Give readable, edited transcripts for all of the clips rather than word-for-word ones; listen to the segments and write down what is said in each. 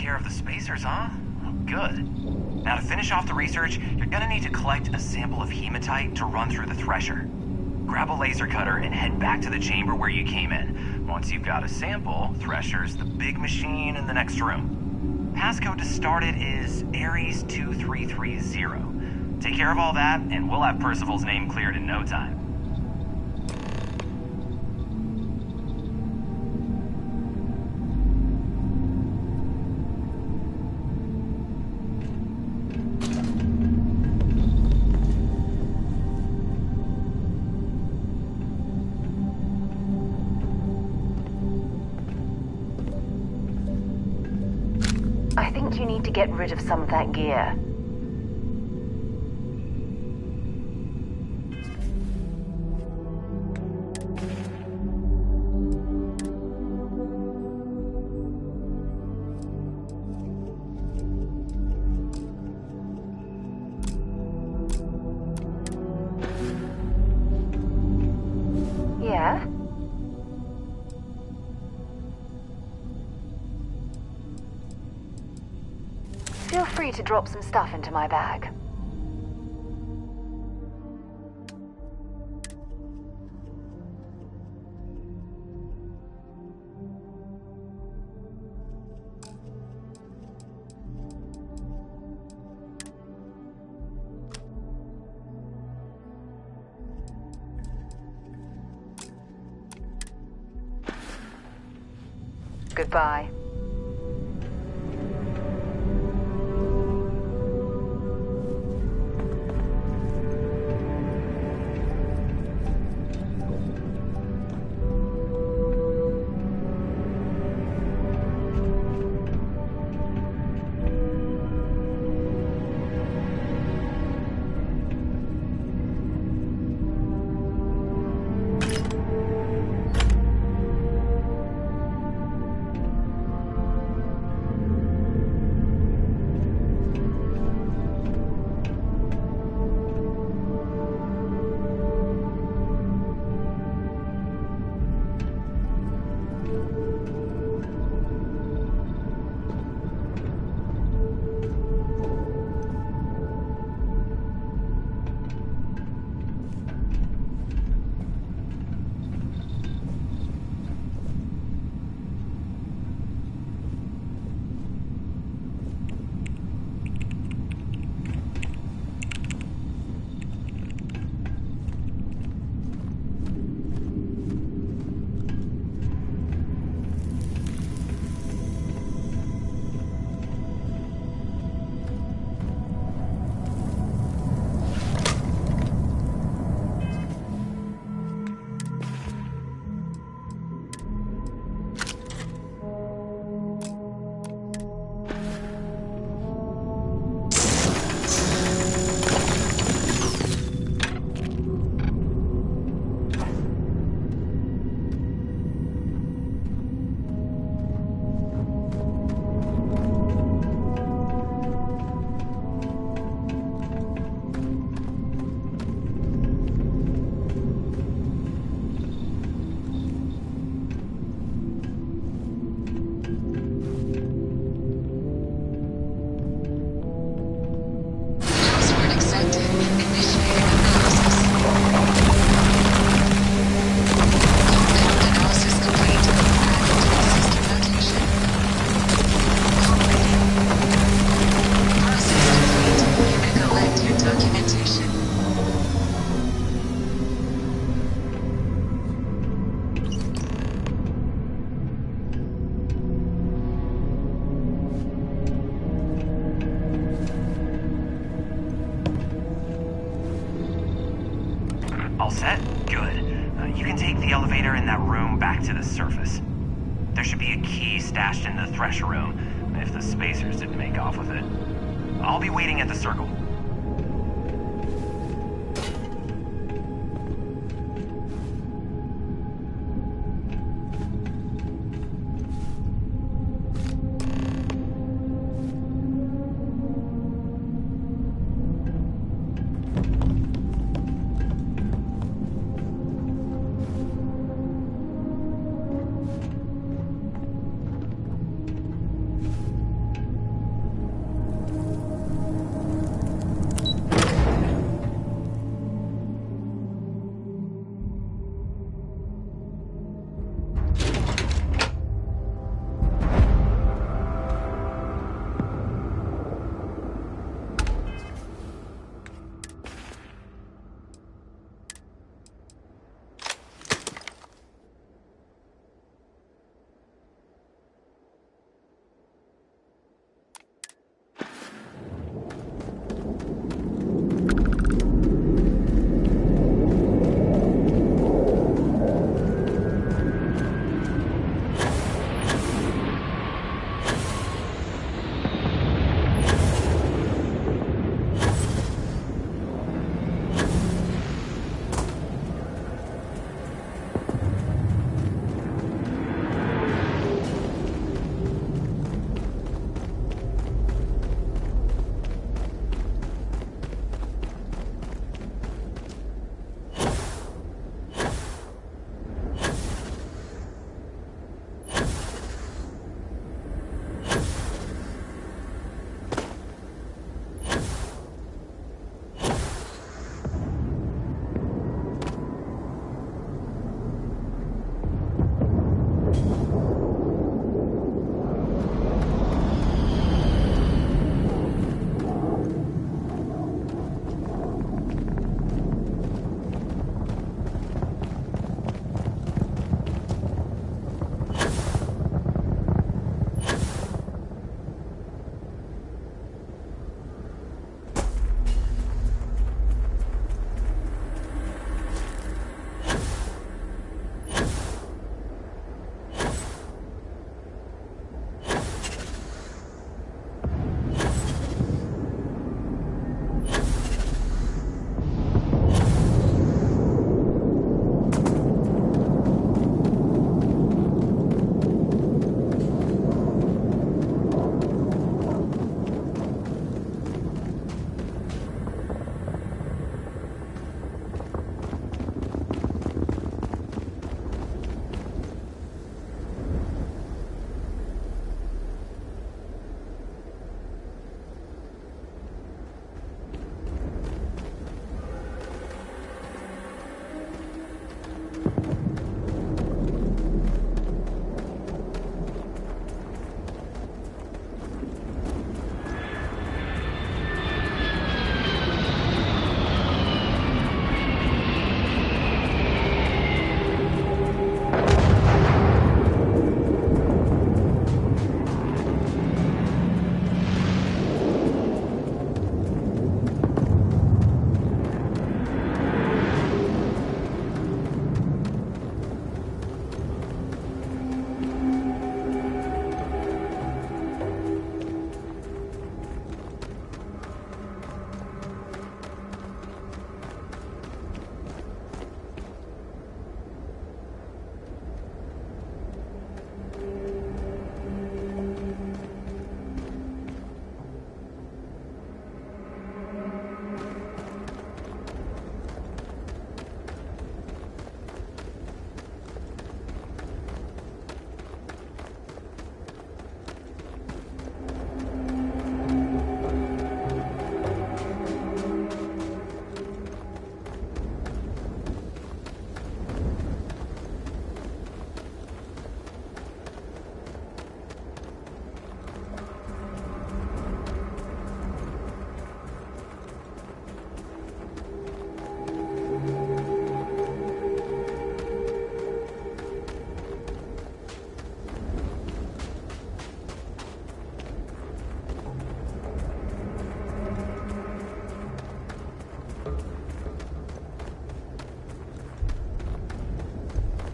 care of the spacers, huh? Good. Now to finish off the research, you're gonna need to collect a sample of hematite to run through the thresher. Grab a laser cutter and head back to the chamber where you came in. Once you've got a sample, Thresher's the big machine in the next room. Passcode to start it is Ares 2330. Take care of all that, and we'll have Percival's name cleared in no time. I think you need to get rid of some of that gear. Yeah? Feel free to drop some stuff into my bag. Goodbye. All set? Good. You can take the elevator in that room back to the surface. There should be a key stashed in the Thresher room, if the spacers didn't make off with it. I'll be waiting at the circle.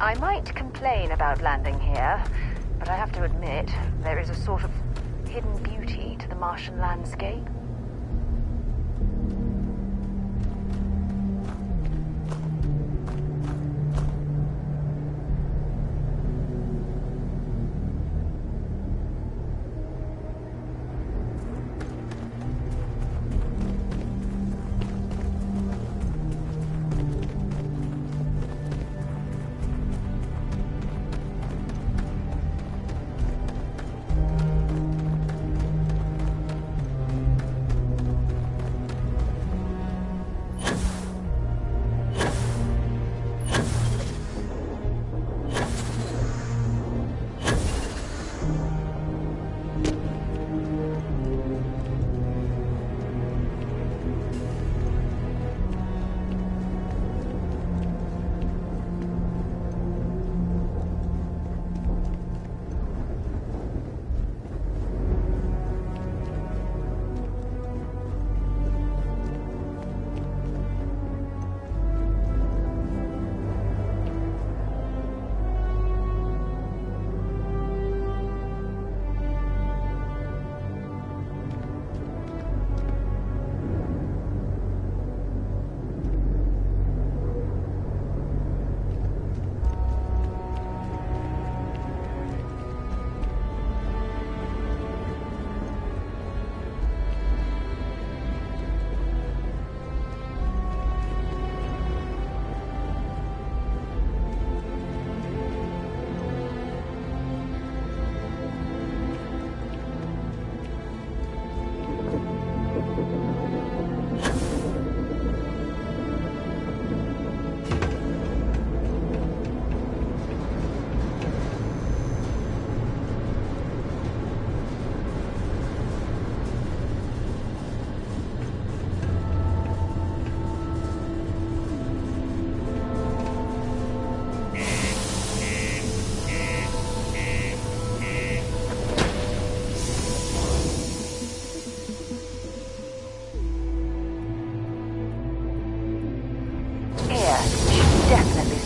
I might complain about landing here, but I have to admit, there is a sort of hidden beauty to the Martian landscape.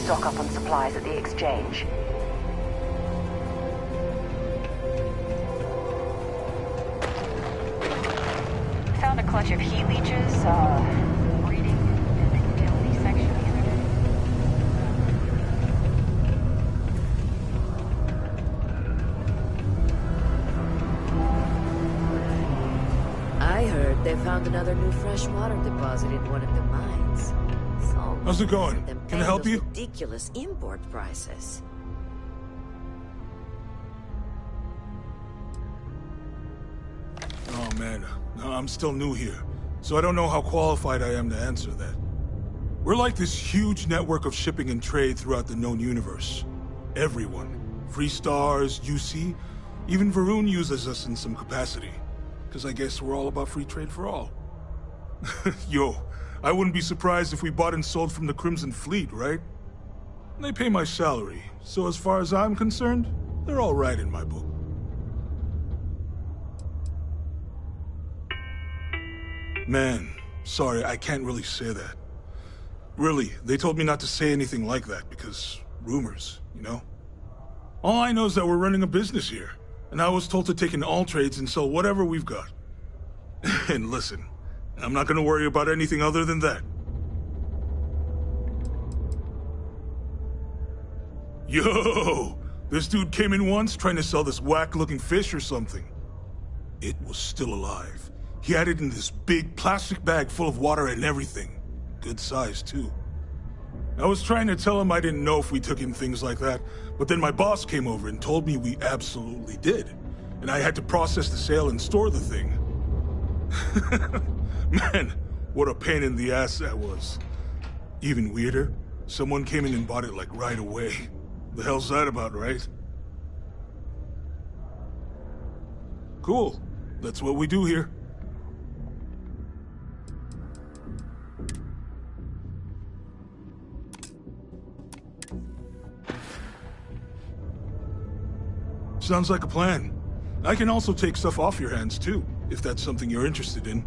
Stock up on supplies at the exchange. Found a clutch of heat leeches, breeding in the utility section the other day. I heard they found another new freshwater deposit in one of the mines. So how's it going? Can I help you? Ridiculous import prices. Oh man, I'm still new here, so I don't know how qualified I am to answer that. We're like this huge network of shipping and trade throughout the known universe. Everyone. Free Stars, UC, even Varun uses us in some capacity. Because I guess we're all about free trade for all. Yo, I wouldn't be surprised if we bought and sold from the Crimson Fleet, right? They pay my salary, so as far as I'm concerned, they're all right in my book. Man, sorry, I can't really say that. Really, they told me not to say anything like that because rumors, you know? All I know is that we're running a business here, and I was told to take in all trades and sell whatever we've got. And listen, I'm not gonna worry about anything other than that. Yo! This dude came in once trying to sell this whack-looking fish or something. It was still alive. He had it in this big plastic bag full of water and everything. Good size, too. I was trying to tell him I didn't know if we took in things like that, but then my boss came over and told me we absolutely did. And I had to process the sale and store the thing. Man, what a pain in the ass that was. Even weirder, someone came in and bought it like right away. The hell's that about, right? Cool. That's what we do here. Sounds like a plan. I can also take stuff off your hands too, if that's something you're interested in.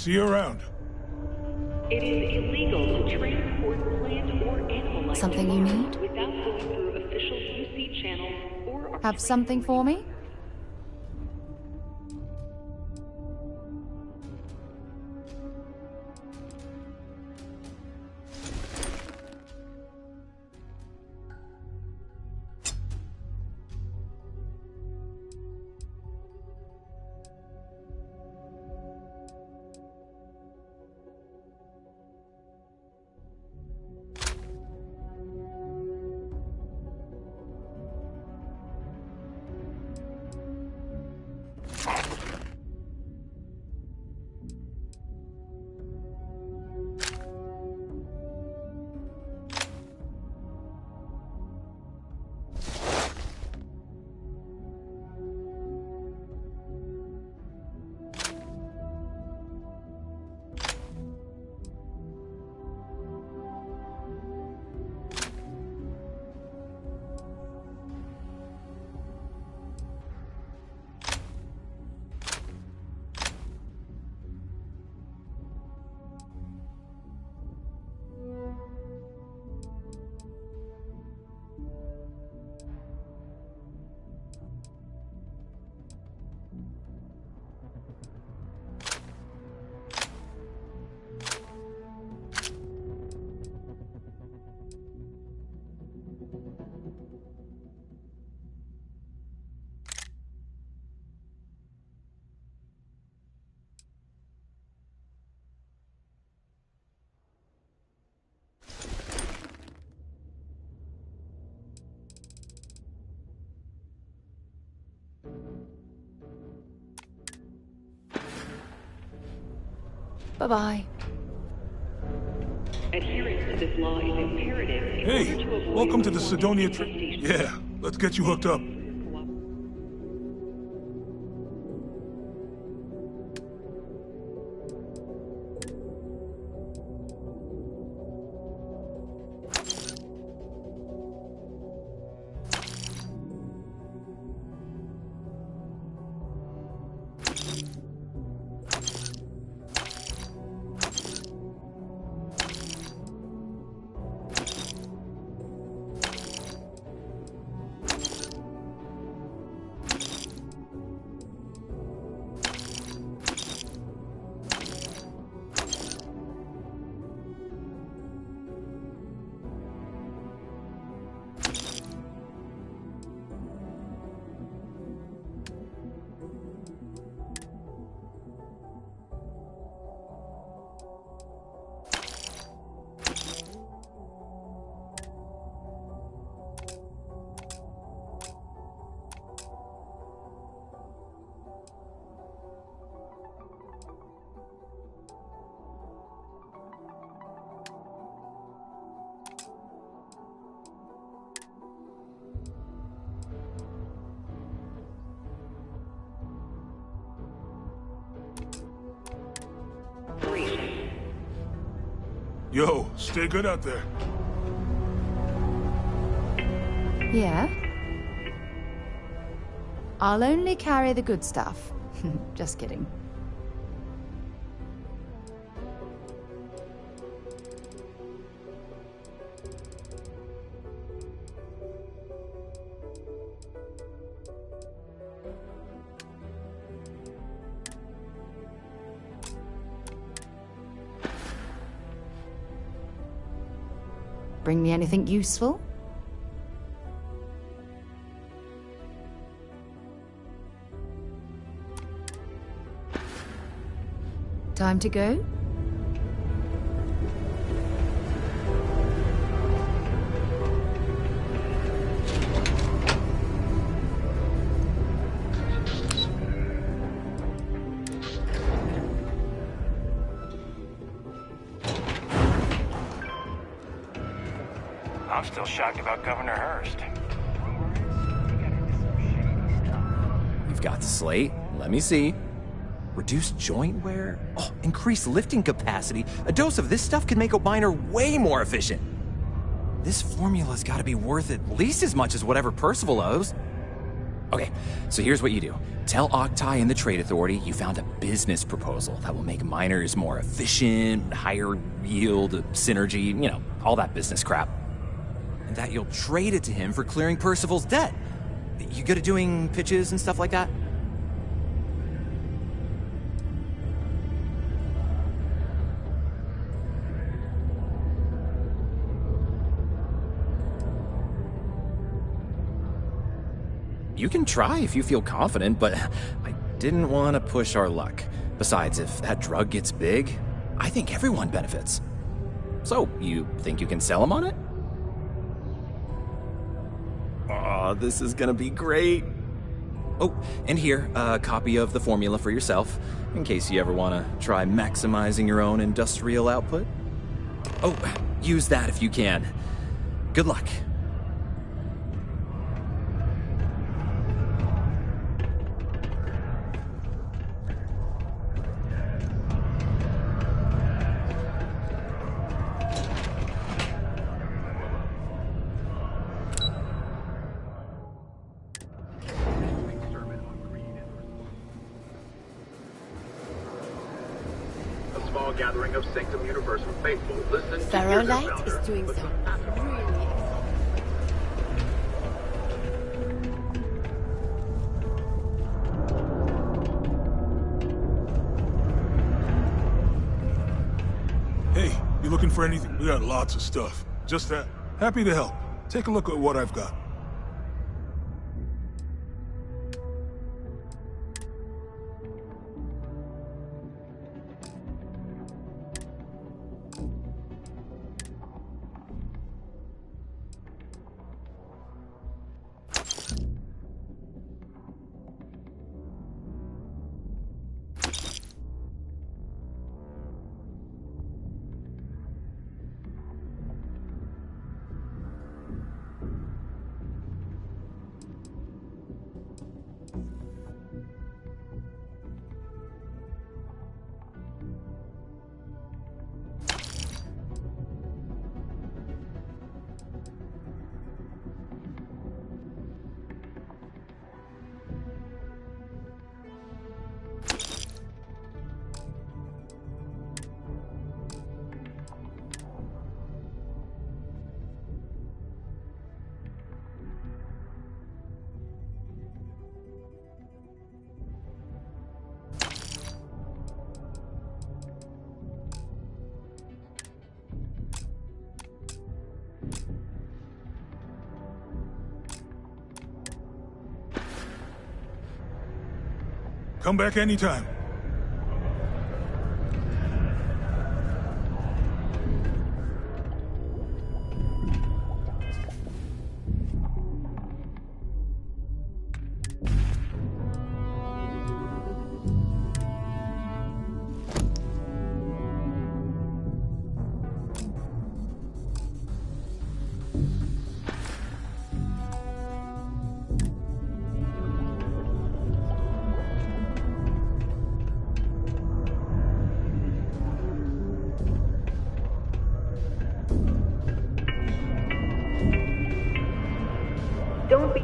See you around. It is illegal to transport plant or animal life Something you need? without going through official UC channels or... Have something for me? Bye-bye. Adherence to this law is imperative in order Hey, to avoid... welcome to the Sidonia trip. Yeah, let's get you hooked up. Yo, stay good out there. Yeah? I'll only carry the good stuff. Just kidding. Bring me anything useful? Time to go? I'm still shocked about Governor Hurst. You've got the slate. Let me see. Reduced joint wear? Oh, increased lifting capacity. A dose of this stuff can make a miner way more efficient. This formula's gotta be worth at least as much as whatever Percival owes. Okay, so here's what you do. Tell Octai and the Trade Authority you found a business proposal that will make miners more efficient, higher yield, synergy, you know, all that business crap. And that you'll trade it to him for clearing Percival's debt. You good at doing pitches and stuff like that? You can try if you feel confident, but I didn't want to push our luck. Besides, if that drug gets big, I think everyone benefits. So, you think you can sell him on it? Oh, this is gonna be great. Oh, and here, a copy of the formula for yourself, in case you ever want to try maximizing your own industrial output. Oh, use that if you can. Good luck. Gathering of Sanctum Universal faithful. Listen to Ferrolite is doing some really Hey, you looking for anything? We got lots of stuff. Just that. Happy to help. Take a look at what I've got. Come back anytime.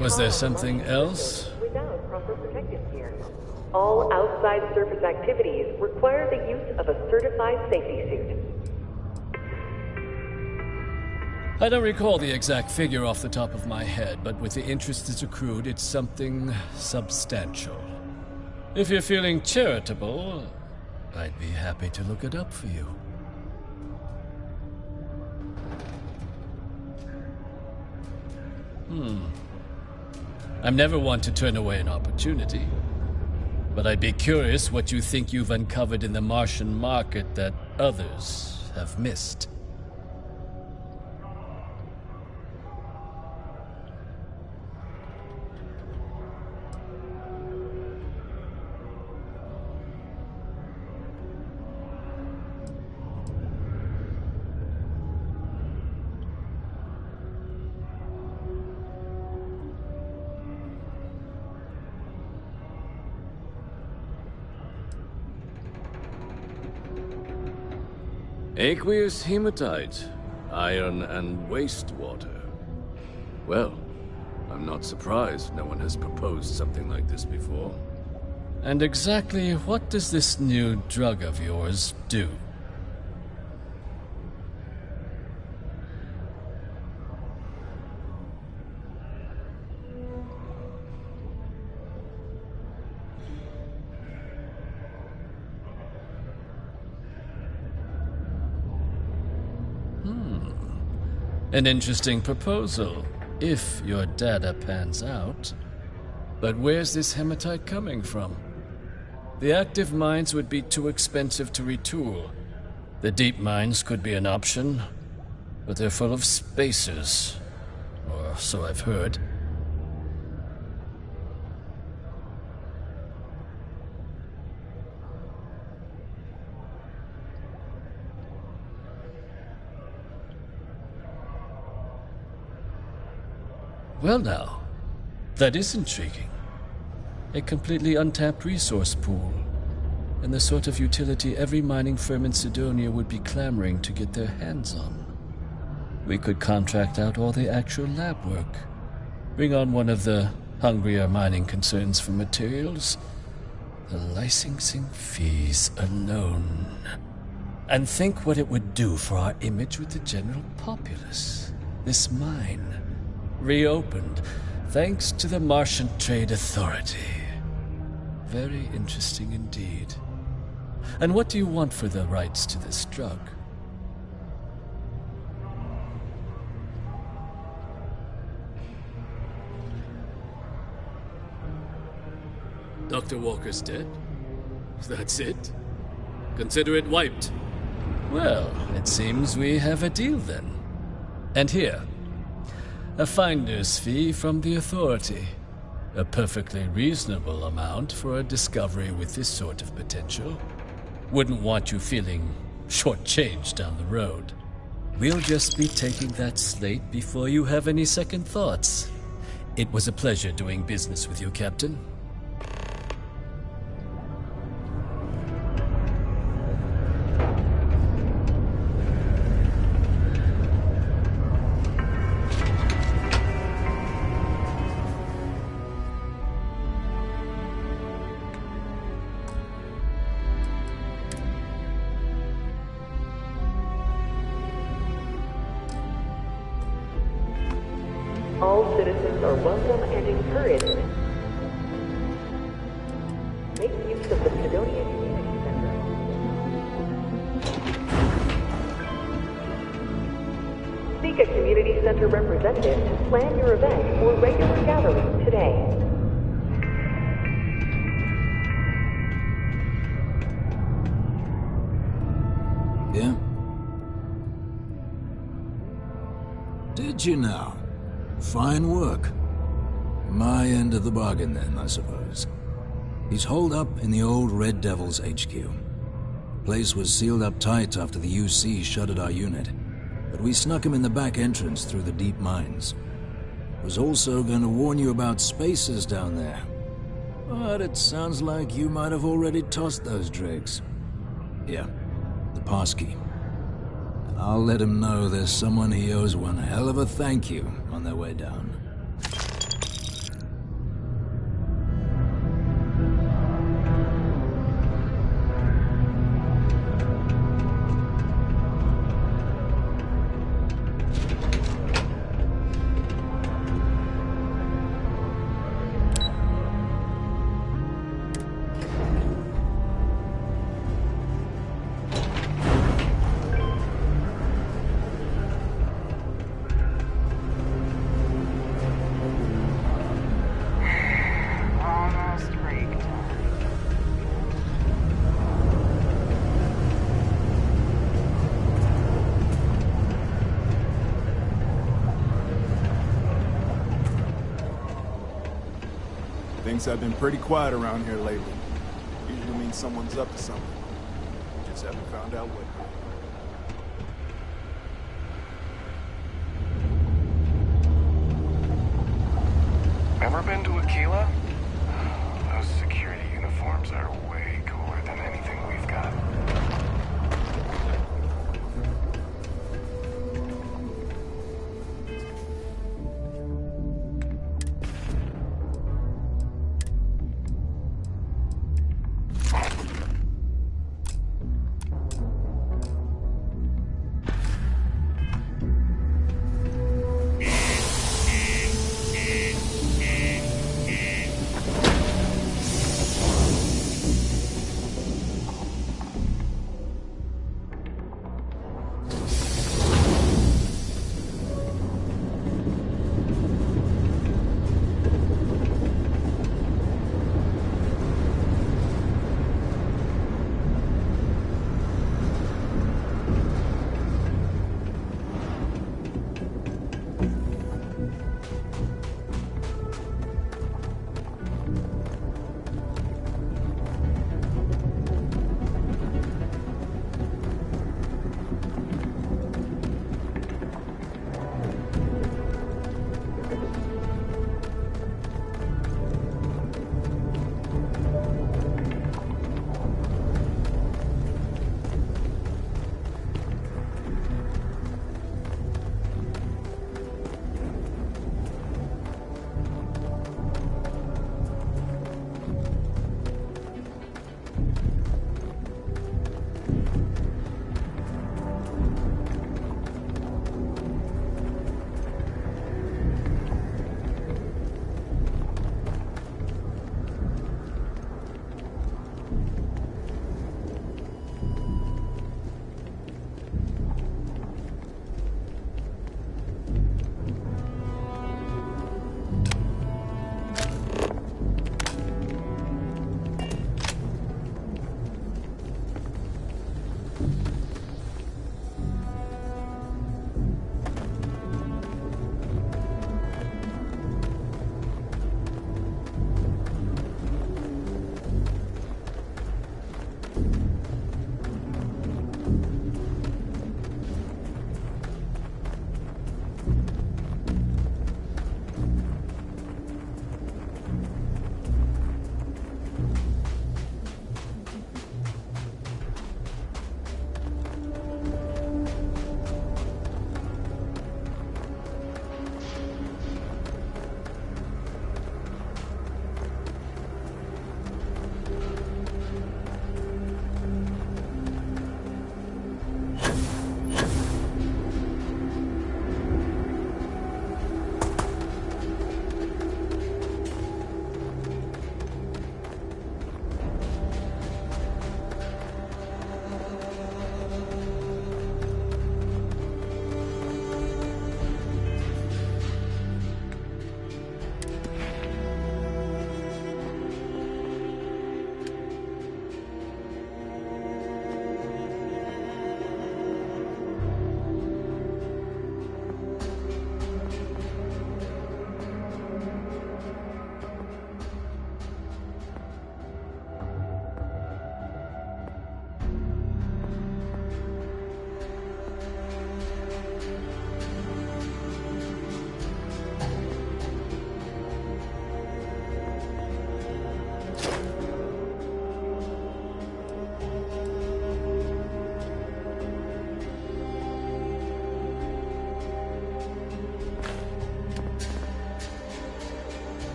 Was there something else? Without proper protective gear. All outside surface activities require the use of a certified safety suit. I don't recall the exact figure off the top of my head, but with the interest it's accrued, it's something substantial. If you're feeling charitable, I'd be happy to look it up for you. I'm never one to turn away an opportunity, but I'd be curious what you think you've uncovered in the Martian market that others have missed. Aqueous hematite, iron and wastewater. Well, I'm I'm not surprised no one has proposed something like this before. And exactly what does this new drug of yours do? An interesting proposal, if your data pans out. But where's this hematite coming from? The active mines would be too expensive to retool. The deep mines could be an option, but they're full of spacers, or so I've heard. Well now, that is intriguing. A completely untapped resource pool, and the sort of utility every mining firm in Sidonia would be clamoring to get their hands on. We could contract out all the actual lab work, bring on one of the hungrier mining concerns for materials, the licensing fees alone. And think what it would do for our image with the general populace. This mine, reopened, thanks to the Martian Trade Authority. Very interesting indeed. And what do you want for the rights to this drug? Dr. Walker's dead? That's it? Consider it wiped. Well, it seems we have a deal then. And here, a finder's fee from the Authority. A perfectly reasonable amount for a discovery with this sort of potential. Wouldn't want you feeling shortchanged down the road. We'll just be taking that slate before you have any second thoughts. It was a pleasure doing business with you, Captain. All citizens are welcome and encouraged. Make use of the Sidonia Community Center. Seek a community center representative to plan your event or regular gathering today. Yeah? Did you now? Fine work. My end of the bargain then, I suppose. He's holed up in the old Red Devil's HQ. Place was sealed up tight after the UC shuttered our unit, but we snuck him in the back entrance through the deep mines. Was also going to warn you about spacers down there, but it sounds like you might have already tossed those drakes. Yeah, the passkey. And I'll let him know there's someone he owes one hell of a thank you on their way down. Things have been pretty quiet around here lately. Usually means someone's up to something. Just haven't found out what. Ever been to Aquila? Those security uniforms are way cooler than anything we've got.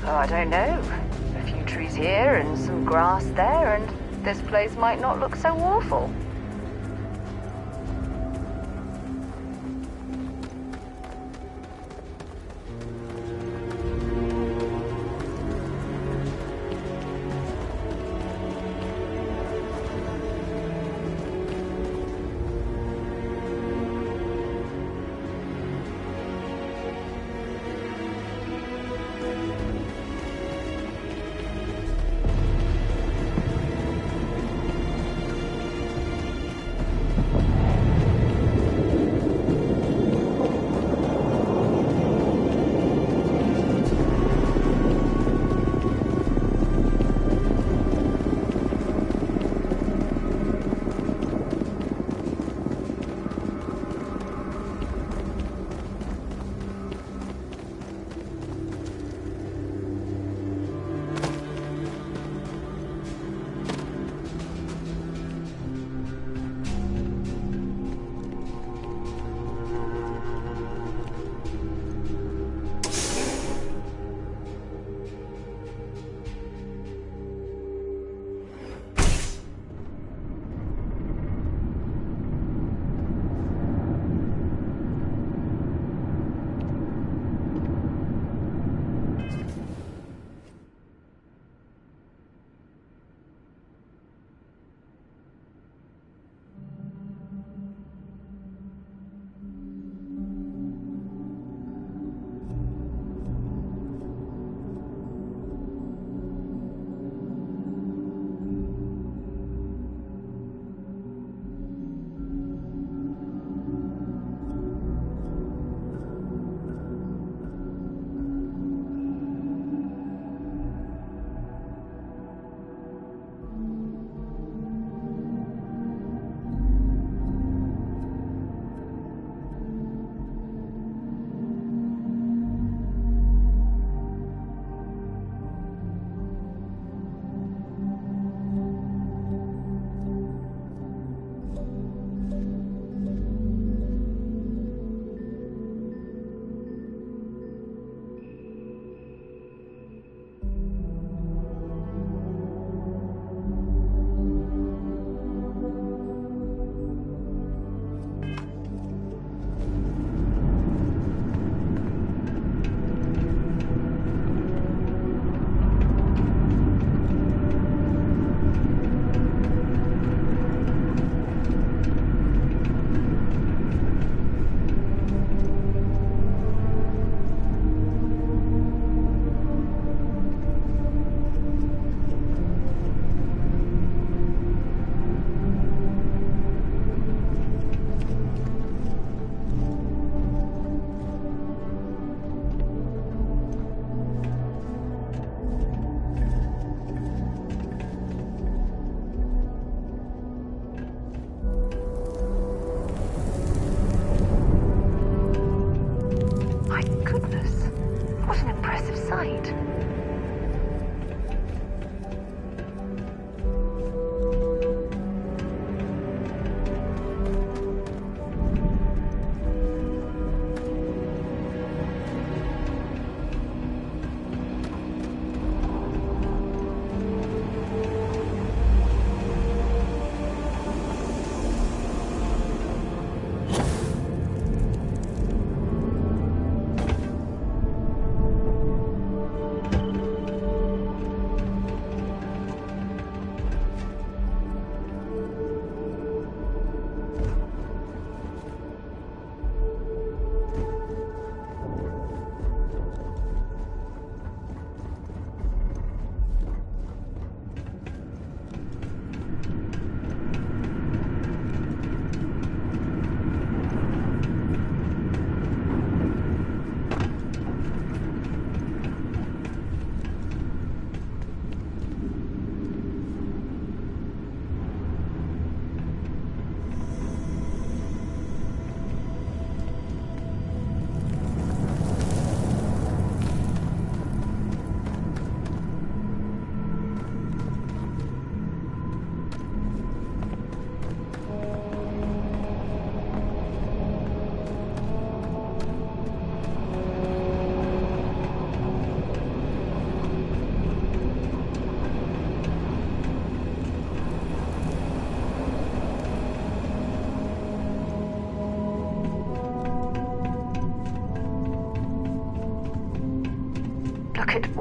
Oh, I don't know. A few trees here and some grass there, and this place might not look so awful.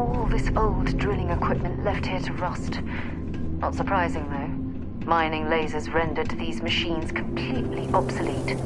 All this old drilling equipment left here to rust. Not surprising, though. Mining lasers rendered these machines completely obsolete.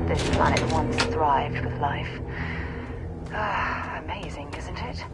This planet once thrived with life. Amazing, isn't it?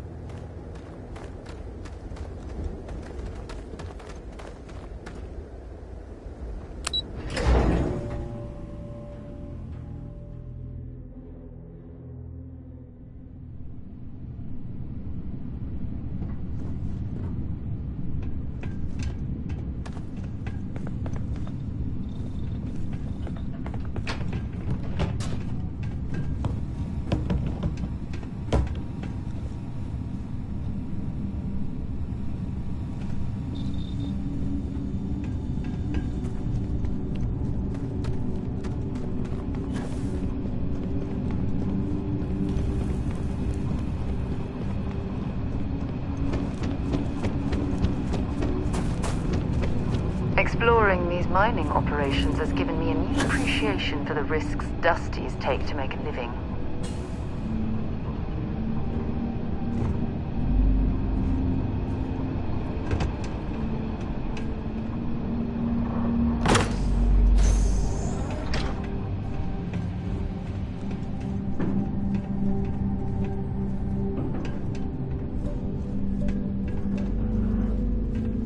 Exploring these mining operations has given me a new appreciation for the risks Dusties take to make a living.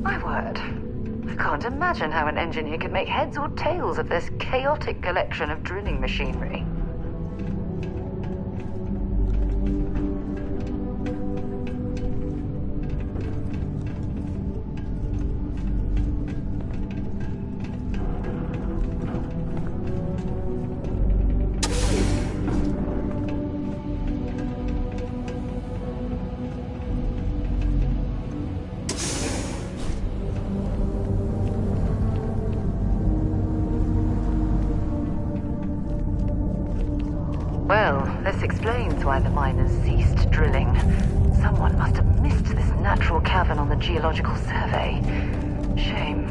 My word. I can't imagine how an engineer could make heads or tails of this chaotic collection of drilling machinery. Well, this explains why the miners ceased drilling. Someone must have missed this natural cavern on the geological survey. Shame.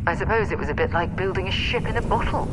I suppose it was a bit like building a ship in a bottle.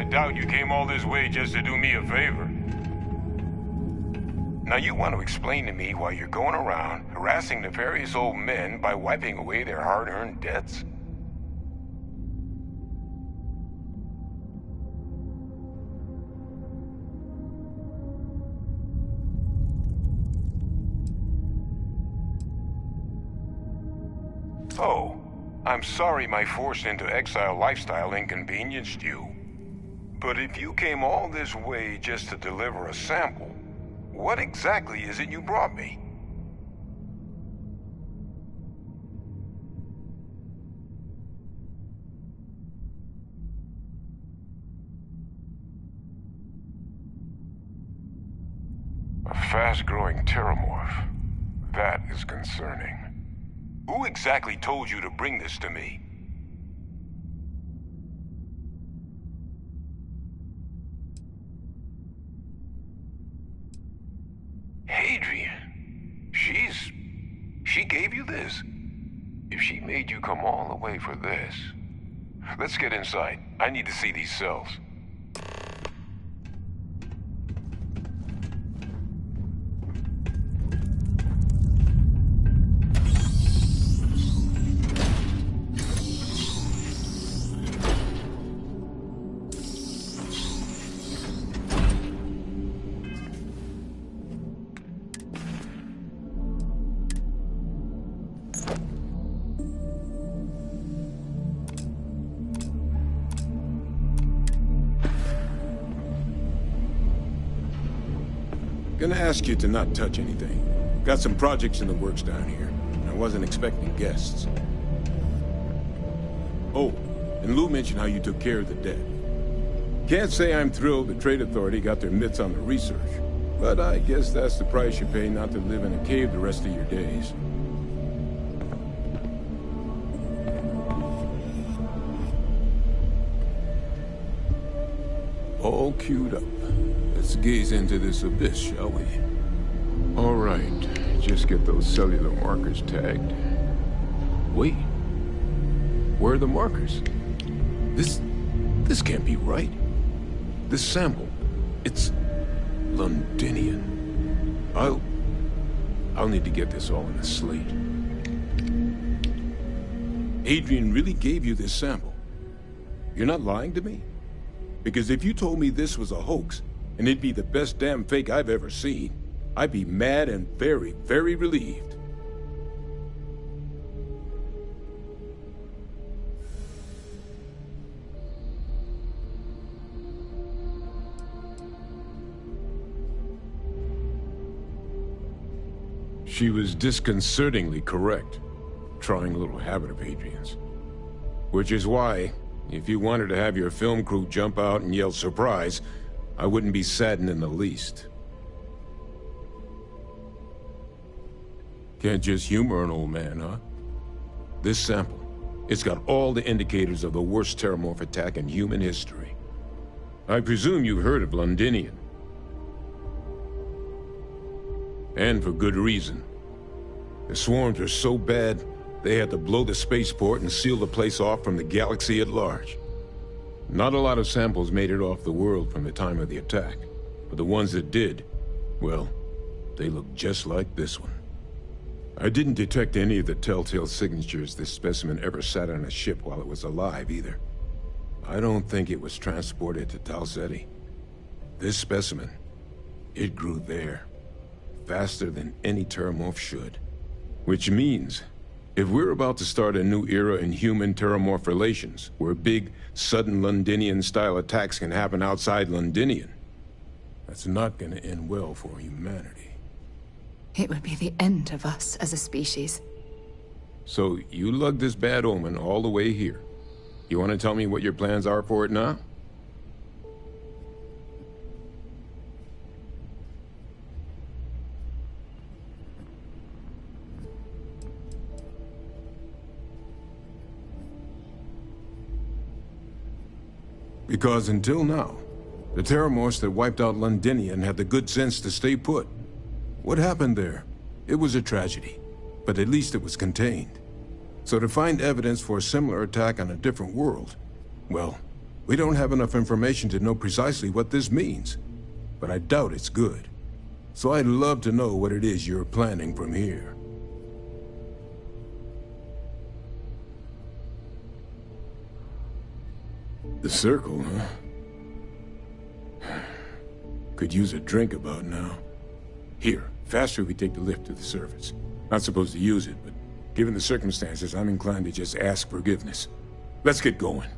doubt you came all this way just to do me a favor. Now you want to explain to me why you're going around harassing nefarious old men by wiping away their hard-earned debts? Oh, I'm sorry my forced into exile lifestyle inconvenienced you. But if you came all this way just to deliver a sample, what exactly is it you brought me? A fast-growing terramorph. That is concerning. Who exactly told you to bring this to me? Adrian. She gave you this? If she made you come all the way for this... Let's get inside. I need to see these cells. Gonna ask you to not touch anything. Got some projects in the works down here. I wasn't expecting guests. Oh, and Lou mentioned how you took care of the dead. Can't say I'm thrilled the Trade Authority got their mitts on the research, but I guess that's the price you pay not to live in a cave the rest of your days. All queued up. Let's gaze into this abyss, shall we? All right. Just get those cellular markers tagged. Wait. Where are the markers? This can't be right. This sample, it's Londinian. I'll need to get this all in a slate. Adrian really gave you this sample. You're not lying to me? Because if you told me this was a hoax, and it'd be the best damn fake I've ever seen, I'd be mad and very, very relieved. She was disconcertingly correct, trying a little habit of Adrian's. Which is why, if you wanted to have your film crew jump out and yell surprise, I wouldn't be saddened in the least. Can't just humor an old man, huh? This sample, it's got all the indicators of the worst terramorph attack in human history. I presume you've heard of Londinian. And for good reason. The swarms are so bad, they had to blow the spaceport and seal the place off from the galaxy at large. Not a lot of samples made it off the world from the time of the attack, but the ones that did, well, they look just like this one. I didn't detect any of the telltale signatures this specimen ever sat on a ship while it was alive, either. I don't think it was transported to Tal Ceti. This specimen, it grew there, faster than any terramorph should. Which means, if we're about to start a new era in human-terramorph relations, where big, sudden Londinian-style attacks can happen outside Londinian, that's not gonna end well for humanity. It would be the end of us as a species. So, you lugged this bad omen all the way here. You want to tell me what your plans are for it now? Because until now, the terramorphs that wiped out Londinian had the good sense to stay put. What happened there? It was a tragedy, but at least it was contained. So to find evidence for a similar attack on a different world, well, We don't have enough information to know precisely what this means, but I doubt it's good. So I'd love to know what it is you're planning from here. The circle, huh? Could use a drink about now. Here, faster we take the lift to the surface. Not supposed to use it, but given the circumstances, I'm inclined to just ask forgiveness. Let's get going.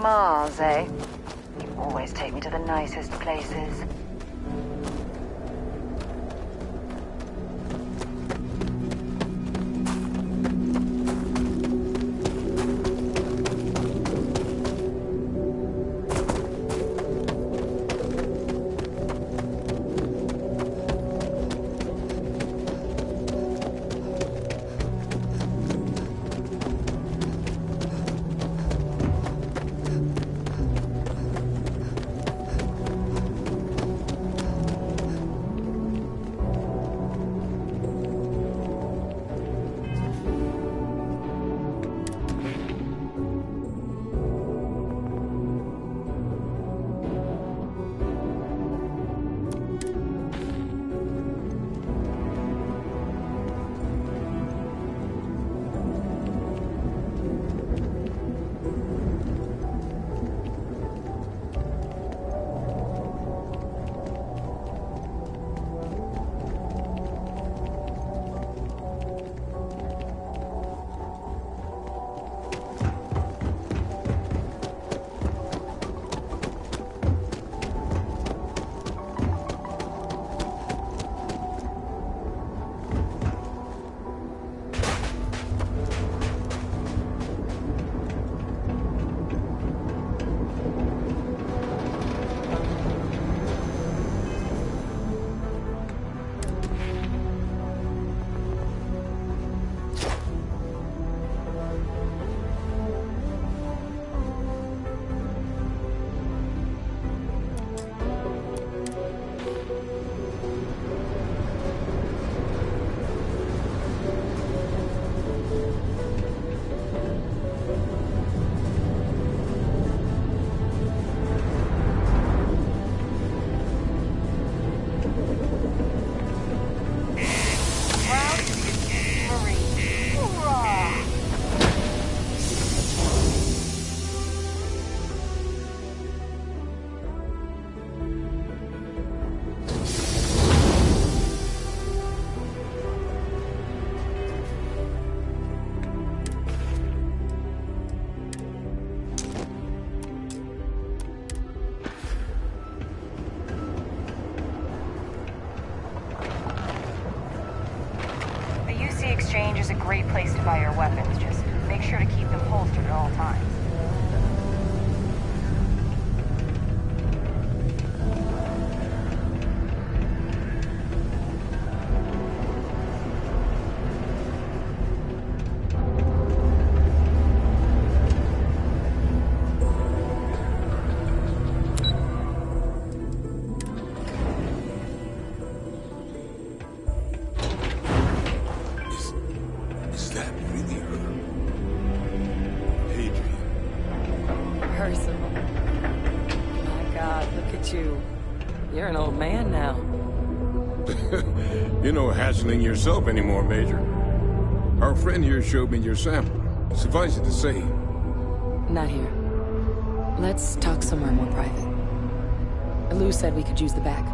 Mars, eh? You always take me to the nicest places. Exchange is a great place to buy your weapons. Just make sure to keep them holstered at all times. You're an old man now. You're no hassling yourself anymore, Major. Our friend here showed me your sample. Suffice it to say... Not here. Let's talk somewhere more private. Lou said we could use the back.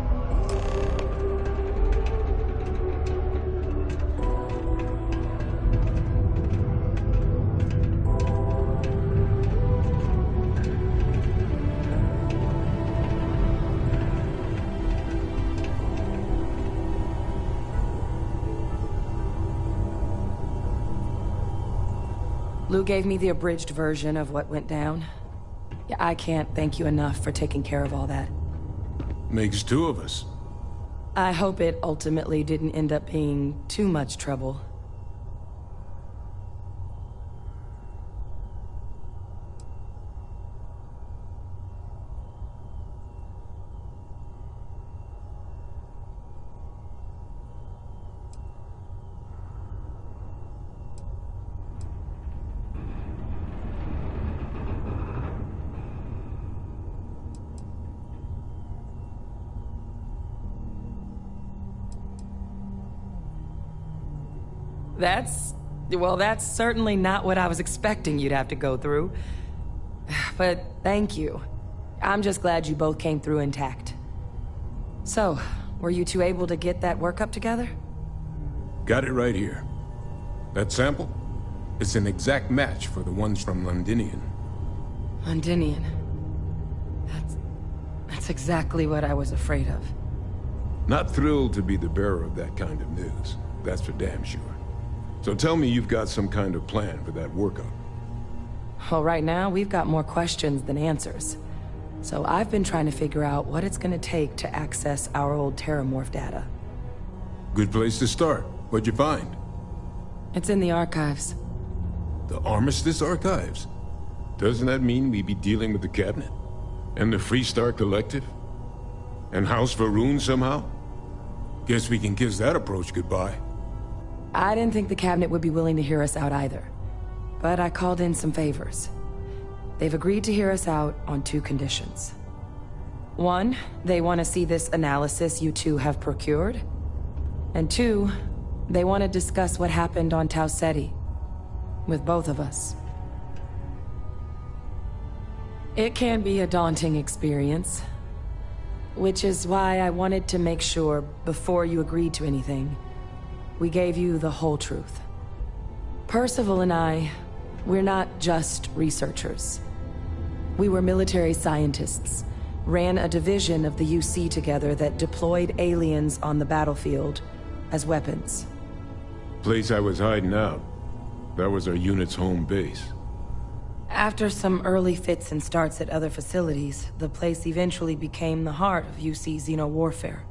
Lou gave me the abridged version of what went down. Yeah, I can't thank you enough for taking care of all that. Makes two of us. I hope it ultimately didn't end up being too much trouble. That's certainly not what I was expecting you'd have to go through. But thank you. I'm just glad you both came through intact. So, were you two able to get that workup together? Got it right here. That sample? It's an exact match for the ones from Londinian. Londinian. That's exactly what I was afraid of. Not thrilled to be the bearer of that kind of news. That's for damn sure. So tell me you've got some kind of plan for that workup. Well, right now, we've got more questions than answers. So I've been trying to figure out what it's gonna take to access our old Terramorph data. Good place to start. What'd you find? It's in the archives. The Armistice Archives? Doesn't that mean we'd be dealing with the Cabinet? And the Freestar Collective? And House Varun somehow? Guess we can kiss that approach goodbye. I didn't think the Cabinet would be willing to hear us out either. But I called in some favors. They've agreed to hear us out on 2 conditions. 1, they want to see this analysis you two have procured. And 2, they want to discuss what happened on Tau Ceti. With both of us. It can be a daunting experience. Which is why I wanted to make sure, before you agreed to anything, we gave you the whole truth. Percival and I, we're not just researchers. We were military scientists, ran a division of the UC together that deployed aliens on the battlefield as weapons. Place I was hiding out. That was our unit's home base. After some early fits and starts at other facilities, the place eventually became the heart of UC xeno-warfare.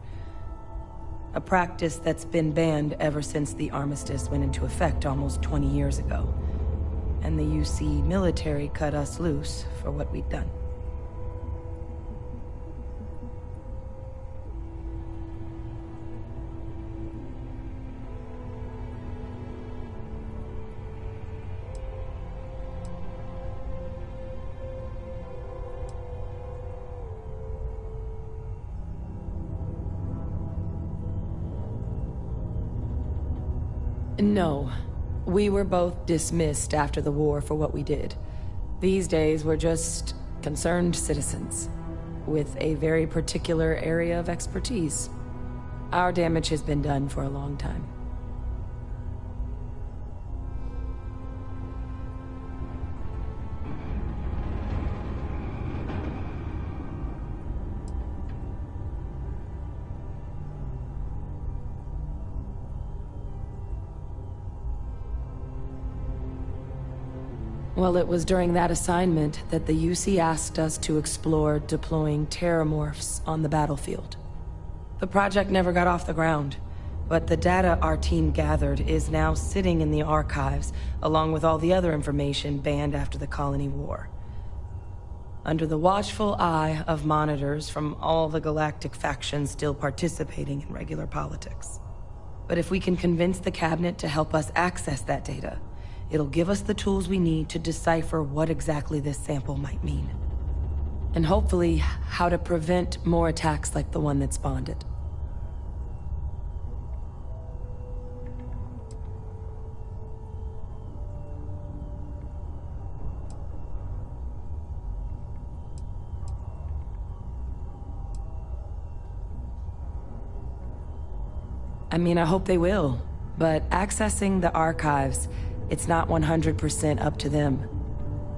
A practice that's been banned ever since the armistice went into effect almost 20 years ago. And the UC military cut us loose for what we'd done. No. We were both dismissed after the war for what we did. These days, we're just concerned citizens with a very particular area of expertise. Our damage has been done for a long time. Well, it was during that assignment that the UC asked us to explore deploying Terramorphs on the battlefield. The project never got off the ground, but the data our team gathered is now sitting in the archives, along with all the other information banned after the Colony War. Under the watchful eye of monitors from all the galactic factions still participating in regular politics. But if we can convince the Cabinet to help us access that data, it'll give us the tools we need to decipher what exactly this sample might mean. And hopefully, how to prevent more attacks like the one that spawned it. I mean, I hope they will, but accessing the archives, it's not 100% up to them.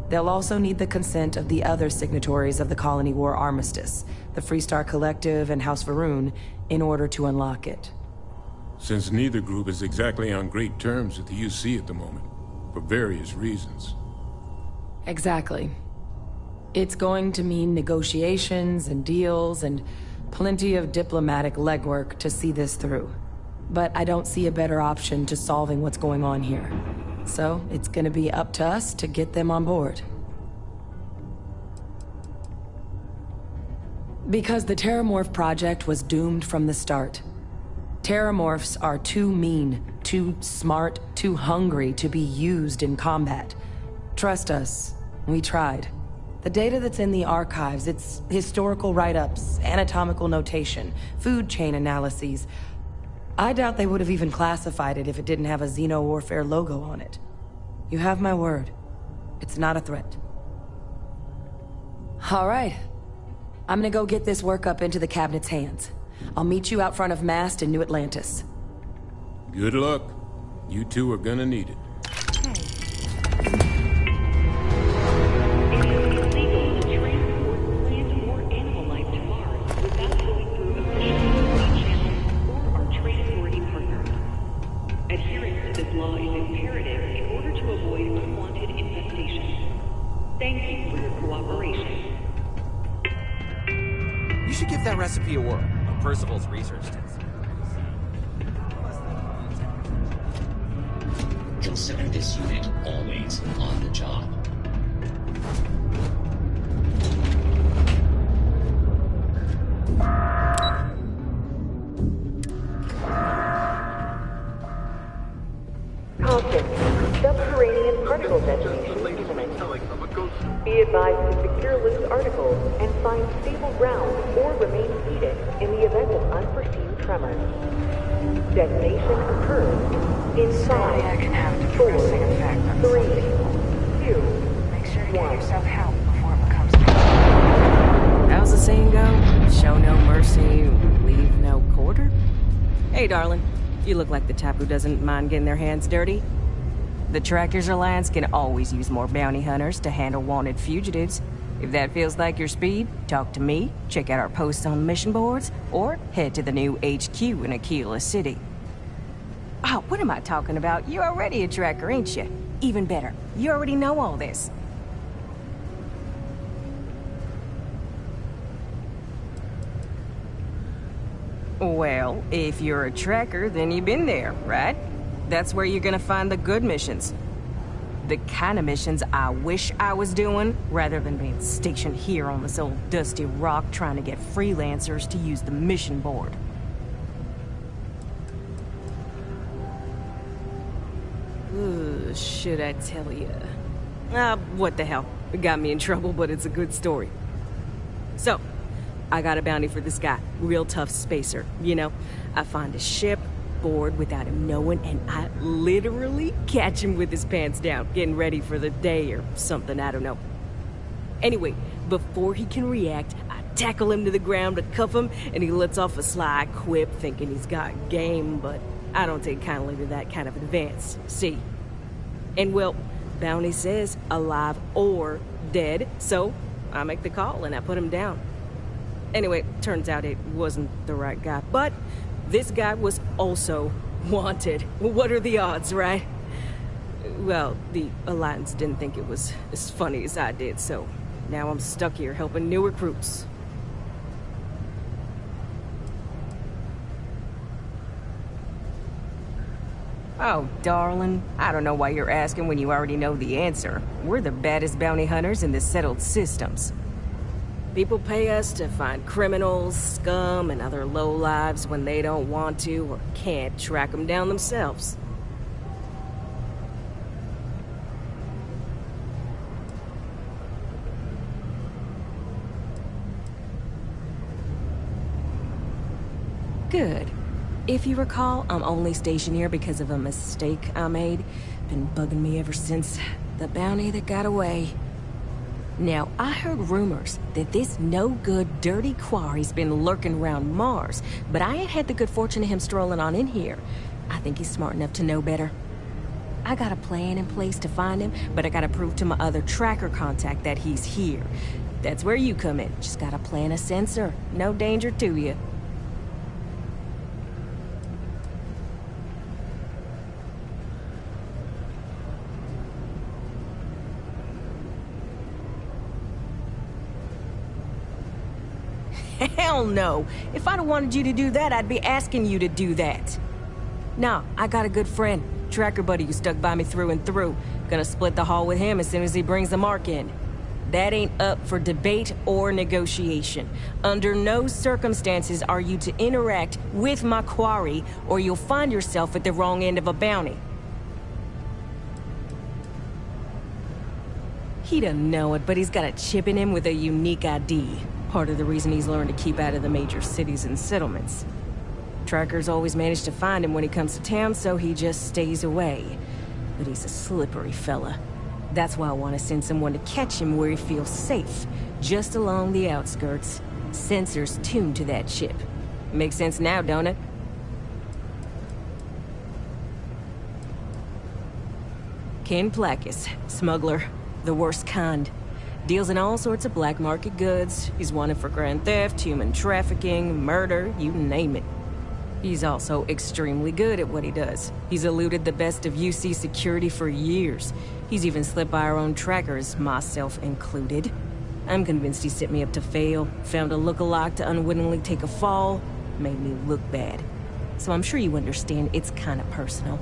They'll also need the consent of the other signatories of the Colony War Armistice, the Freestar Collective and House Varun, in order to unlock it. Since neither group is exactly on great terms with the UC at the moment, for various reasons. Exactly. It's going to mean negotiations and deals and plenty of diplomatic legwork to see this through. But I don't see a better option to solving what's going on here. So, it's gonna be up to us to get them on board. Because the Terramorph project was doomed from the start. Terramorphs are too mean, too smart, too hungry to be used in combat. Trust us, we tried. The data that's in the archives, it's historical write-ups, anatomical notation, food chain analyses. I doubt they would have even classified it if it didn't have a Xeno-Warfare logo on it. You have my word. It's not a threat. All right. I'm gonna go get this workup into the Cabinet's hands. I'll meet you out front of Mast in New Atlantis. Good luck. You two are gonna need it. If you seek Thank you for your cooperation. You should give that recipe a whirl on Percival's research test. Consider this unit always on the job. Caution. Subterranean particle detonation imminent. Be advised to secure loose articles and find stable ground or remain seated in the event of unforeseen tremors. Detonation occurs in 5, 4, 3, 2, Make sure to give 1. yourself help before it becomes too How's the saying go? Show no mercy, leave no quarter? Hey, darling. You look like the type who doesn't mind getting their hands dirty. The Trackers Alliance can always use more bounty hunters to handle wanted fugitives. If that feels like your speed, talk to me, check out our posts on the mission boards, or head to the new HQ in Aquila City. Oh, what am I talking about? You're already a tracker, ain't you? Even better, you already know all this. Well, if you're a tracker, then you've been there, right? That's where you're gonna find the good missions. The kind of missions I wish I was doing, rather than being stationed here on this old dusty rock trying to get freelancers to use the mission board. Should I tell you? What the hell? It got me in trouble, but it's a good story. So, I got a bounty for this guy. Real tough spacer, you know? I find a ship, board without him knowing, and I literally catch him with his pants down, getting ready for the day or something, I don't know. Anyway, before he can react, I tackle him to the ground to cuff him, and he lets off a sly quip thinking he's got game, but I don't take kindly to that kind of advance, see? And well, bounty says alive or dead, so I make the call and I put him down. Anyway, turns out it wasn't the right guy, but this guy was also wanted. What are the odds, right? Well, the Alliance didn't think it was as funny as I did, so now I'm stuck here helping new recruits. Oh, darling, I don't know why you're asking when you already know the answer. We're the baddest bounty hunters in the settled systems. People pay us to find criminals, scum, and other lowlives when they don't want to or can't track them down themselves. Good. If you recall, I'm only stationed here because of a mistake I made. Been bugging me ever since. The bounty that got away. Now, I heard rumors that this no-good, dirty quarry's been lurking around Mars, but I ain't had the good fortune of him strolling on in here. I think he's smart enough to know better. I got a plan in place to find him, but I gotta prove to my other tracker contact that he's here. That's where you come in. Just gotta plant a sensor. No danger to you. Hell no. If I'd have wanted you to do that, I'd be asking you to do that. Nah, I got a good friend, tracker buddy who stuck by me through and through. Gonna split the haul with him as soon as he brings the mark in. That ain't up for debate or negotiation. Under no circumstances are you to interact with my quarry, or you'll find yourself at the wrong end of a bounty. He doesn't know it, but he's got a chip in him with a unique ID. Part of the reason he's learned to keep out of the major cities and settlements. Trackers always manage to find him when he comes to town, so he just stays away. But he's a slippery fella. That's why I want to send someone to catch him where he feels safe, just along the outskirts. Sensors tuned to that chip. Makes sense now, don't it? Ken Placus, smuggler, the worst kind. Deals in all sorts of black market goods. He's wanted for grand theft, human trafficking, murder, you name it. He's also extremely good at what he does. He's eluded the best of UC security for years. He's even slipped by our own trackers, myself included. I'm convinced he set me up to fail, found a lookalike to unwittingly take a fall, made me look bad. So I'm sure you understand it's kind of personal.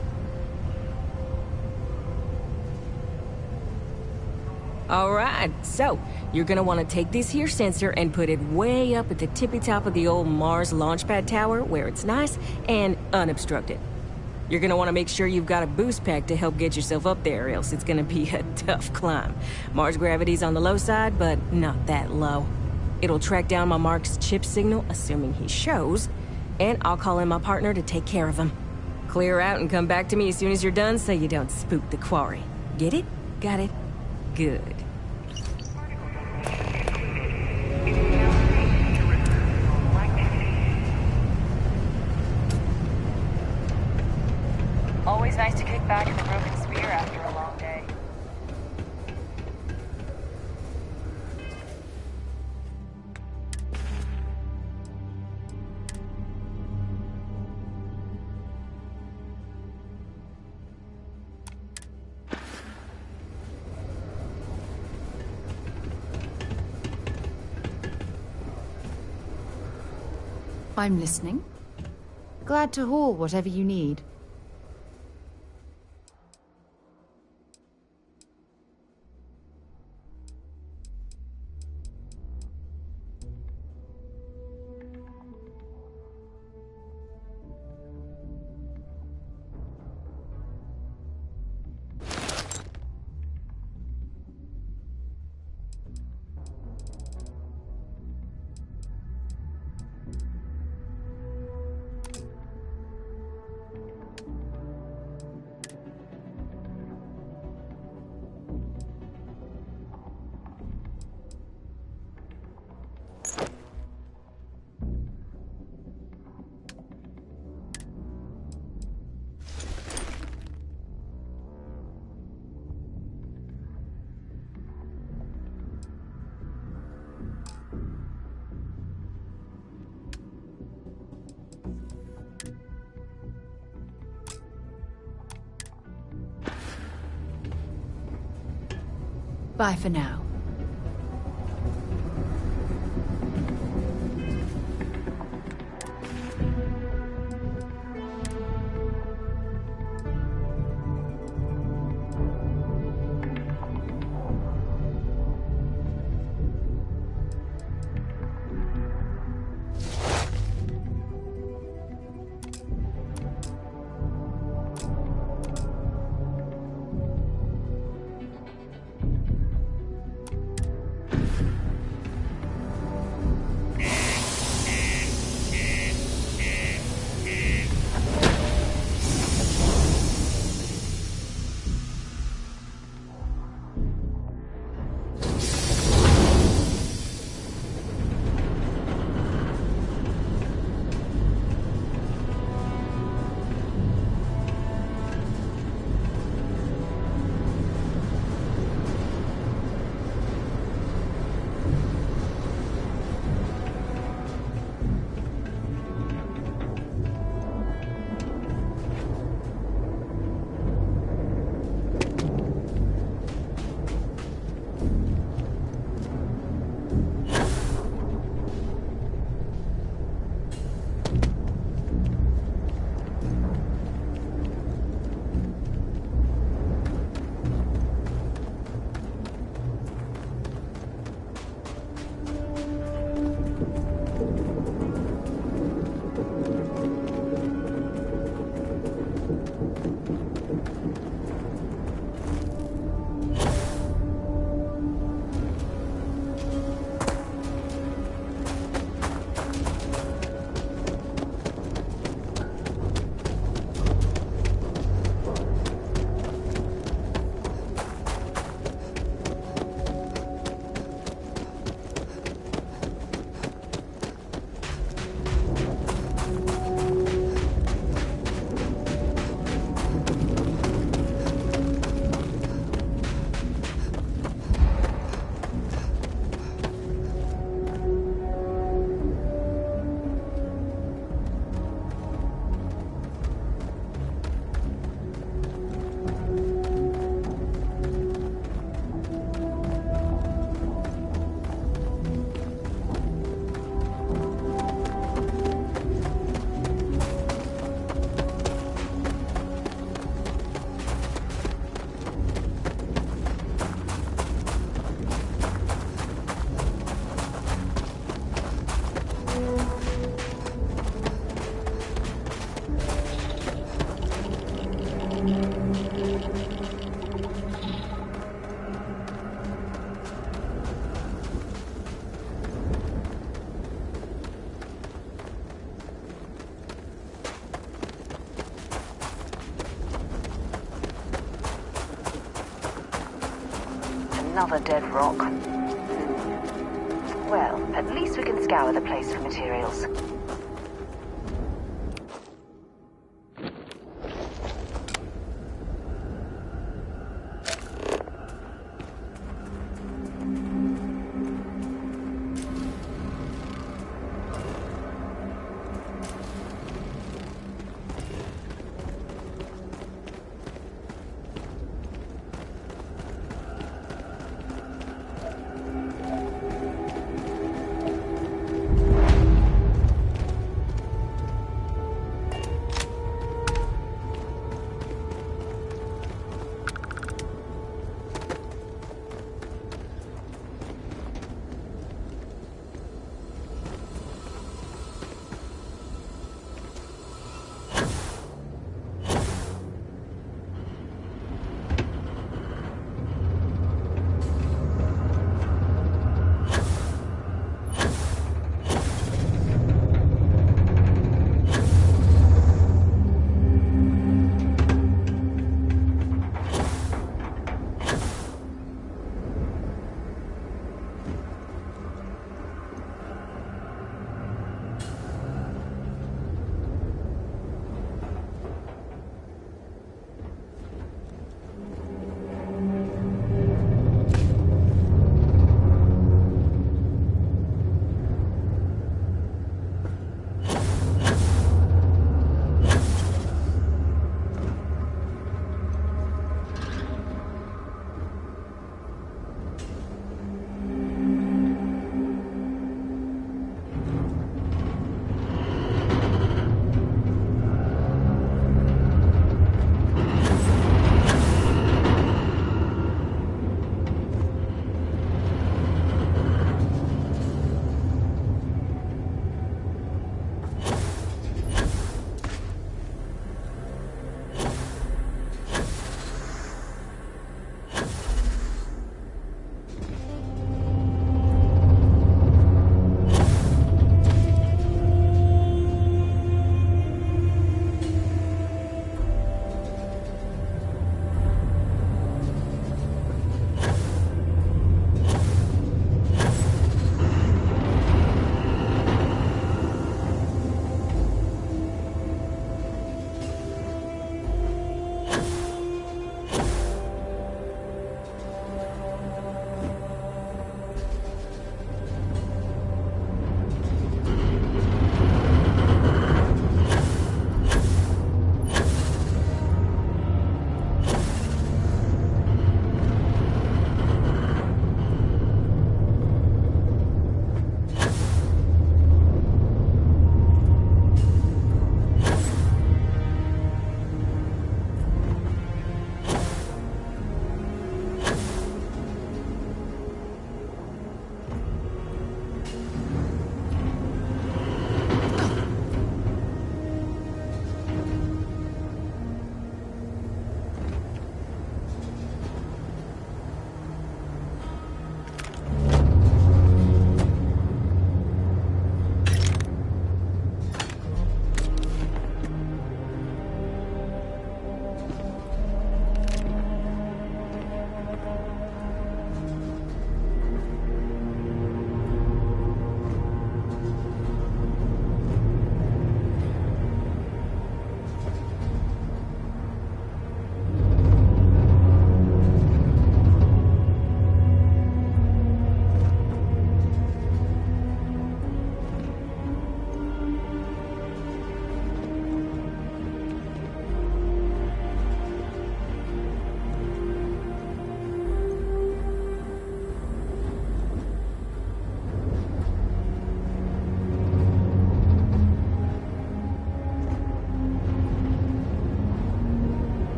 Alright, so you're gonna want to take this here sensor and put it way up at the tippy top of the old Mars launchpad tower where it's nice and unobstructed. You're gonna want to make sure you've got a boost pack to help get yourself up there, else it's gonna be a tough climb. Mars gravity's on the low side, but not that low. It'll track down my Mark's chip signal, assuming he shows, and I'll call in my partner to take care of him. Clear out and come back to me as soon as you're done so you don't spook the quarry. Get it? Got it? Good. Always nice to kick back in the broken spear after a long day. I'm listening. Glad to haul whatever you need. Bye for now. Another dead rock. Well, at least we can scour the place for materials.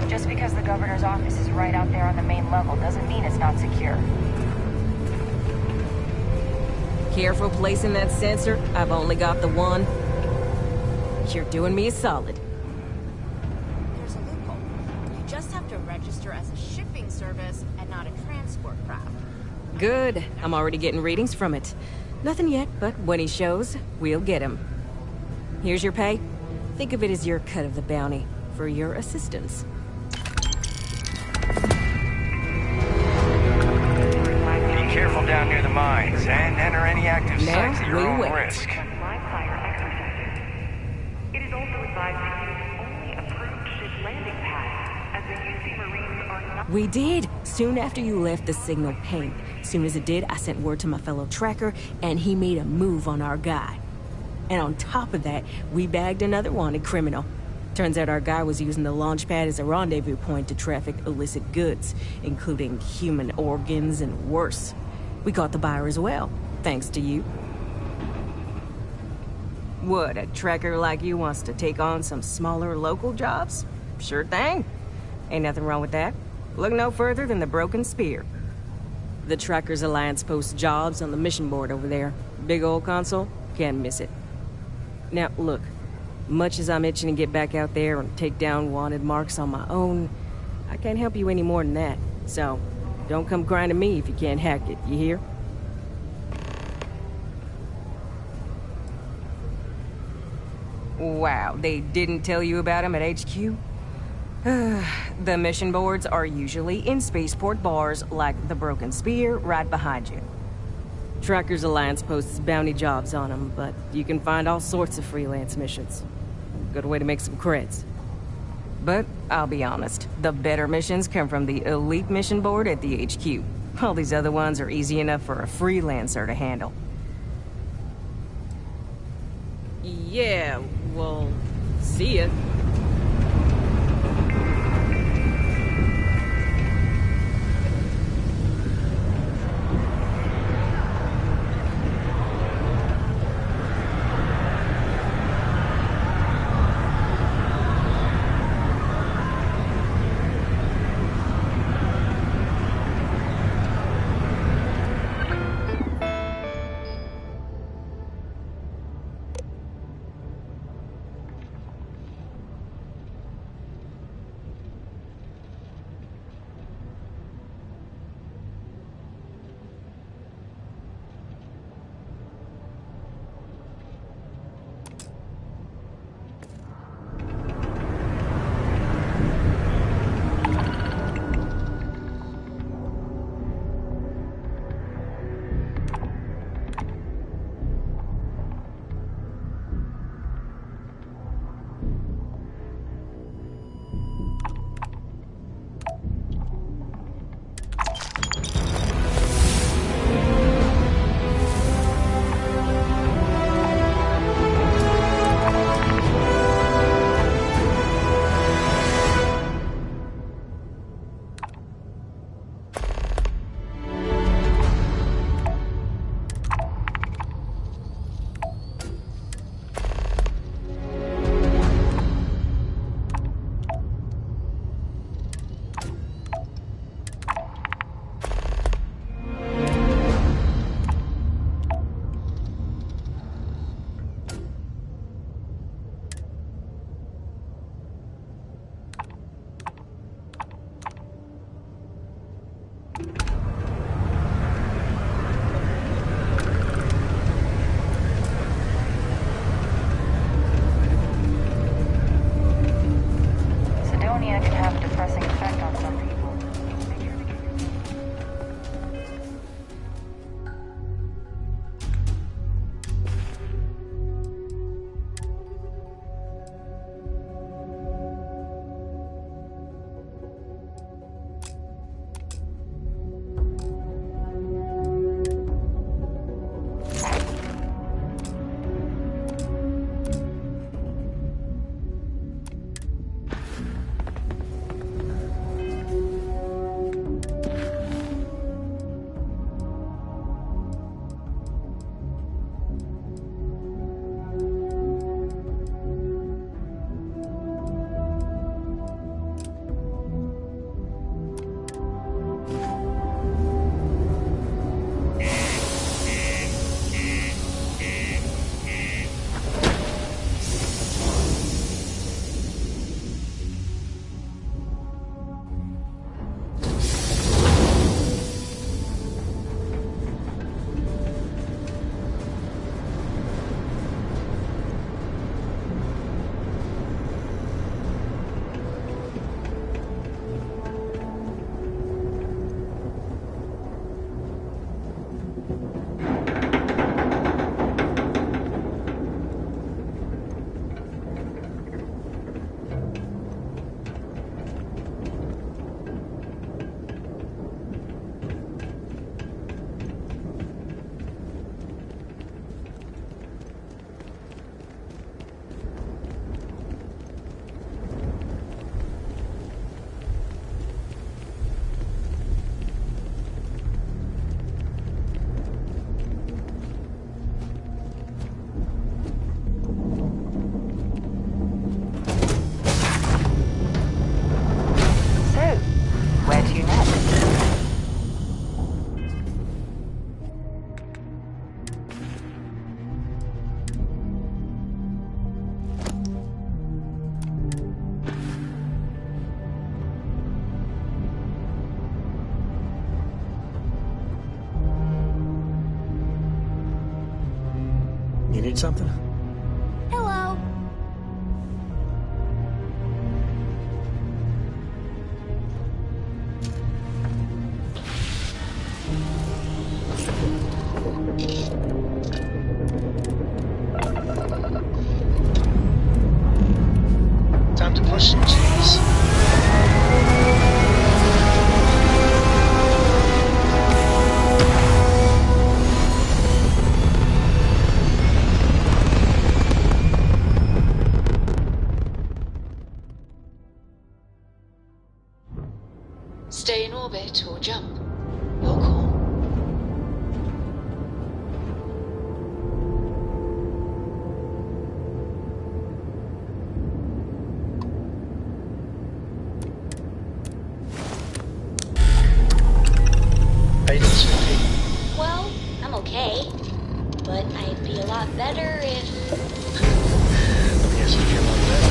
Just because the governor's office is right out there on the main level doesn't mean it's not secure. Careful placing that sensor. I've only got the one. You're doing me a solid. There's a loophole. You just have to register as a shipping service and not a transport craft. Good. I'm already getting readings from it. Nothing yet, but when he shows, we'll get him. Here's your pay. Think of it as your cut of the bounty for your assistance. Be careful down near the mines and enter any active sites at your own risk. It is also advised to use only approved ship landing pads, as the UC Marines are not... We did! Soon after you left, the signal pinged. Soon as it did, I sent word to my fellow tracker, and he made a move on our guy. And on top of that, we bagged another wanted criminal. Turns out our guy was using the launch pad as a rendezvous point to traffic illicit goods, including human organs and worse. We caught the buyer as well, thanks to you. What, a tracker like you wants to take on some smaller local jobs? Sure thing. Ain't nothing wrong with that. Look no further than the Broken Spear. The Trackers Alliance posts jobs on the mission board over there. Big old console, can't miss it. Now, look, much as I'm itching to get back out there and take down wanted marks on my own, I can't help you any more than that. So, don't come crying to me if you can't hack it, you hear? Wow, they didn't tell you about him at HQ? The mission boards are usually in spaceport bars like the Broken Spear right behind you. Trackers Alliance posts bounty jobs on them, but you can find all sorts of freelance missions. Good way to make some creds. But I'll be honest, the better missions come from the elite mission board at the HQ. All these other ones are easy enough for a freelancer to handle. Yeah, well, see ya. You need something? Hello. Time to push some cheese. Stay in orbit or jump. Your call. Well, I'm okay. But I'd be a lot better if... Yes, you'd be a lot better.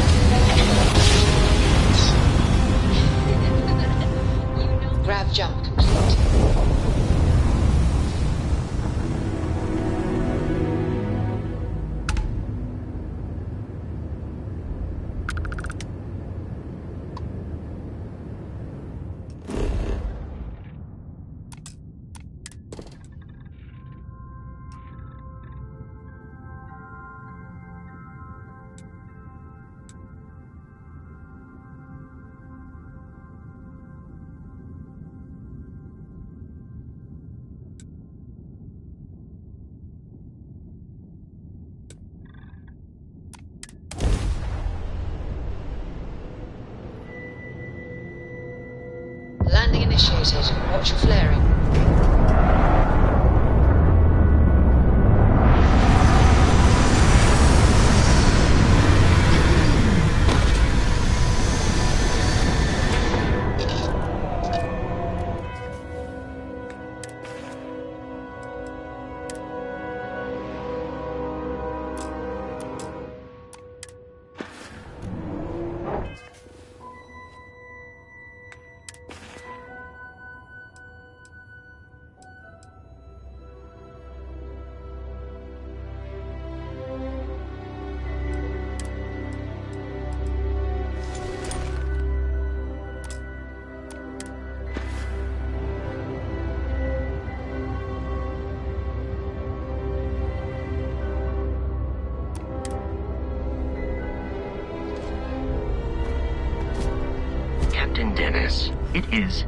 Grav jump complete. Landing initiated. Watch for flaring. Captain Dennis, it is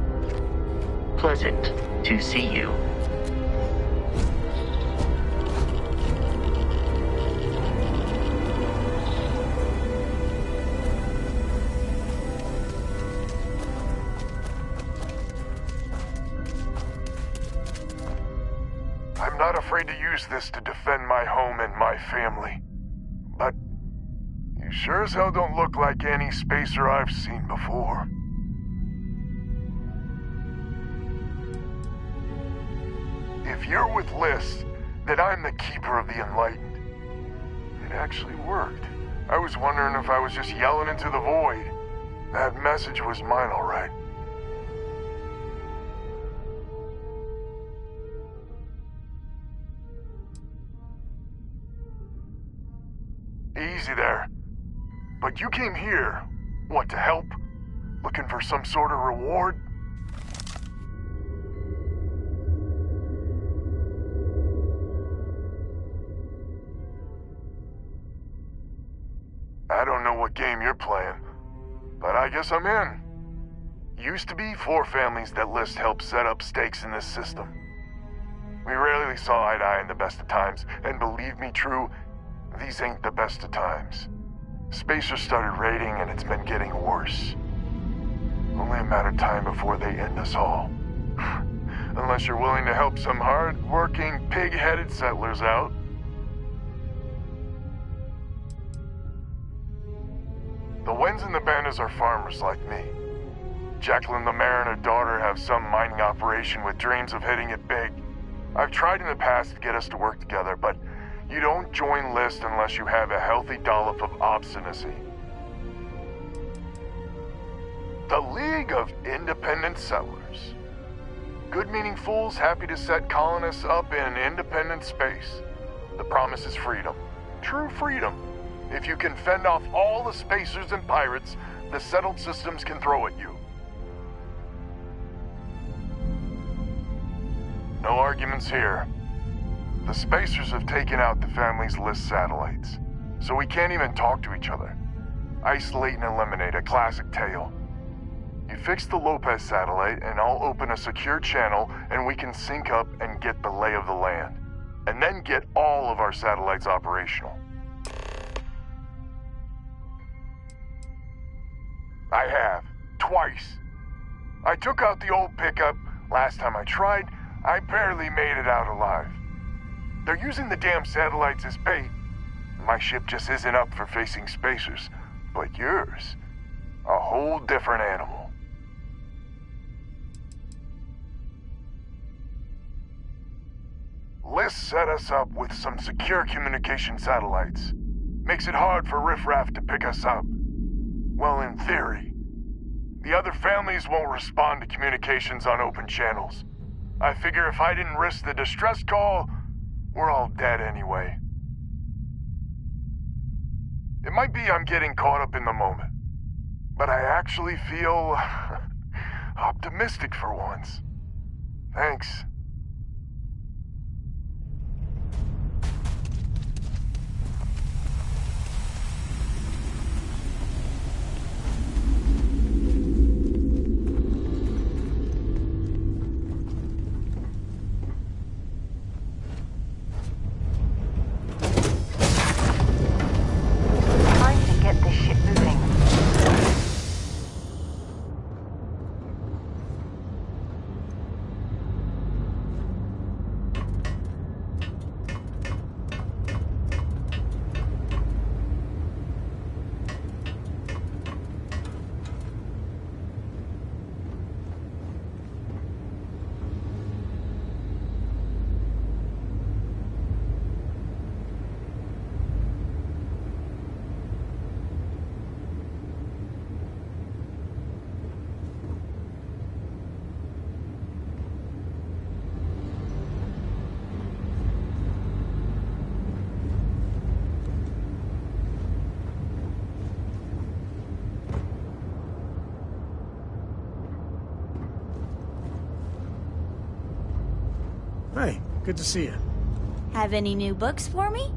pleasant to see you. I'm not afraid to use this to defend my home and my family. But you sure as hell don't look like any spacer I've seen before. If you're with List, then I'm the Keeper of the Enlightened. It actually worked. I was wondering if I was just yelling into the void. That message was mine, all right. Easy there. But you came here, what, to help? Looking for some sort of reward? I don't know what game you're playing, but I guess I'm in. Used to be 4 families that List helped set up stakes in this system. We rarely saw eye to eye in the best of times, and believe me true, these ain't the best of times. Spacers started raiding and it's been getting worse. Only a matter of time before they end us all. Unless you're willing to help some hard-working, pig-headed settlers out. The Wens and the Bandas are farmers like me. Jacqueline the mayor and her daughter have some mining operation with dreams of hitting it big. I've tried in the past to get us to work together, but you don't join List unless you have a healthy dollop of obstinacy. The League of Independent Settlers. Good-meaning fools happy to set colonists up in independent space. The promise is freedom. True freedom. If you can fend off all the spacers and pirates the settled systems can throw at you. No arguments here. The spacers have taken out the family's list satellites, so we can't even talk to each other. Isolate and eliminate, a classic tale. You fix the Lopez satellite and I'll open a secure channel and we can sync up and get the lay of the land. And then get all of our satellites operational. I have. Twice. I took out the old pickup. Last time I tried, I barely made it out alive. They're using the damn satellites as bait. My ship just isn't up for facing spacers. But yours, a whole different animal. Liz set us up with some secure communication satellites. Makes it hard for riffraff to pick us up. Well, in theory. The other families won't respond to communications on open channels. I figure if I didn't risk the distress call, we're all dead anyway. It might be I'm getting caught up in the moment, but I actually feel optimistic for once. Thanks. Hey, good to see you. Have any new books for me?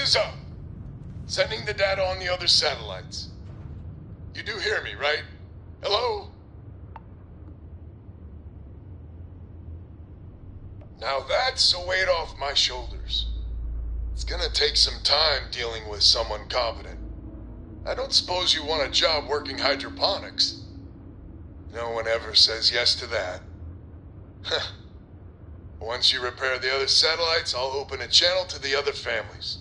is up. Sending the data on the other satellites. You do hear me, right? Hello? Now that's a weight off my shoulders. It's gonna take some time dealing with someone competent. I don't suppose you want a job working hydroponics. No one ever says yes to that. Once you repair the other satellites, I'll open a channel to the other families.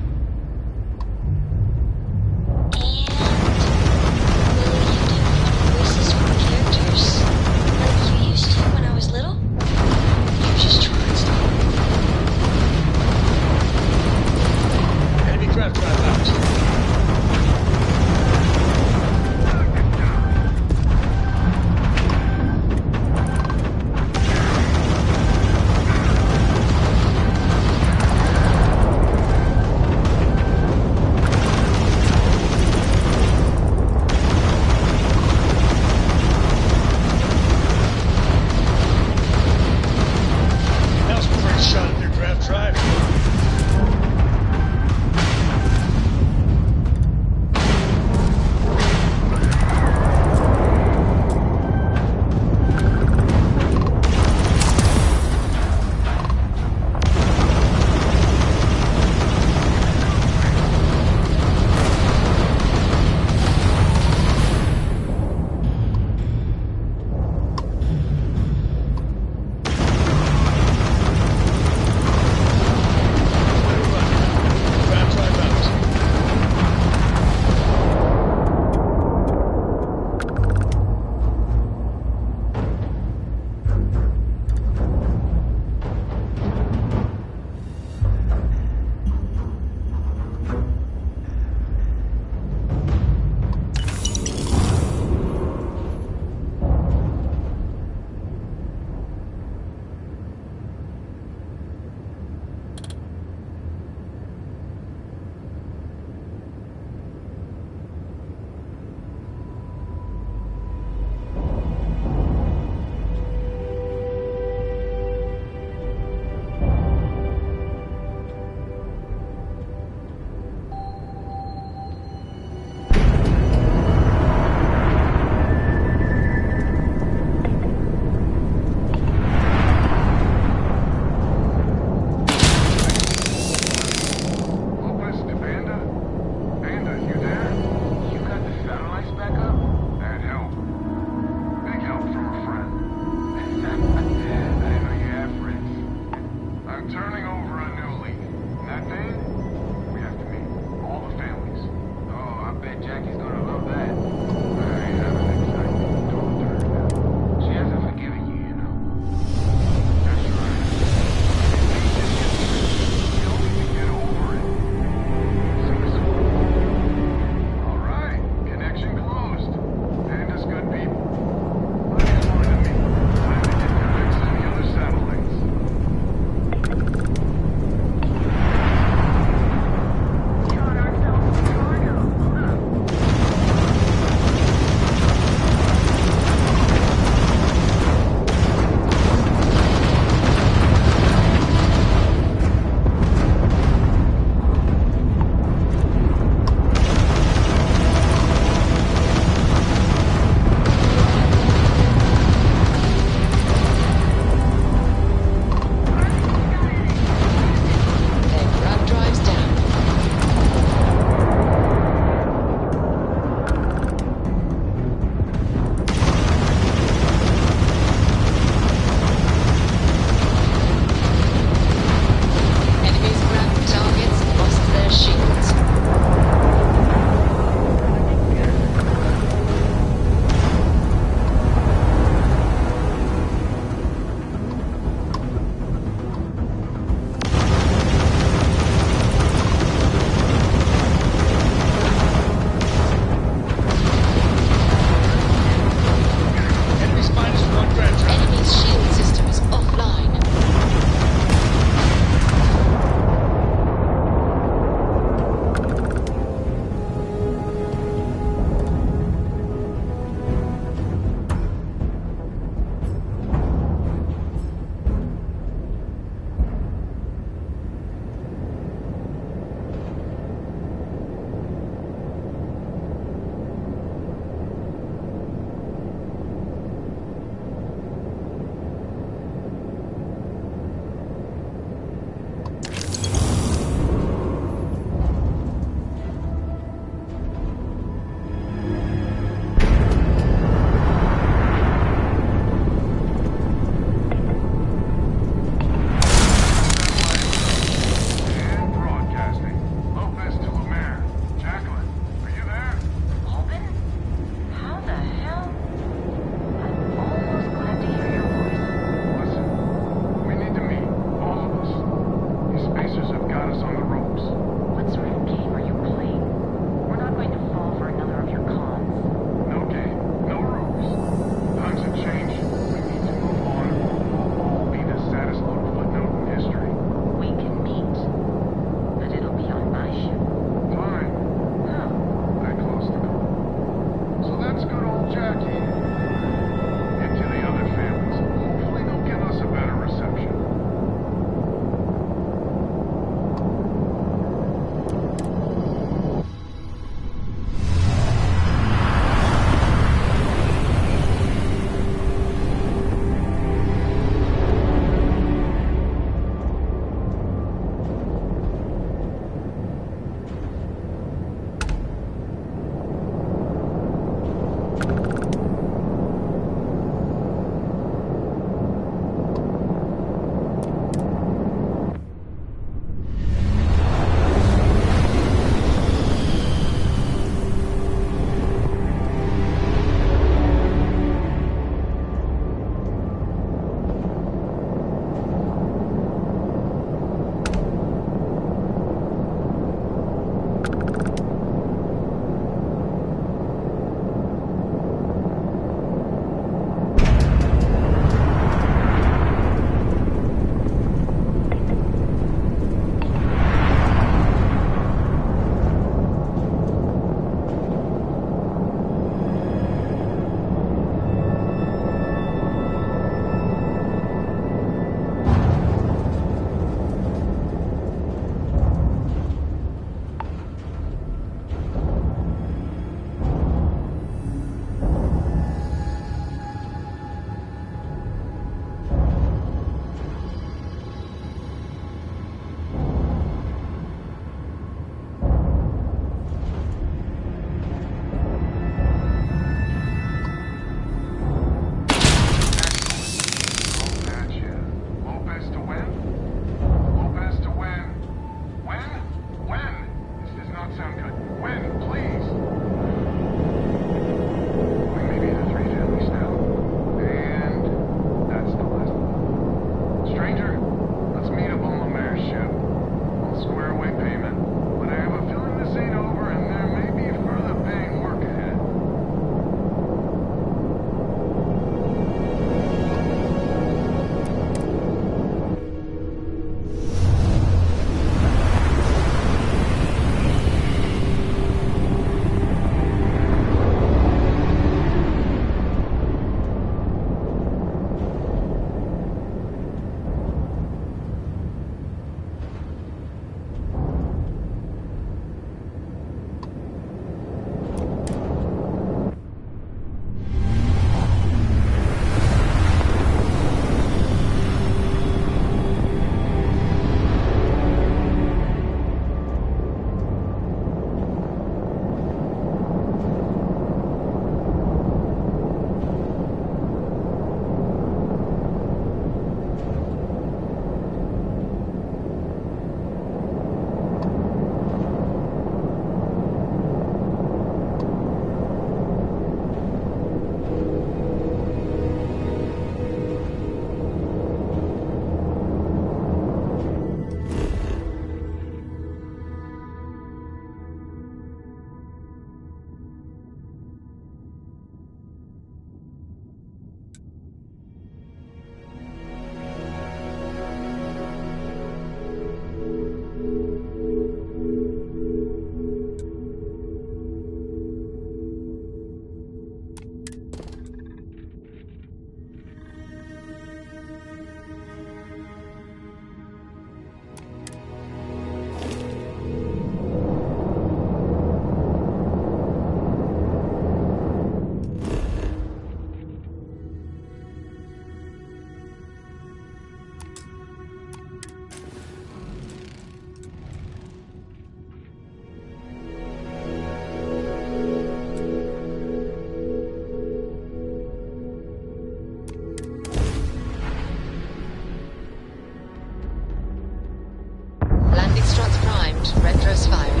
Retros firing.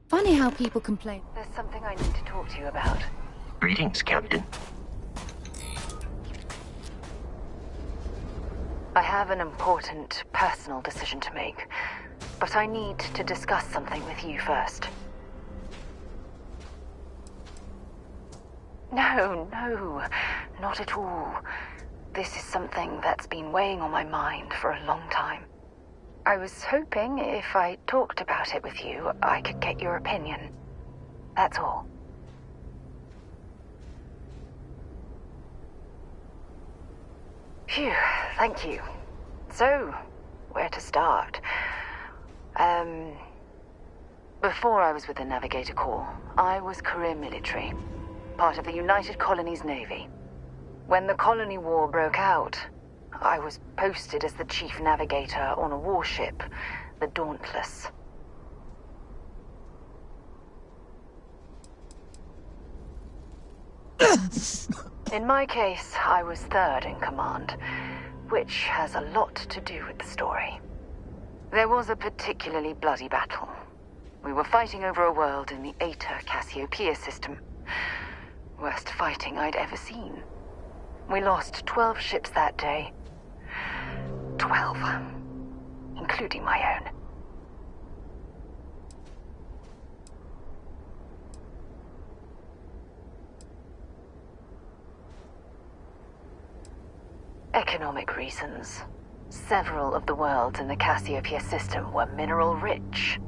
Funny how people complain. There's something I need to talk to you about. Greetings, Captain. I have an important personal decision to make, but I need to discuss something with you first. No, not at all. This is something that's been weighing on my mind for a long time. I was hoping if I talked about it with you, I could get your opinion. That's all. Phew, thank you. So, where to start? Before I was with the Navigator Corps, I was career military, part of the United Colonies Navy. When the Colony War broke out, I was posted as the chief navigator on a warship, the Dauntless. In my case, I was third in command, which has a lot to do with the story. There was a particularly bloody battle. We were fighting over a world in the Eta Cassiopeia system. Worst fighting I'd ever seen. We lost 12 ships that day. 12, including my own. Economic reasons. Several of the worlds in the Cassiopeia system were mineral-rich.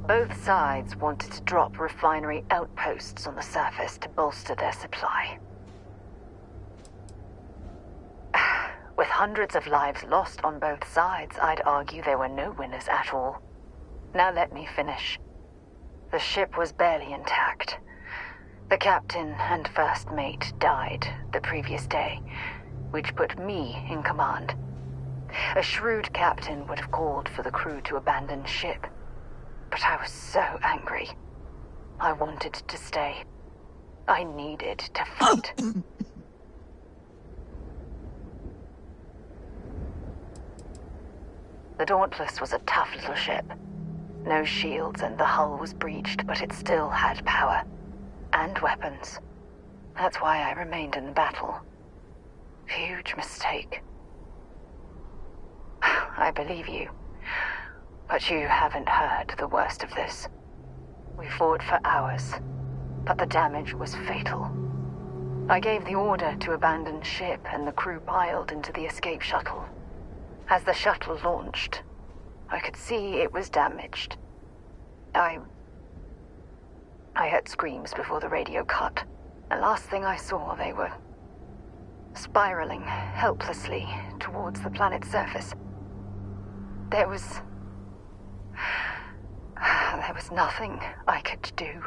Both sides wanted to drop refinery outposts on the surface to bolster their supply. With hundreds of lives lost on both sides, I'd argue there were no winners at all. Now let me finish. The ship was barely intact. The captain and first mate died the previous day, which put me in command. A shrewd captain would have called for the crew to abandon ship, but I was so angry. I wanted to stay. I needed to fight. The Dauntless was a tough little ship. No shields and the hull was breached, but it still had power. And weapons. That's why I remained in the battle. Huge mistake. I believe you. But you haven't heard the worst of this. We fought for hours, but the damage was fatal. I gave the order to abandon ship and the crew piled into the escape shuttle. As the shuttle launched, I could see it was damaged. I heard screams before the radio cut. And last thing I saw, they were spiraling helplessly towards the planet's surface. There was nothing I could do.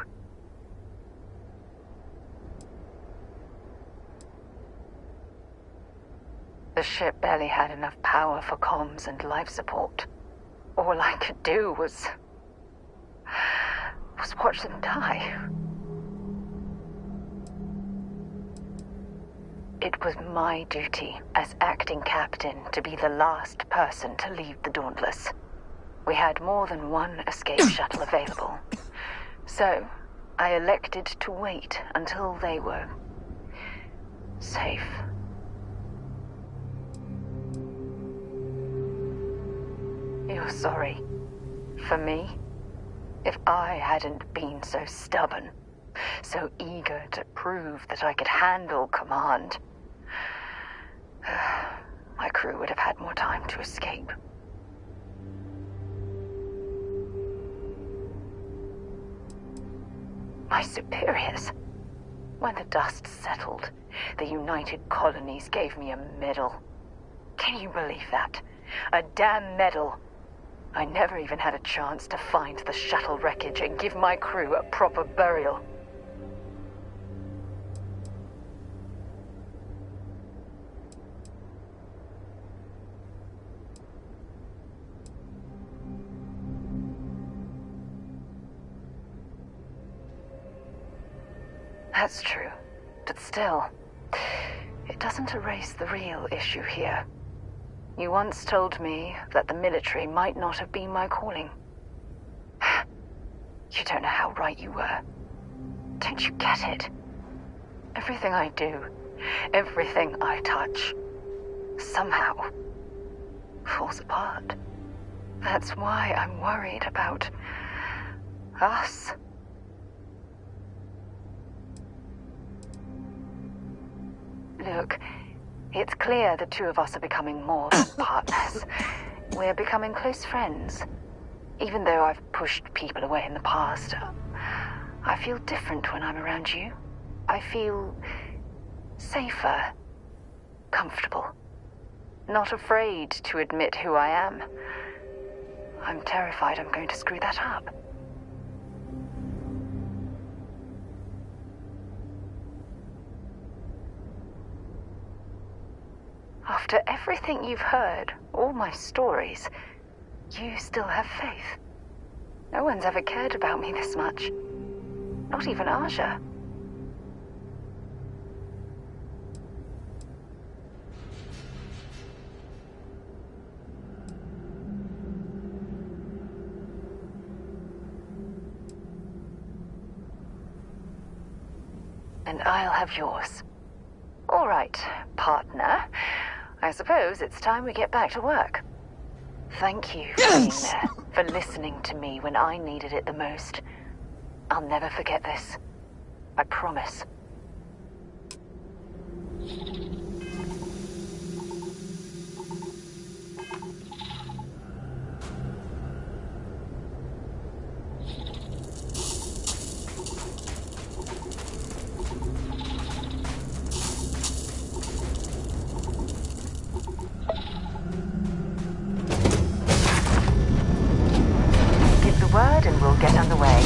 The ship barely had enough power for comms and life support. All I could do was watch them die. It was my duty as acting captain to be the last person to leave the Dauntless. We had more than one escape shuttle available, so I elected to wait until they were safe. You're sorry. For me, if I hadn't been so stubborn, so eager to prove that I could handle command, my crew would have had more time to escape. My superiors, When the dust settled, the United Colonies gave me a medal. Can you believe that? A damn medal. I never even had a chance to find the shuttle wreckage and give my crew a proper burial. That's true, but still, it doesn't erase the real issue here. You once told me that the military might not have been my calling. You don't know how right you were. Don't you get it? Everything I do, everything I touch, somehow falls apart. That's why I'm worried about us. Look, it's clear the two of us are becoming more than partners. We're becoming close friends. Even though I've pushed people away in the past, I feel different when I'm around you. I feel safer, comfortable, not afraid to admit who I am. I'm terrified I'm going to screw that up. After everything you've heard, all my stories, you still have faith. No one's ever cared about me this much. Not even Aja. And I'll have yours. All right, partner. I suppose it's time we get back to work. Thank you for being there, for listening to me when I needed it the most. I'll never forget this. I promise. Word and we'll get underway.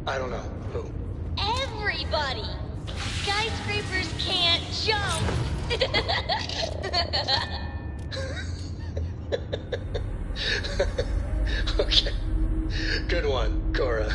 I don't know. Who? Everybody! Skyscrapers can't jump! Okay. Good one, Cora.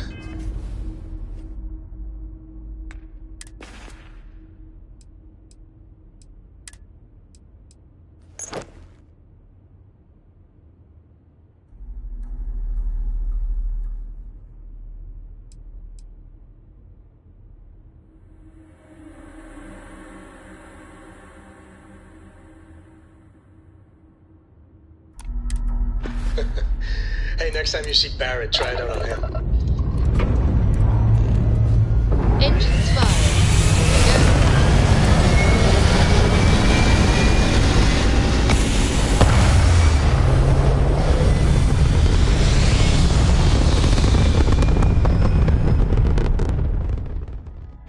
Hey, next time you see Barrett, try it out on him. Engines fire.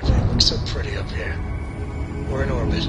It looks so pretty up here. We're in orbit.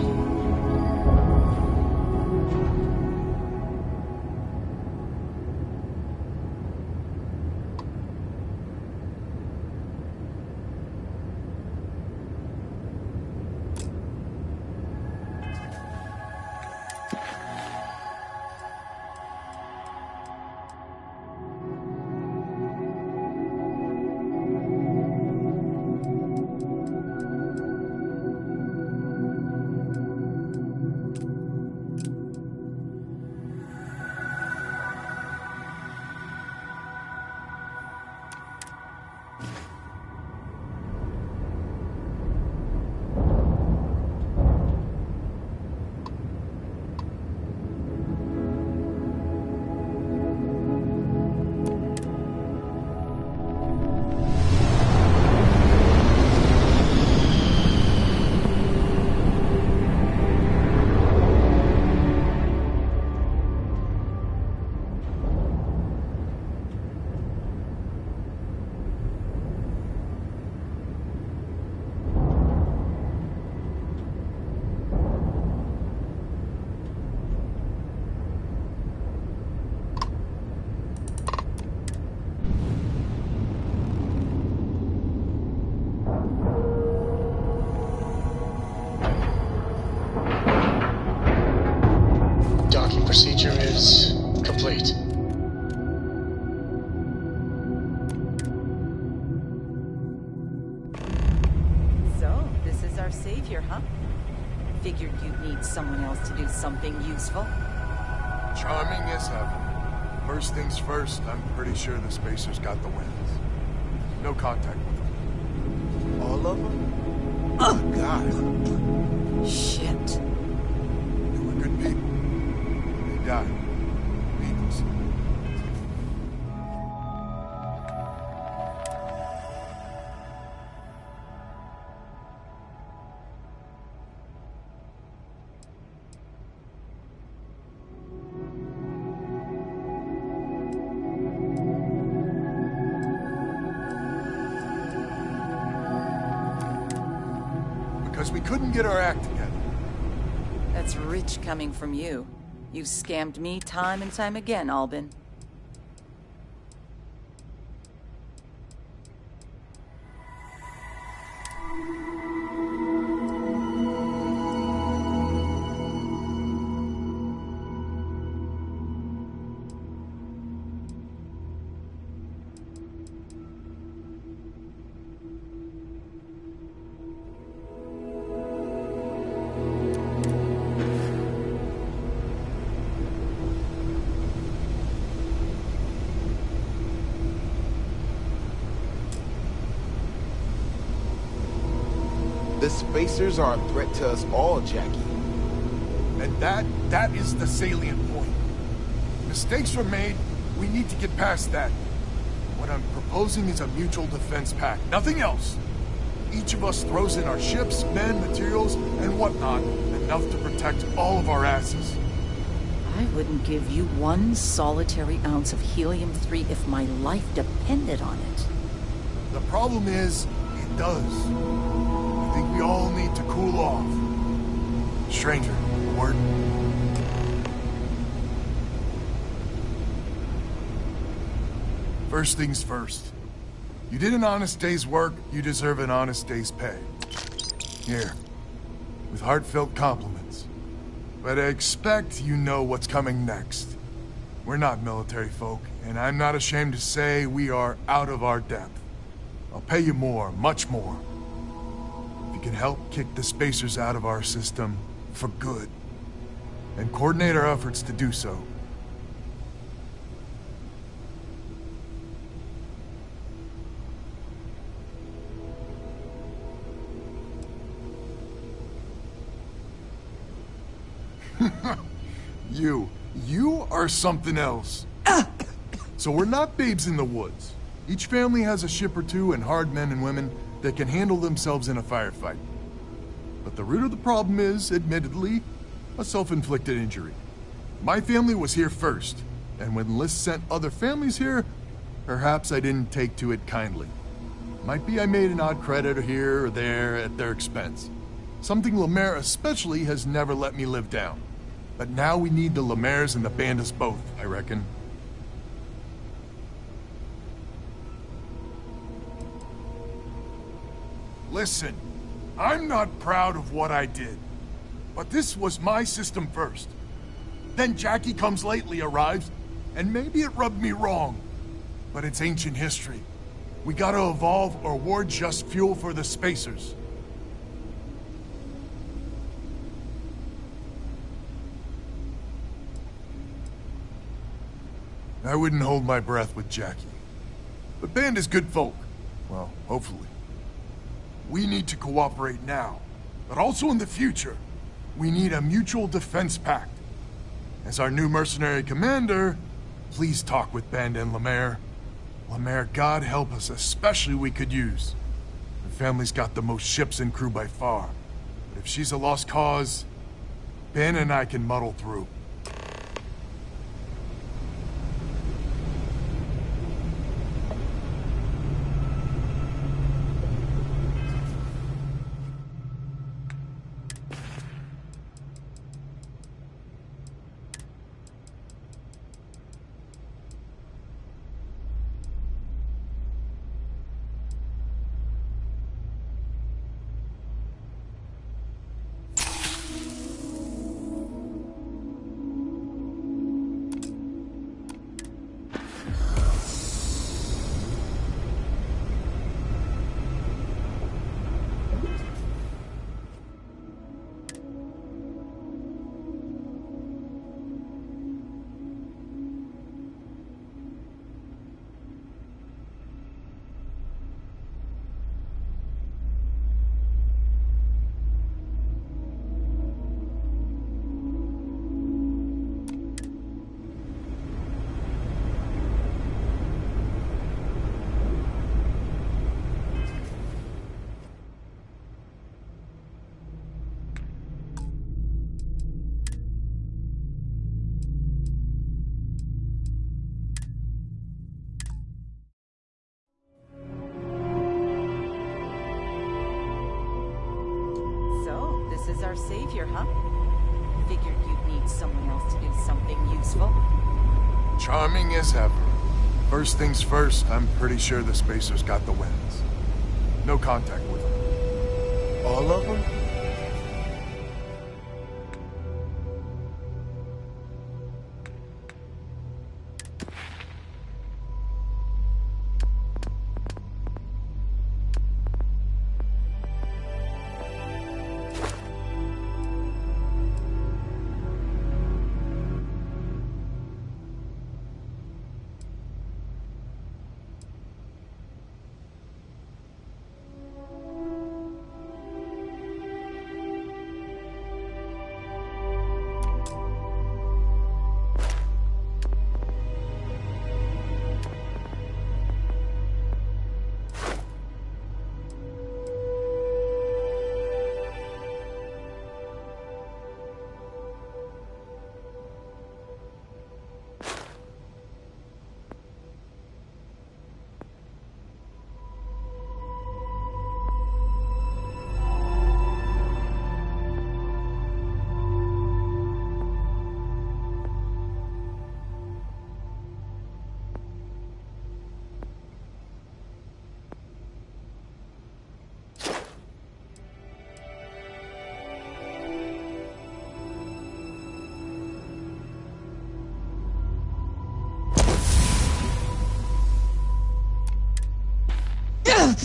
Procedure is complete. So, this is our savior, huh? Figured you'd need someone else to do something useful. Charming as heaven. First things first, I'm pretty sure the Spacers got the wins. No contact with them. All of them? Oh, God. Shit. They were good people. They died. Needlessly. Because we couldn't get our act together. That's rich coming from you. You've scammed me time and time again, Albin. The Spacers are a threat to us all, Jackie. And that is the salient point. Mistakes were made, we need to get past that. What I'm proposing is a mutual defense pact, nothing else. Each of us throws in our ships, men, materials, and whatnot, enough to protect all of our asses. I wouldn't give you one solitary ounce of helium-3 if my life depended on it. The problem is, it does. I think we all need to cool off. Stranger, a word? First things first. You did an honest day's work, you deserve an honest day's pay. Here, with heartfelt compliments. But I expect you know what's coming next. We're not military folk, and I'm not ashamed to say we are out of our depth. I'll pay you more, much more. If you can help kick the spacers out of our system for good, and coordinate our efforts to do so. You are something else. So we're not babes in the woods. Each family has a ship or two and hard men and women that can handle themselves in a firefight. But the root of the problem is, admittedly, a self-inflicted injury. My family was here first, and when List sent other families here, perhaps I didn't take to it kindly. Might be I made an odd credit here or there at their expense. Something Lemaire especially has never let me live down. But now we need the Lemaires and the Bandits both, I reckon. Listen, I'm not proud of what I did, but this was my system first. Then Jackie Comes Lately arrives, and maybe it rubbed me wrong, but it's ancient history. We gotta evolve or we're just fuel for the spacers. I wouldn't hold my breath with Jackie. But Band is good folk. Well, hopefully. We need to cooperate now, but also in the future. We need a mutual defense pact. As our new mercenary commander, please talk with Band and Lemaire. Lemaire, God help us, especially we could use. Her family's got the most ships and crew by far. But if she's a lost cause, Ben and I can muddle through. This is our savior, huh? Figured you'd need someone else to do something useful. Charming as ever. First things first, I'm pretty sure the Spacers got the wins. No contact with them. All of them?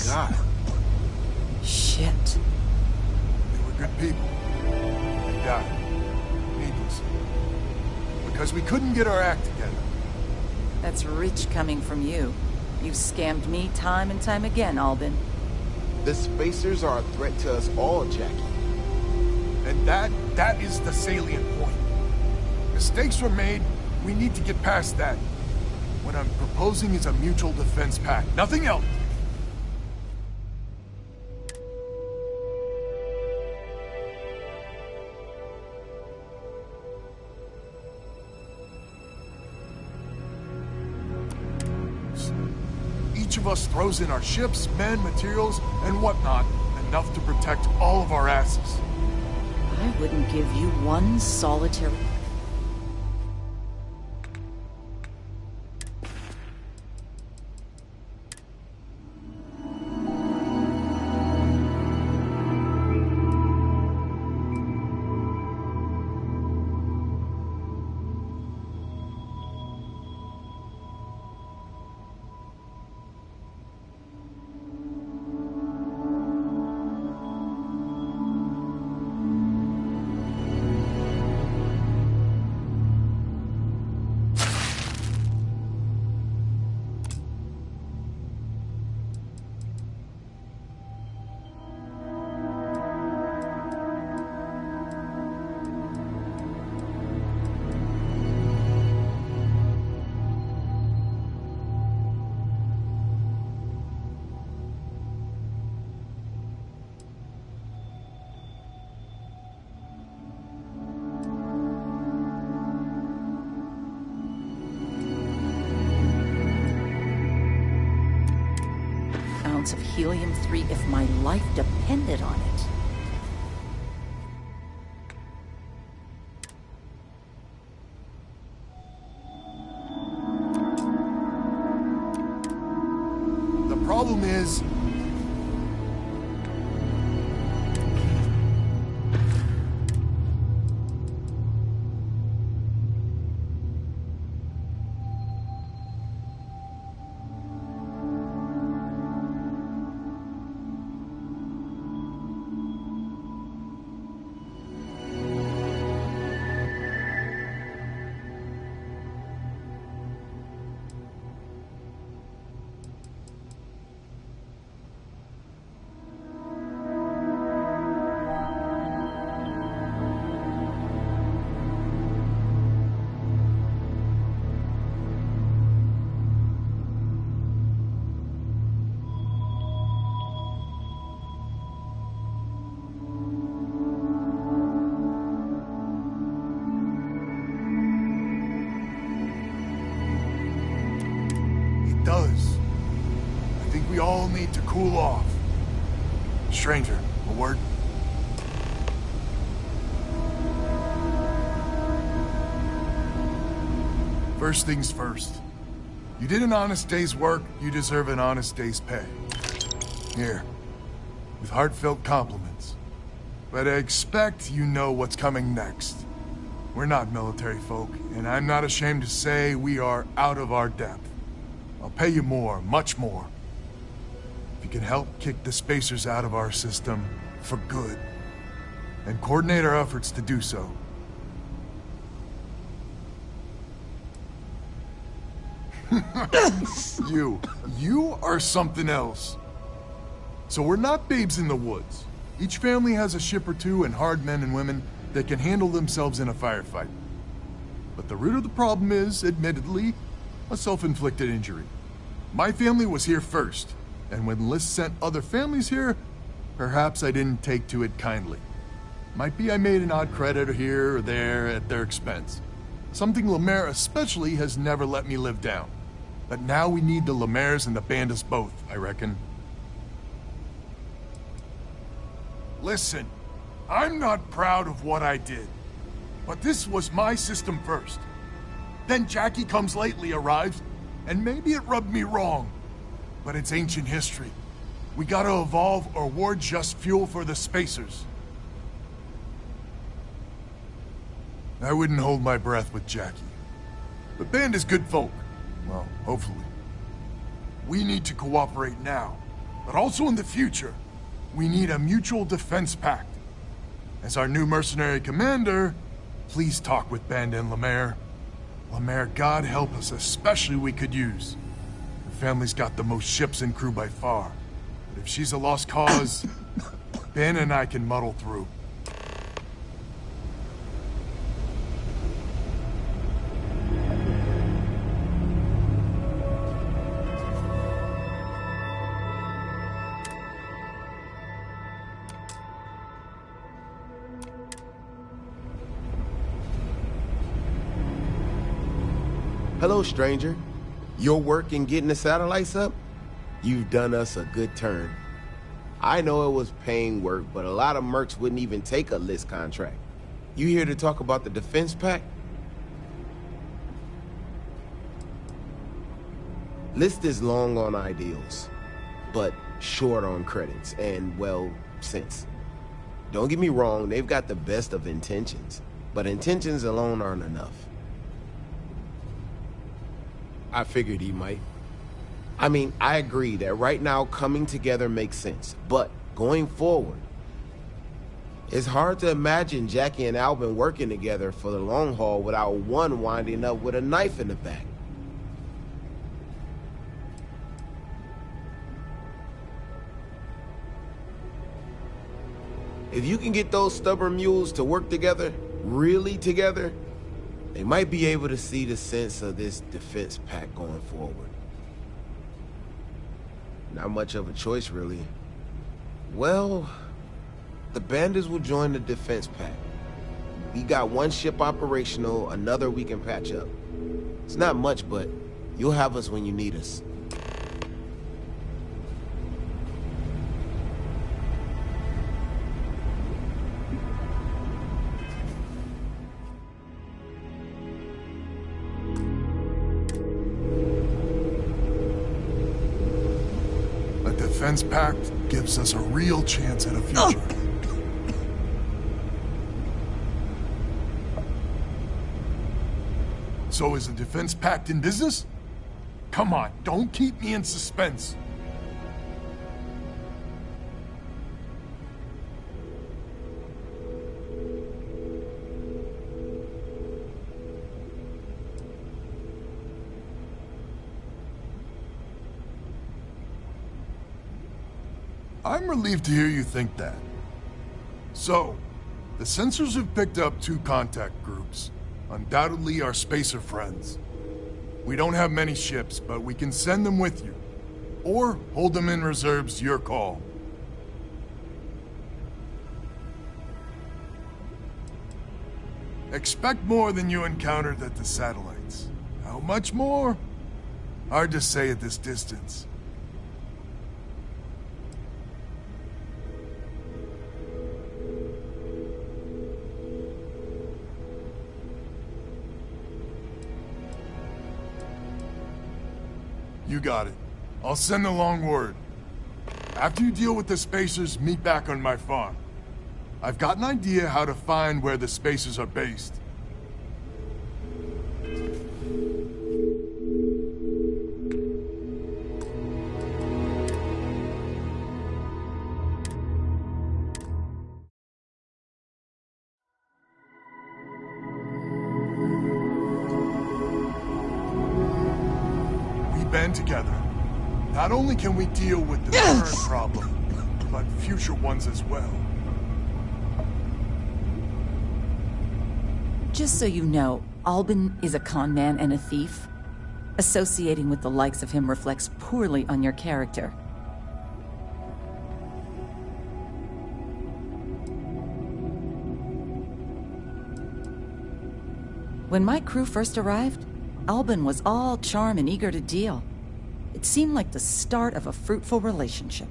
God. Shit. They were good people. They died. Needlessly. Because we couldn't get our act together. That's rich coming from you. You've scammed me time and time again, Albin. The spacers are a threat to us all, Jackie. And that is the salient point. Mistakes were made. We need to get past that. What I'm proposing is a mutual defense pact. Nothing else. Each of us throws in our ships, men, materials, and whatnot, enough to protect all of our asses. I wouldn't give you one solitary... Of helium-3 if my life depended on it. The problem is... does. I think we all need to cool off. Stranger, a word? First things first. You did an honest day's work, you deserve an honest day's pay. Here, with heartfelt compliments. But I expect you know what's coming next. We're not military folk, and I'm not ashamed to say we are out of our depth. I'll pay you more, much more. If you can help kick the spacers out of our system for good, and coordinate our efforts to do so. You are something else. So we're not babes in the woods. Each family has a ship or two and hard men and women that can handle themselves in a firefight. But the root of the problem is, admittedly, a self-inflicted injury. My family was here first, and when Liz sent other families here, perhaps I didn't take to it kindly. Might be I made an odd credit here or there at their expense. Something Lemaire especially has never let me live down. But now we need the Lemaires and the Bandits both, I reckon. Listen, I'm not proud of what I did, but this was my system first. Then Jackie Comes Lately arrives, and maybe it rubbed me wrong, but it's ancient history. We gotta evolve or we're just fuel for the spacers. I wouldn't hold my breath with Jackie. The band is good folk. Well, hopefully. We need to cooperate now. but also in the future, we need a mutual defense pact. As our new mercenary commander, please talk with Bandit and Lemaire. Lemaire, God help us, especially we could use. Her family's got the most ships and crew by far. But if she's a lost cause, Ben and I can muddle through. Hello, stranger. Your work in getting the satellites up? You've done us a good turn. I know it was paying work, but a lot of mercs wouldn't even take a list contract. You here to talk about the defense pact? List is long on ideals, but short on credits and, well, sense. Don't get me wrong, they've got the best of intentions, but intentions alone aren't enough. I figured he might. I mean, I agree that right now coming together makes sense, but going forward, it's hard to imagine Jackie and Albin working together for the long haul without one winding up with a knife in the back. If you can get those stubborn mules to work together, really together, they might be able to see the sense of this defense pact going forward. Not much of a choice, really. Well, the bandits will join the defense pact. We got one ship operational, another we can patch up. It's not much, but you'll have us when you need us. Defense pact gives us a real chance at a future. So is the defense pact in business? Come on, don't keep me in suspense. I'm relieved to hear you think that. So, the sensors have picked up 2 contact groups. Undoubtedly our spacer friends. We don't have many ships, but we can send them with you. Or hold them in reserves, your call. Expect more than you encountered at the satellites. How much more? Hard to say at this distance. You got it. I'll send along word. After you deal with the spacers, meet back on my farm. I've got an idea how to find where the spacers are based. Band together. Not only can we deal with the current problem, but future ones as well. Just so you know, Albin is a con man and a thief. Associating with the likes of him reflects poorly on your character. When my crew first arrived, Albin was all charm and eager to deal. It seemed like the start of a fruitful relationship.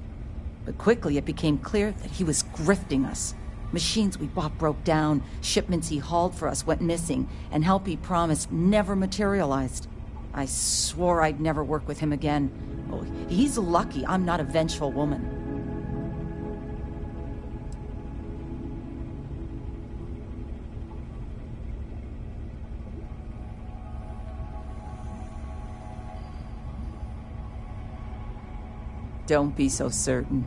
But quickly it became clear that he was grifting us. Machines we bought broke down, shipments he hauled for us went missing, and help he promised never materialized. I swore I'd never work with him again. Oh, he's lucky I'm not a vengeful woman. Don't be so certain.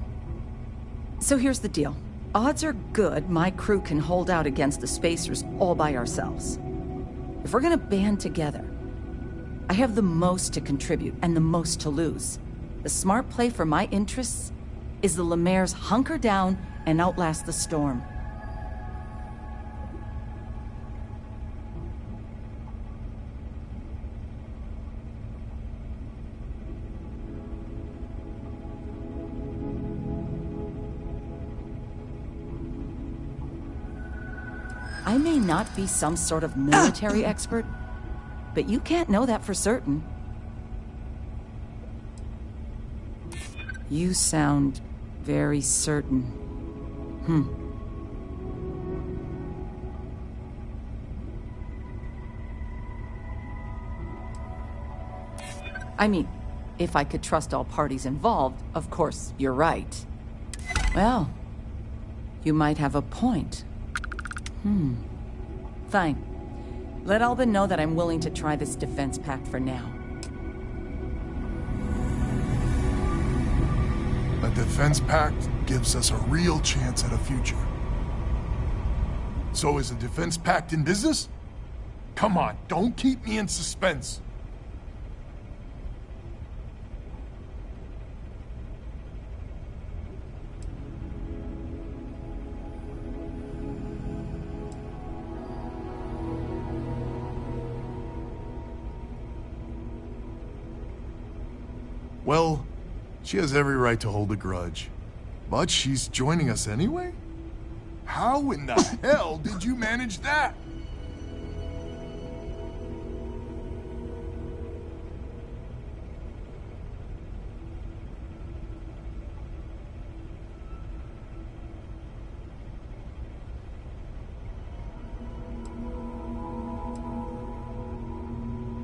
So here's the deal. Odds are good my crew can hold out against the Spacers all by ourselves. If we're gonna band together, I have the most to contribute and the most to lose. The smart play for my interests is the Lemaire's hunker down and outlast the storm. I may not be some sort of military expert, but you can't know that for certain. You sound very certain. I mean, if I could trust all parties involved, of course, you're right. Well, you might have a point. Fine. Let Albin know that I'm willing to try this defense pact for now. A defense pact gives us a real chance at a future. So is a defense pact in business? Come on, don't keep me in suspense. Well, she has every right to hold a grudge. But she's joining us anyway? How in the hell did you manage that?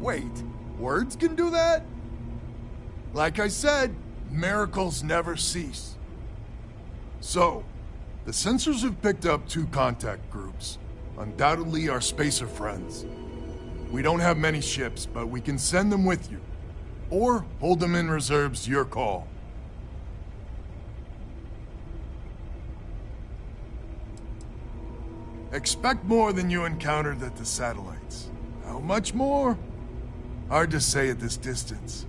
Wait, words can do that? Like I said, miracles never cease. So, the sensors have picked up 2 contact groups. Undoubtedly our spacer friends. We don't have many ships, but we can send them with you. Or hold them in reserves, your call. Expect more than you encountered at the satellites. How much more? Hard to say at this distance.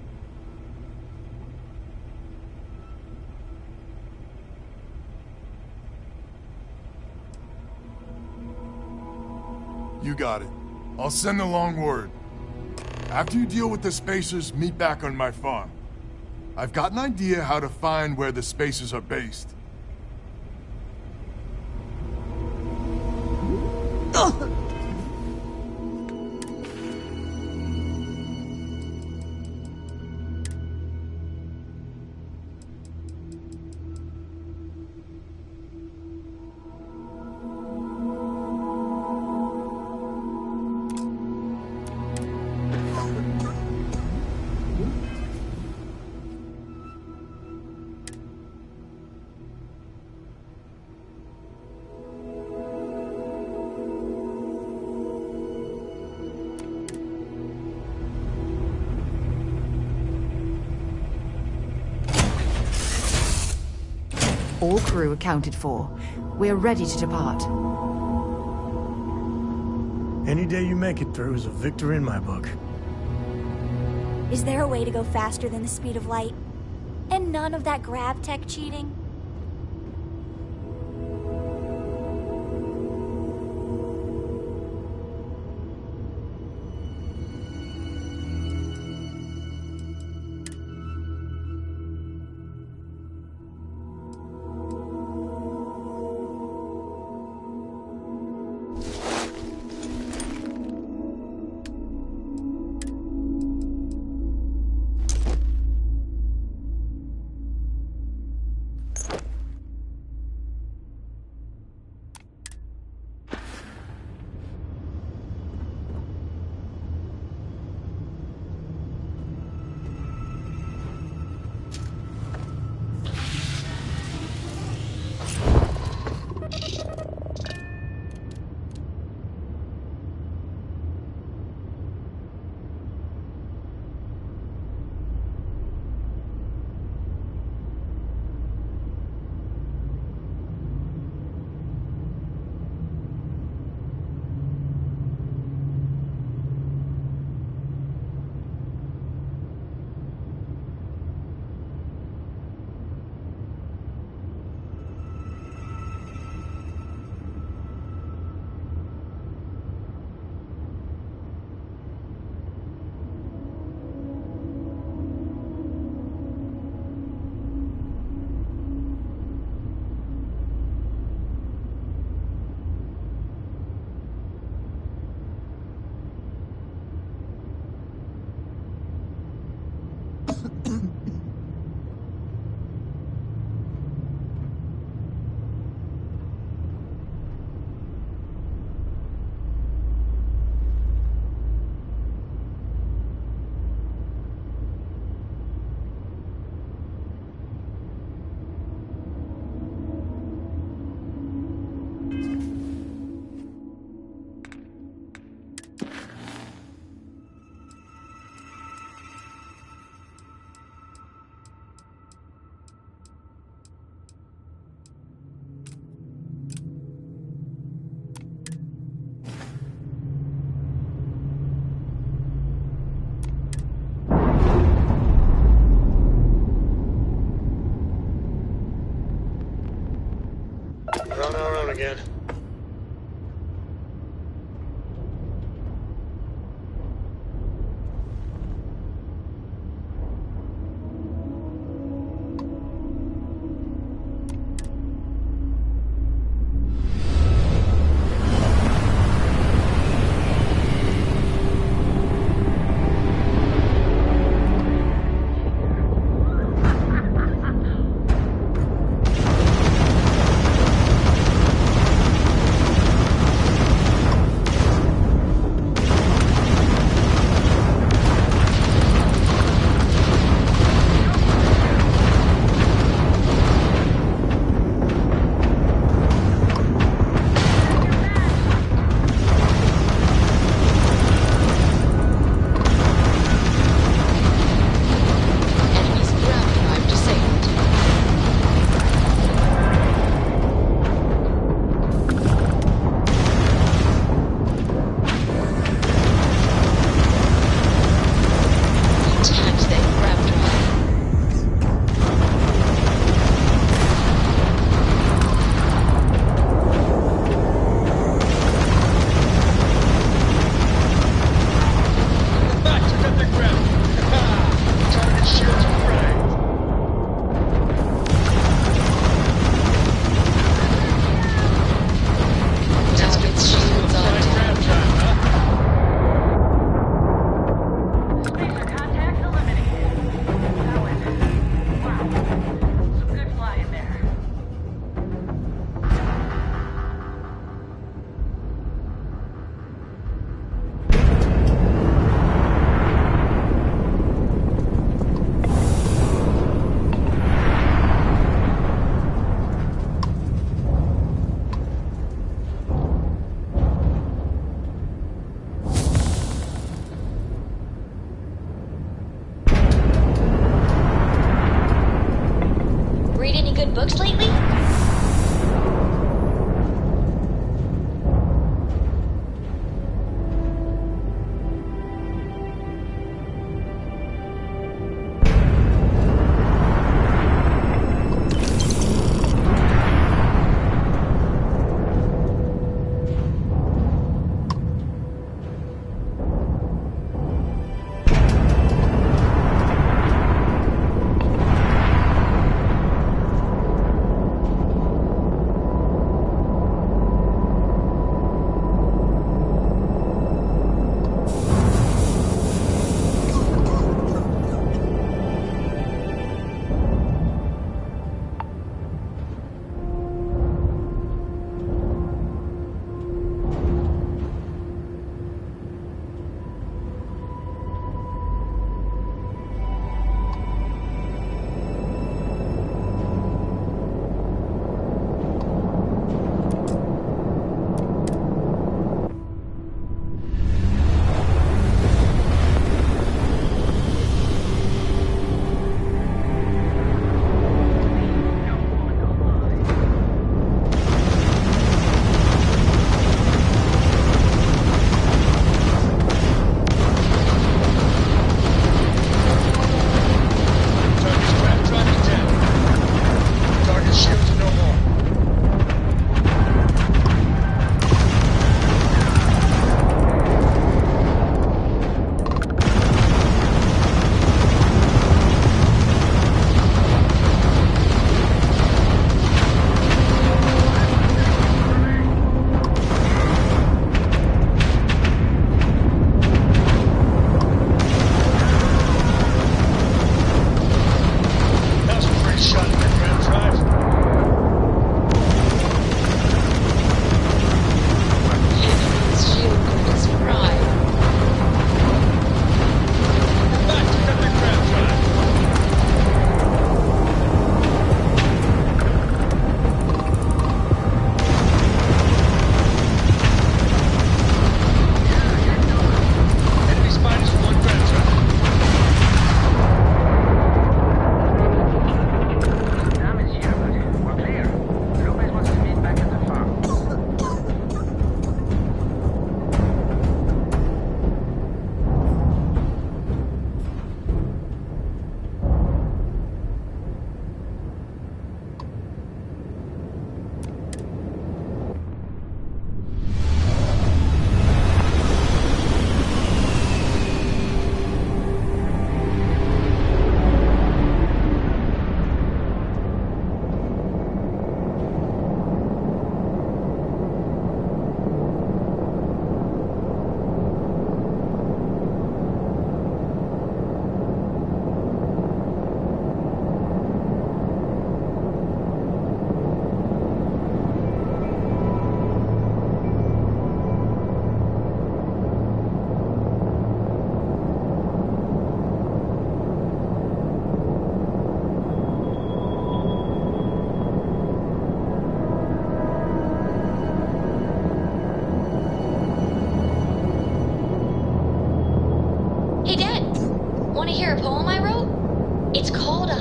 You got it. I'll send the long word. After you deal with the Spacers, meet back on my farm. I've got an idea how to find where the Spacers are based. All crew accounted for. We're ready to depart. Any day you make it through is a victory in my book. Is there a way to go faster than the speed of light? And none of that grav tech cheating? again.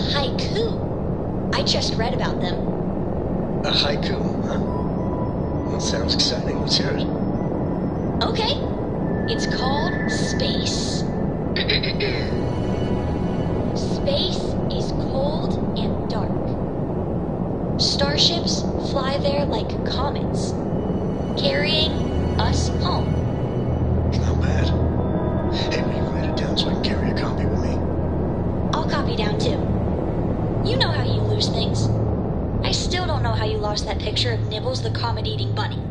haiku. I just read about them. A haiku, huh? That sounds exciting. Let's hear it. Okay. It's called Space. Space is cold and dark. Starships fly there like comets, carrying us home. Not bad. Hey, will you write it down so I can carry a copy with me? I'll copy down too. You know how you lose things. I still don't know how you lost that picture of Nibbles the comet-eating bunny.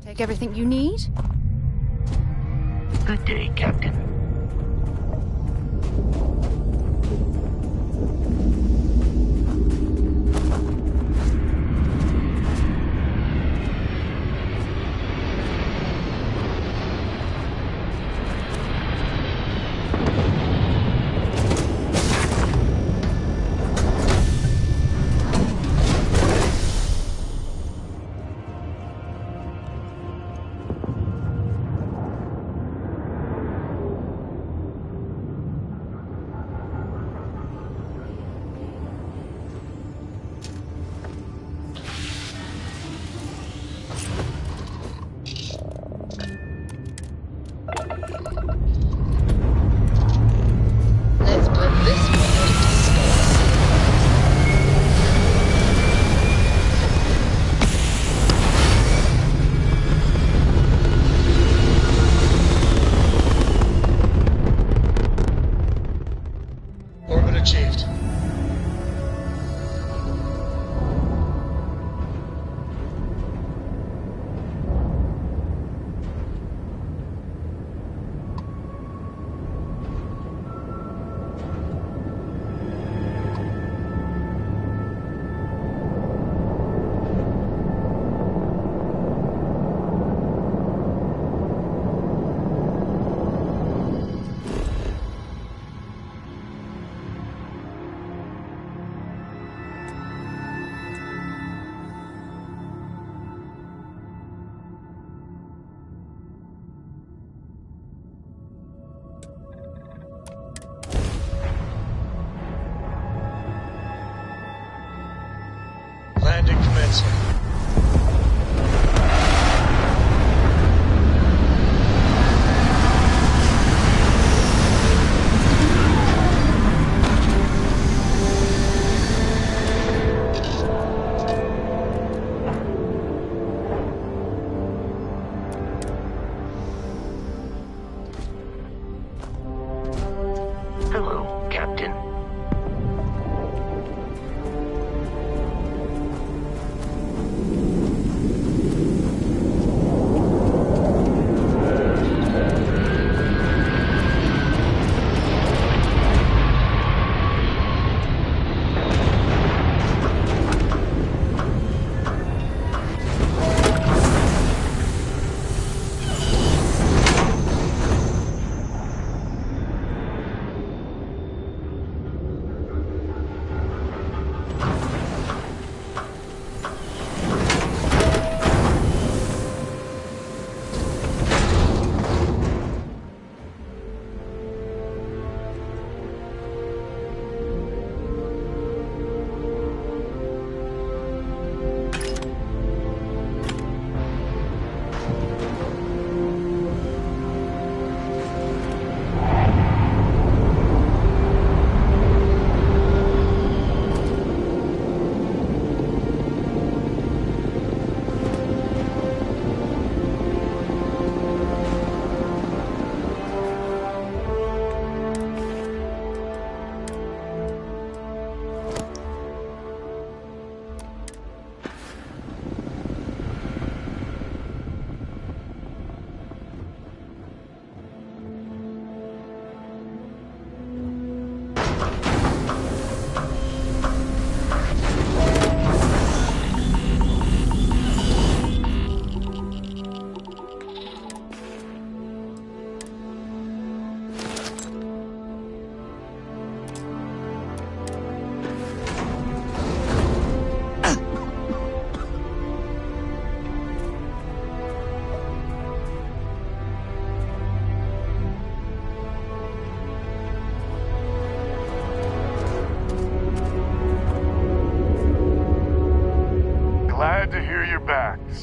Take everything you need? Good day, Captain.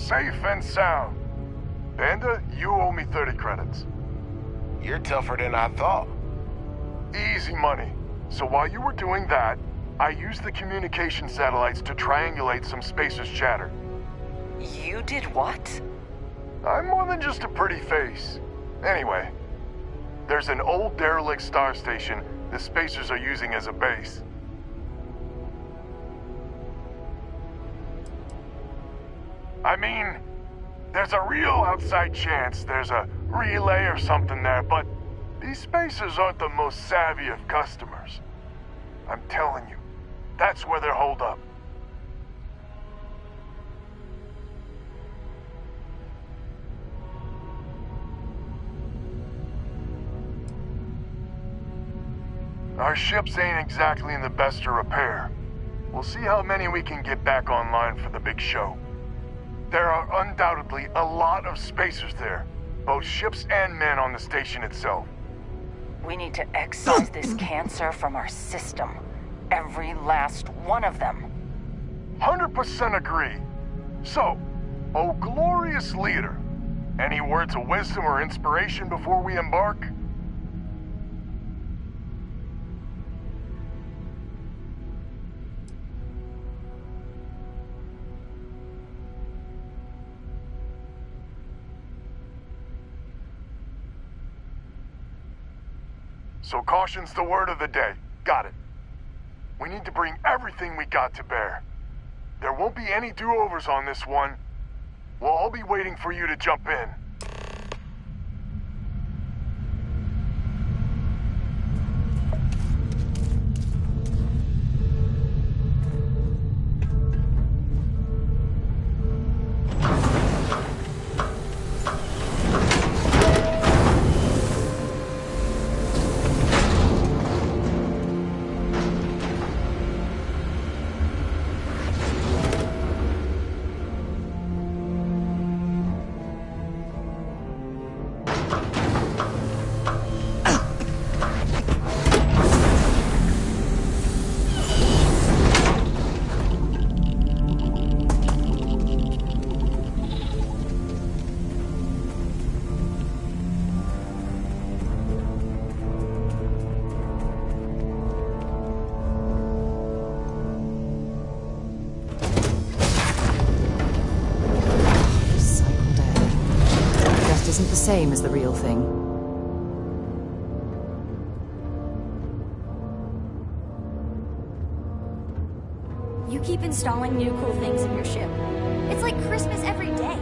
safe and sound. Panda, you owe me 30 credits. You're tougher than I thought. Easy money. So while you were doing that, I used the communication satellites to triangulate some spacers' chatter. You did what? I'm more than just a pretty face. Anyway, there's an old derelict star station the spacers are using as a base. I mean, there's a real outside chance there's a relay or something there, but these spacers aren't the most savvy of customers. I'm telling you, that's where they're holed up. Our ships ain't exactly in the best of repair. We'll see how many we can get back online for the big show. There are undoubtedly a lot of spacers there, both ships and men on the station itself. We need to excise this cancer from our system. Every last one of them. 100% agree. So, oh glorious leader, any words of wisdom or inspiration before we embark? So caution's the word of the day. Got it. We need to bring everything we got to bear. There won't be any do-overs on this one. We'll all be waiting for you to jump in. Isn't the same as the real thing. You keep installing new cool things in your ship. It's like Christmas every day.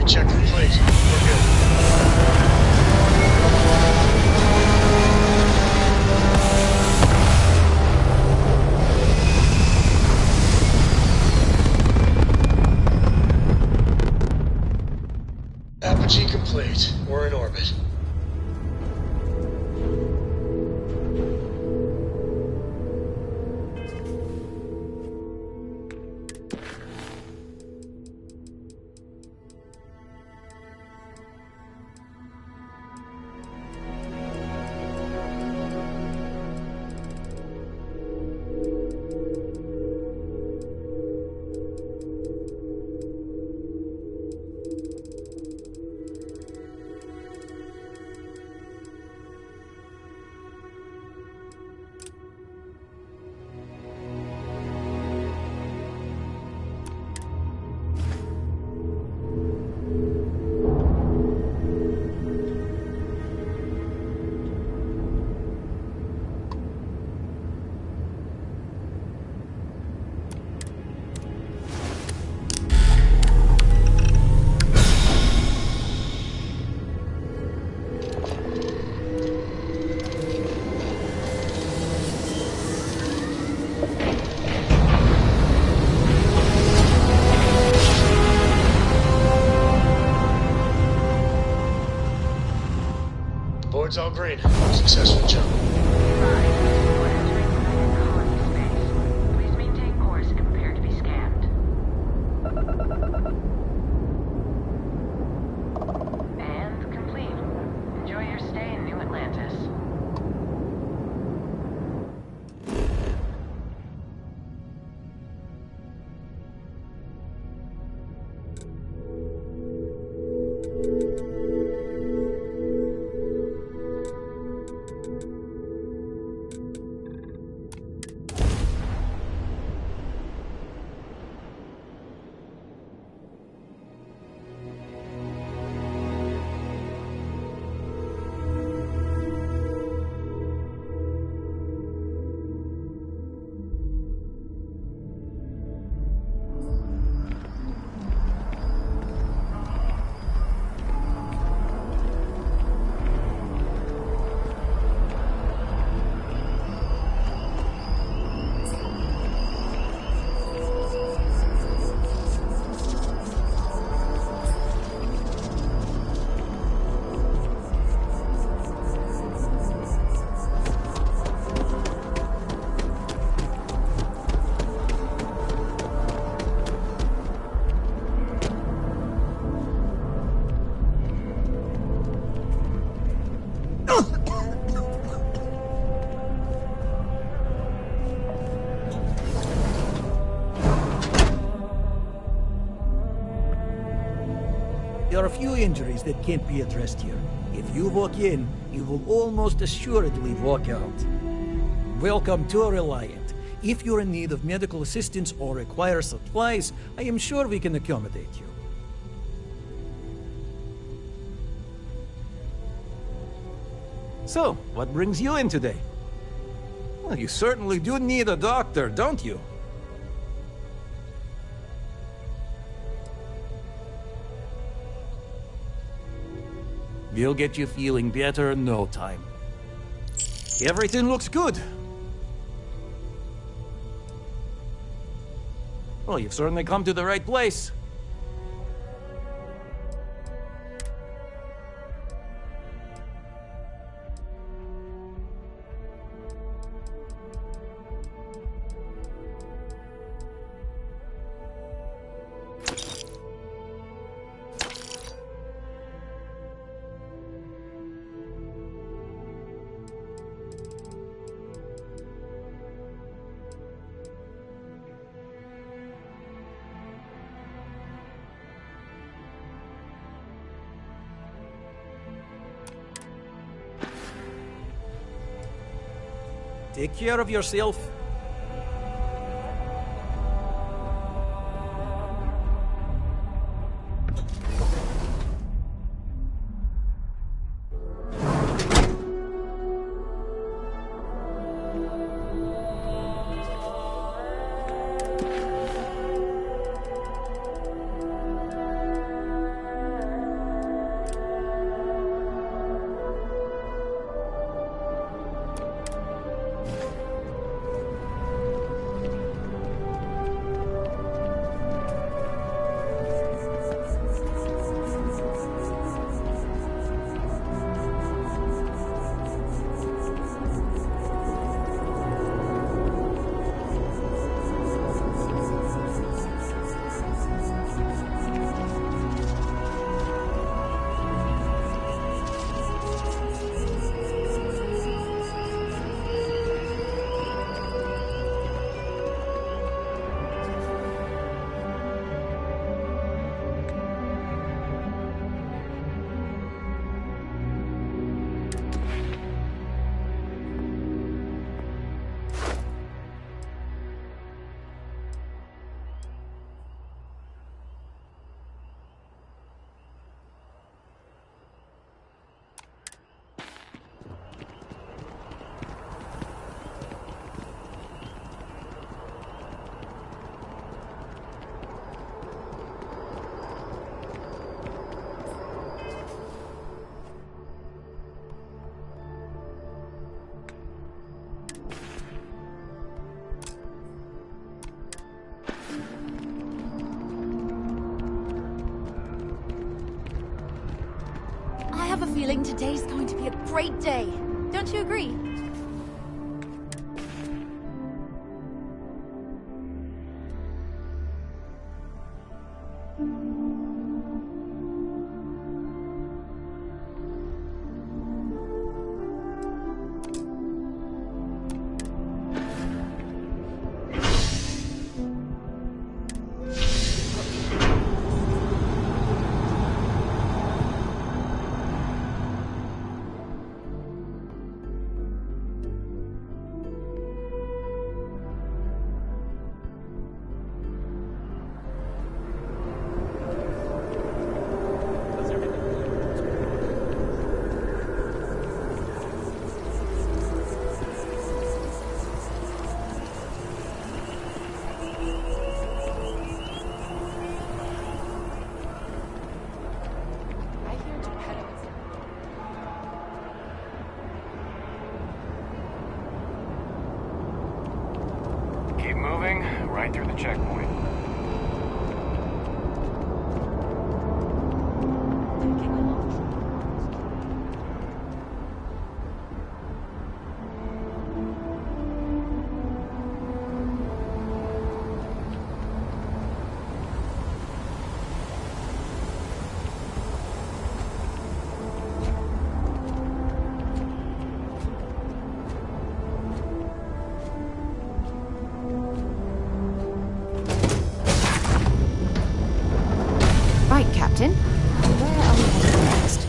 Check complete. We're good. Apogee complete. We're in orbit. Board's all green. Successful jump. Please maintain course and prepare to be scanned. And complete. Enjoy your stay in New Atlantis. There are a few injuries that can't be addressed here. If you walk in, you will almost assuredly walk out. Welcome to Reliant. If you're in need of medical assistance or require supplies, I am sure we can accommodate you. So, what brings you in today? Well, you certainly do need a doctor, don't you? We'll get you feeling better in no time. Everything looks good. Well, you've certainly come to the right place. Take care of yourself. have a feeling today's going to be a great day. Don't you agree? Keep moving, right through the checkpoint. Right, Captain. Where are we heading next?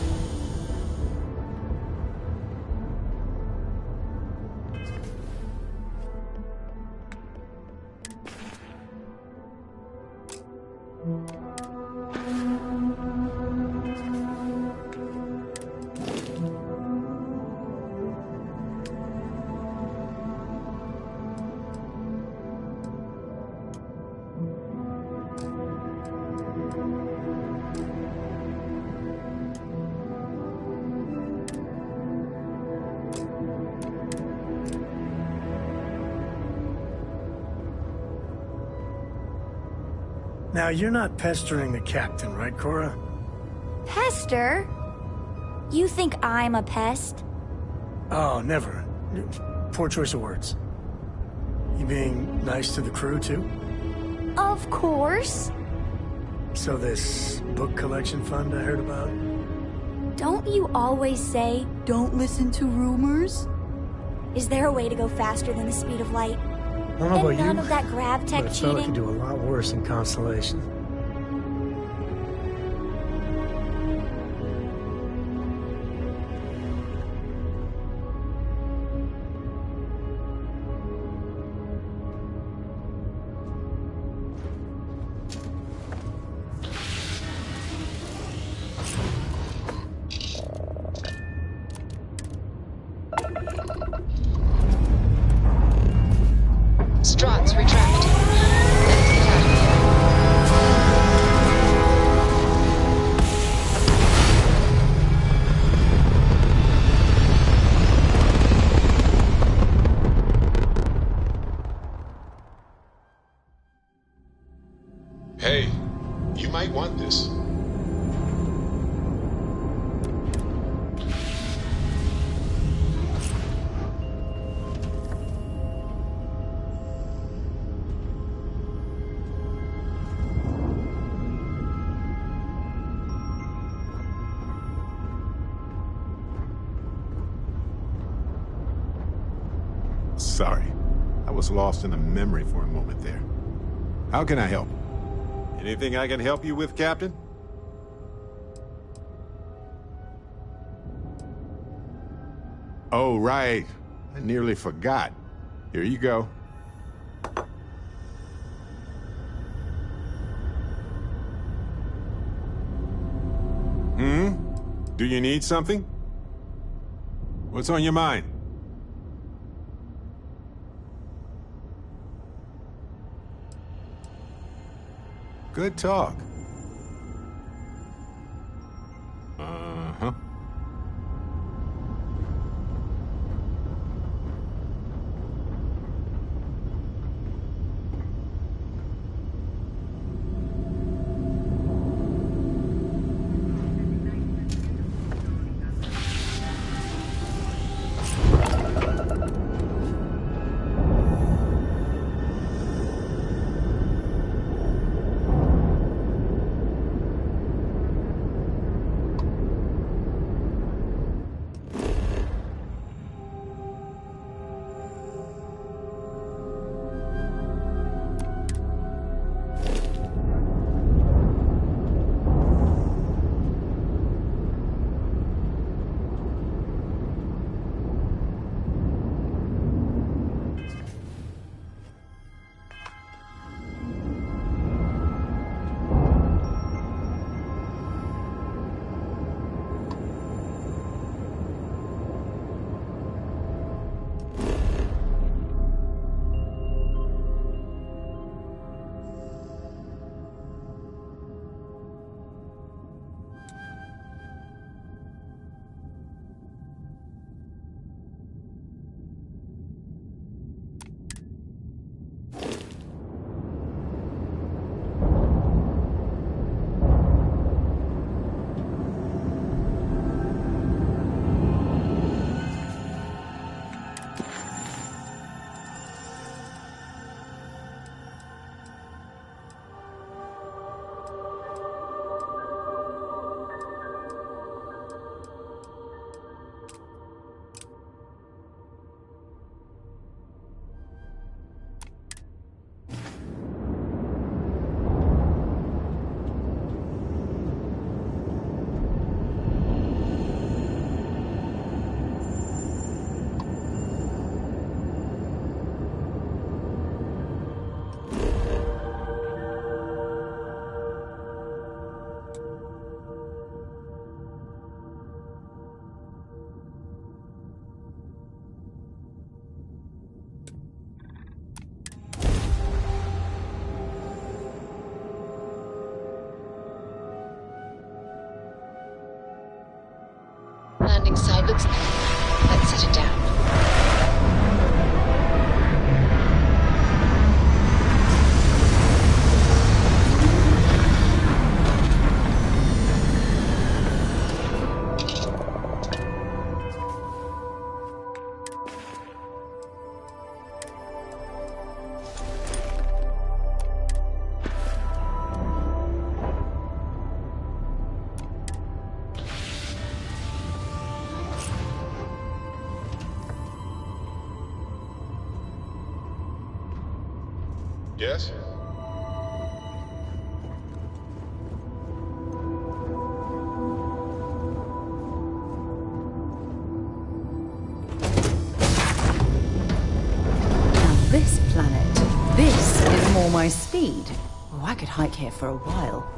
Now, you're not pestering the captain, right, Cora? Pester? You think I'm a pest? Oh, never. Poor choice of words. You being nice to the crew, too? Of course. So this book collection fund I heard about? Don't you always say, don't listen to rumors? Is there a way to go faster than the speed of light? I don't know And about none you, of that grab tech but a fella cheating? could do a lot worse in Constellation. Struts retract. Let's get out of here. Hey, you might want this. Sorry, I was lost in a memory for a moment there. How can I help? Anything I can help you with, Captain? Oh, right. I nearly forgot. Here you go. Do you need something? What's on your mind? Good talk. Uh-huh. landing side looks... Let's set it down. Yes? Now this planet, this is more my speed. Oh, I could hike here for a while.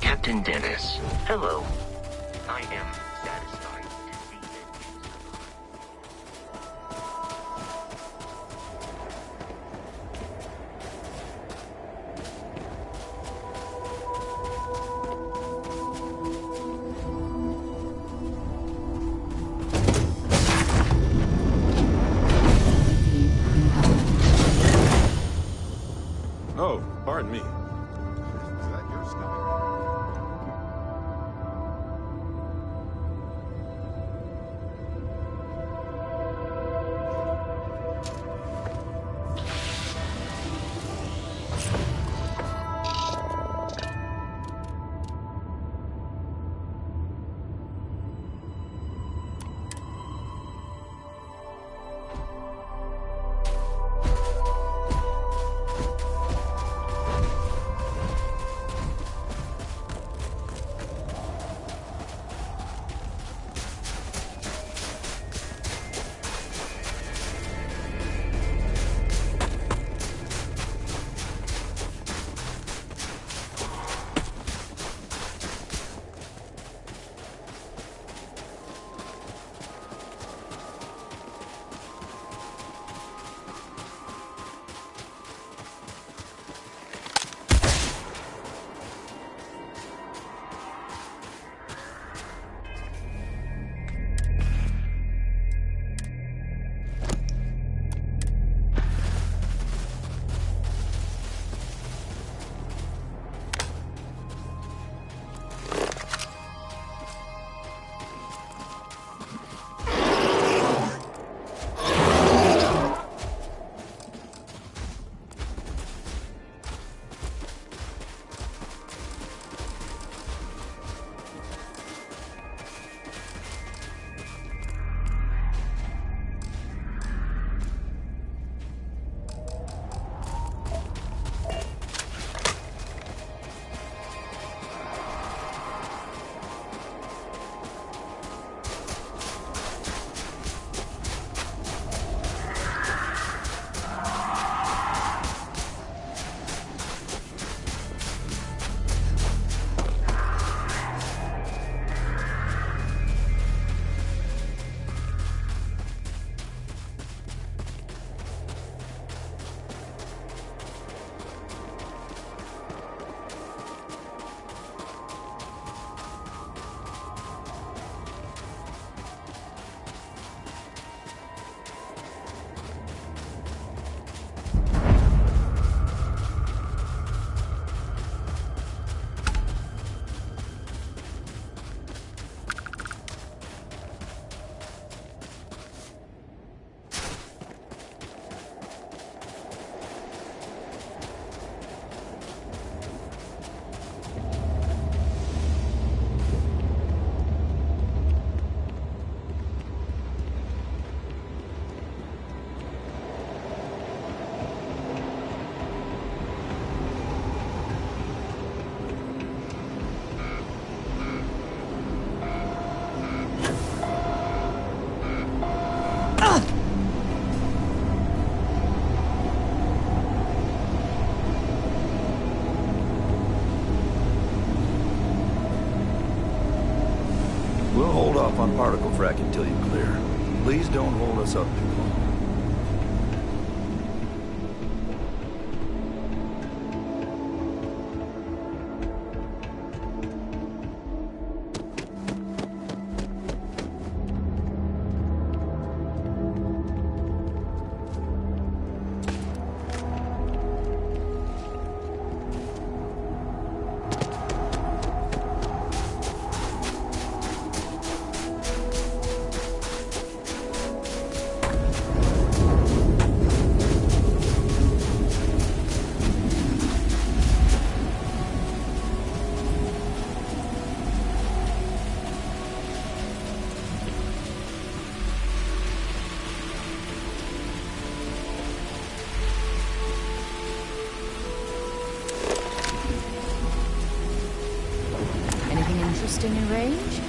Captain Dennis, hello. I am satisfied to see that Oh, pardon me. Is that your stomach? We'll hold off on particle frack until you clear. Please don't hold us up too long. Interesting in range?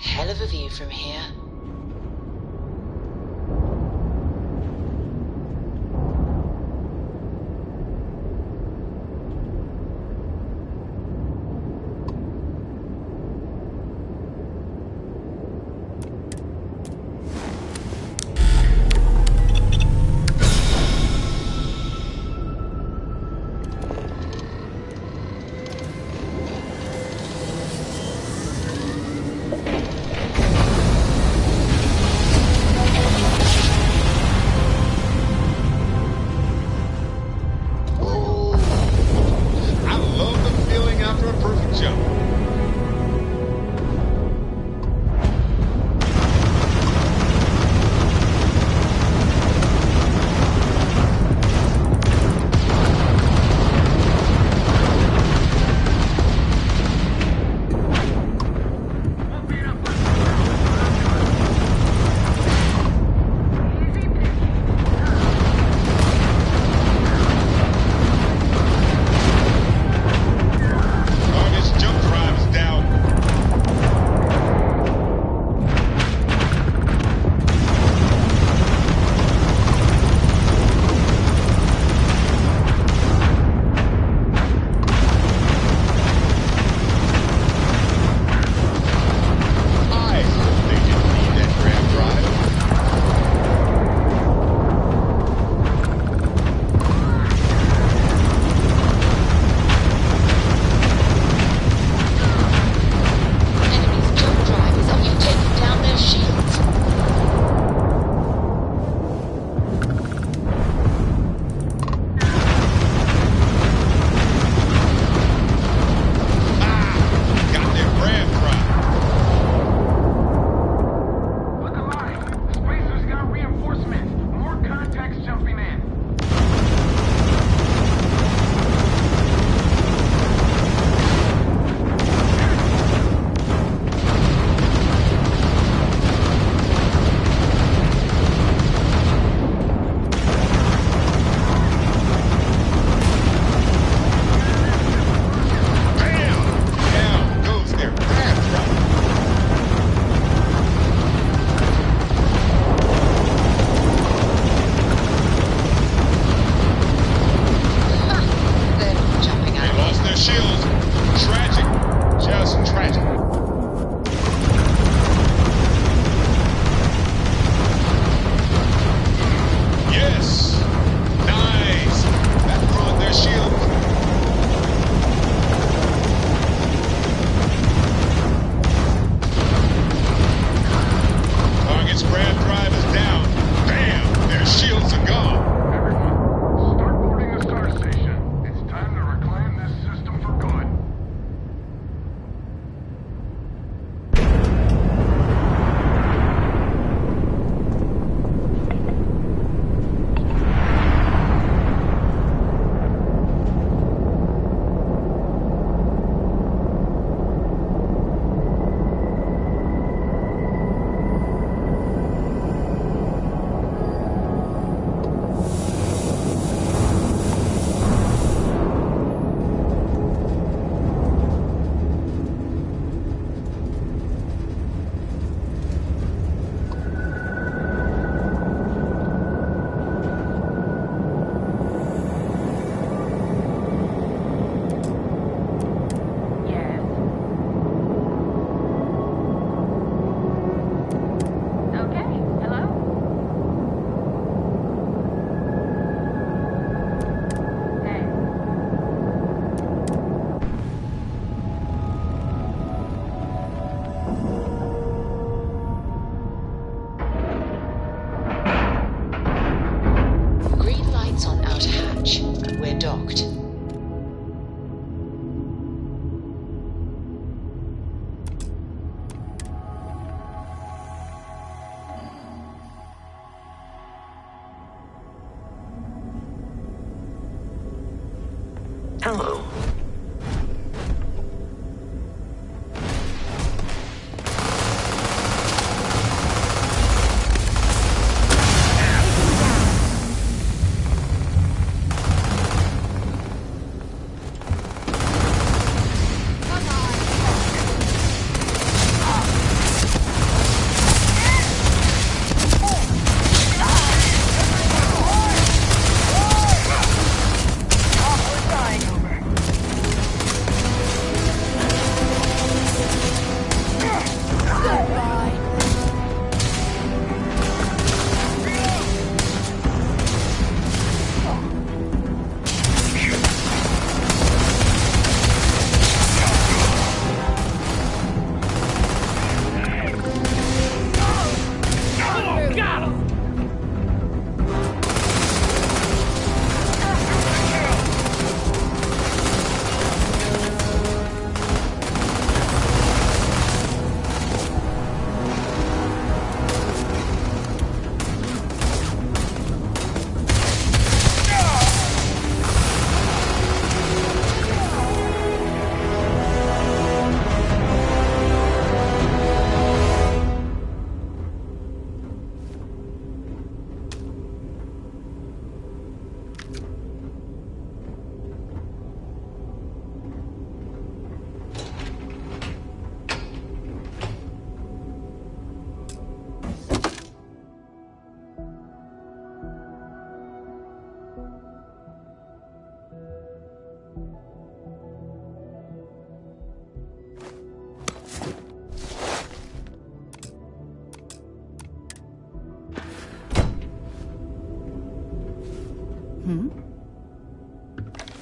Hell of a view from here.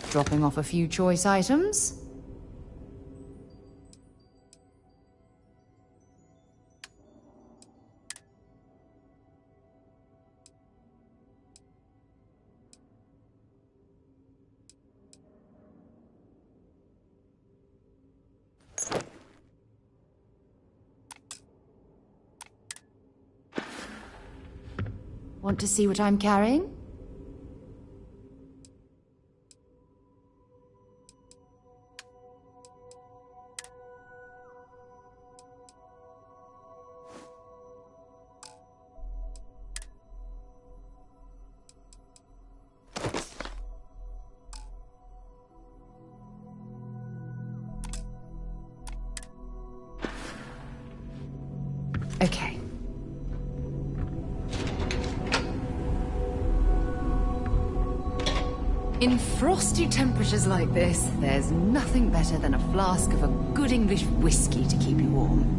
Dropping off a few choice items. Want to see what I'm carrying? Okay. In frosty temperatures like this, there's nothing better than a flask of a good English whiskey to keep you warm.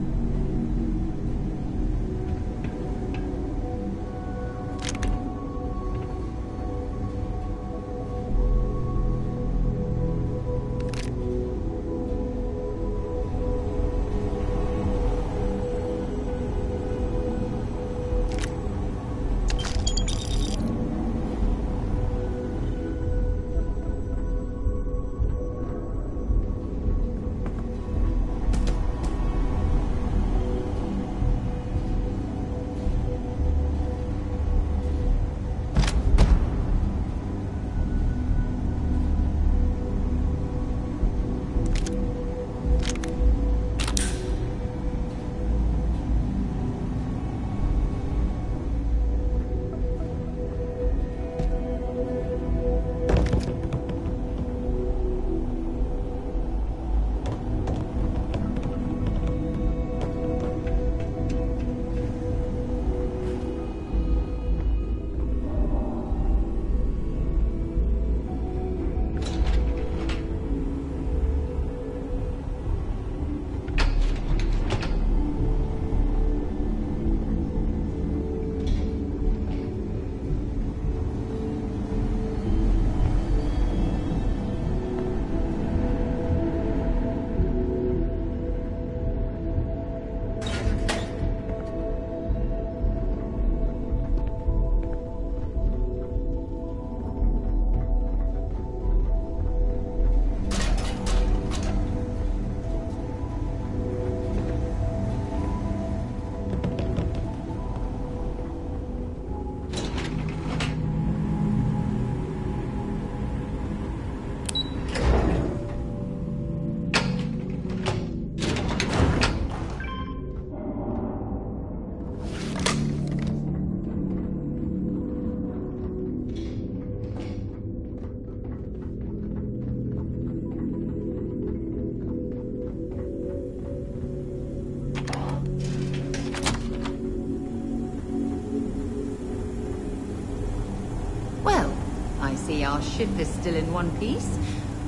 See, our ship is still in one piece.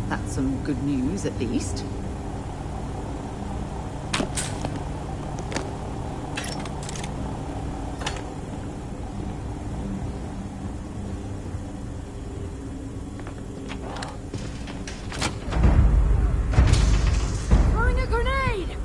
That's some good news, at least. Throwing a grenade!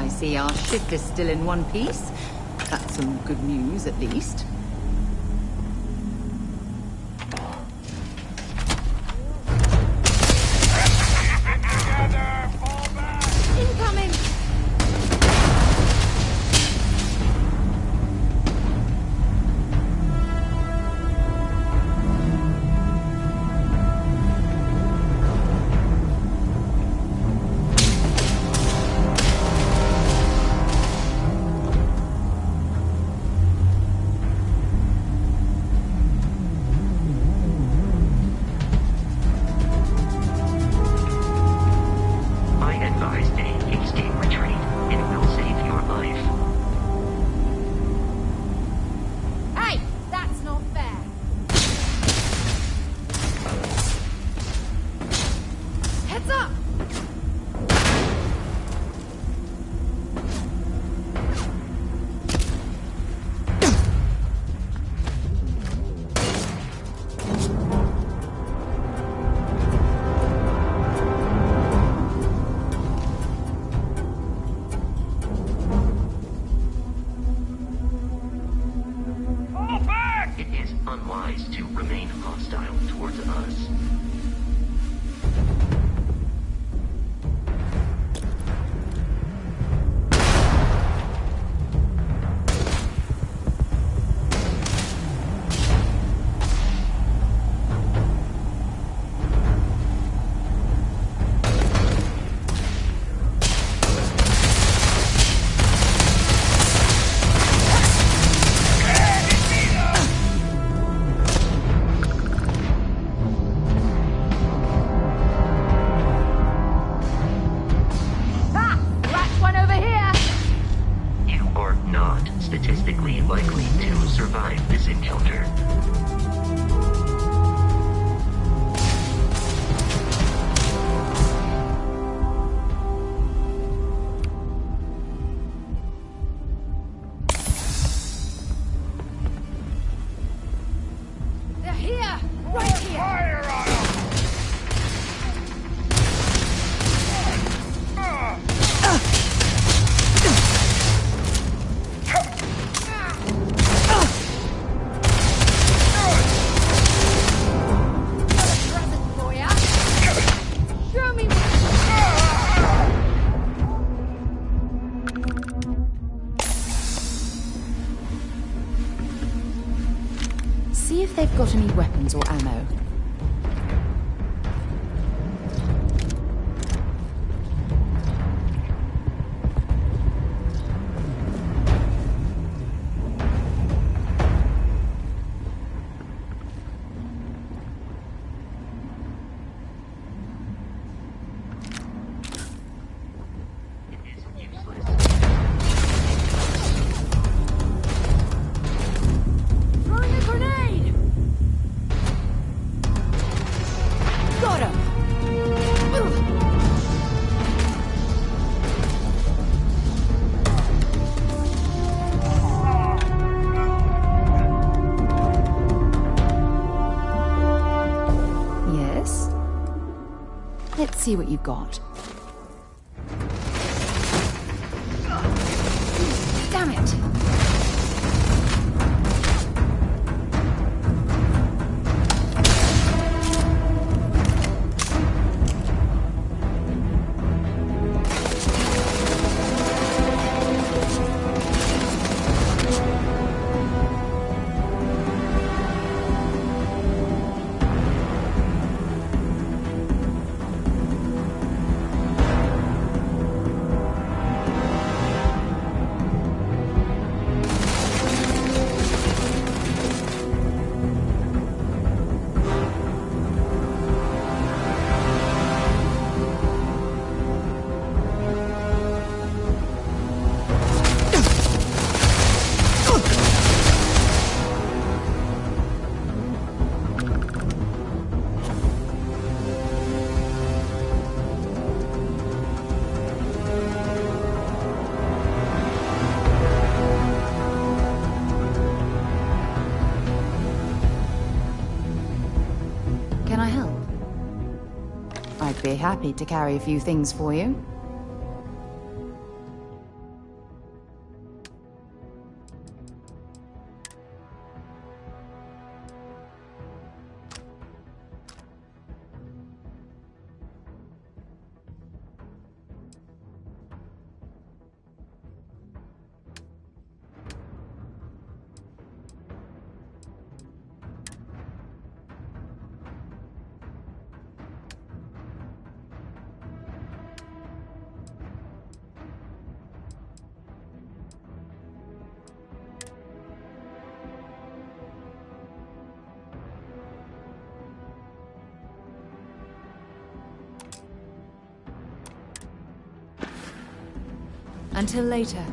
I see our ship is still in one piece. That's some good news, at least. Incoming! statistically likely to survive this encounter. They're here! Right here! Fire on them! See if they've got any weapons or ammo. Let's see what you've got. Damn it! Can I help? I'd be happy to carry a few things for you. Until later.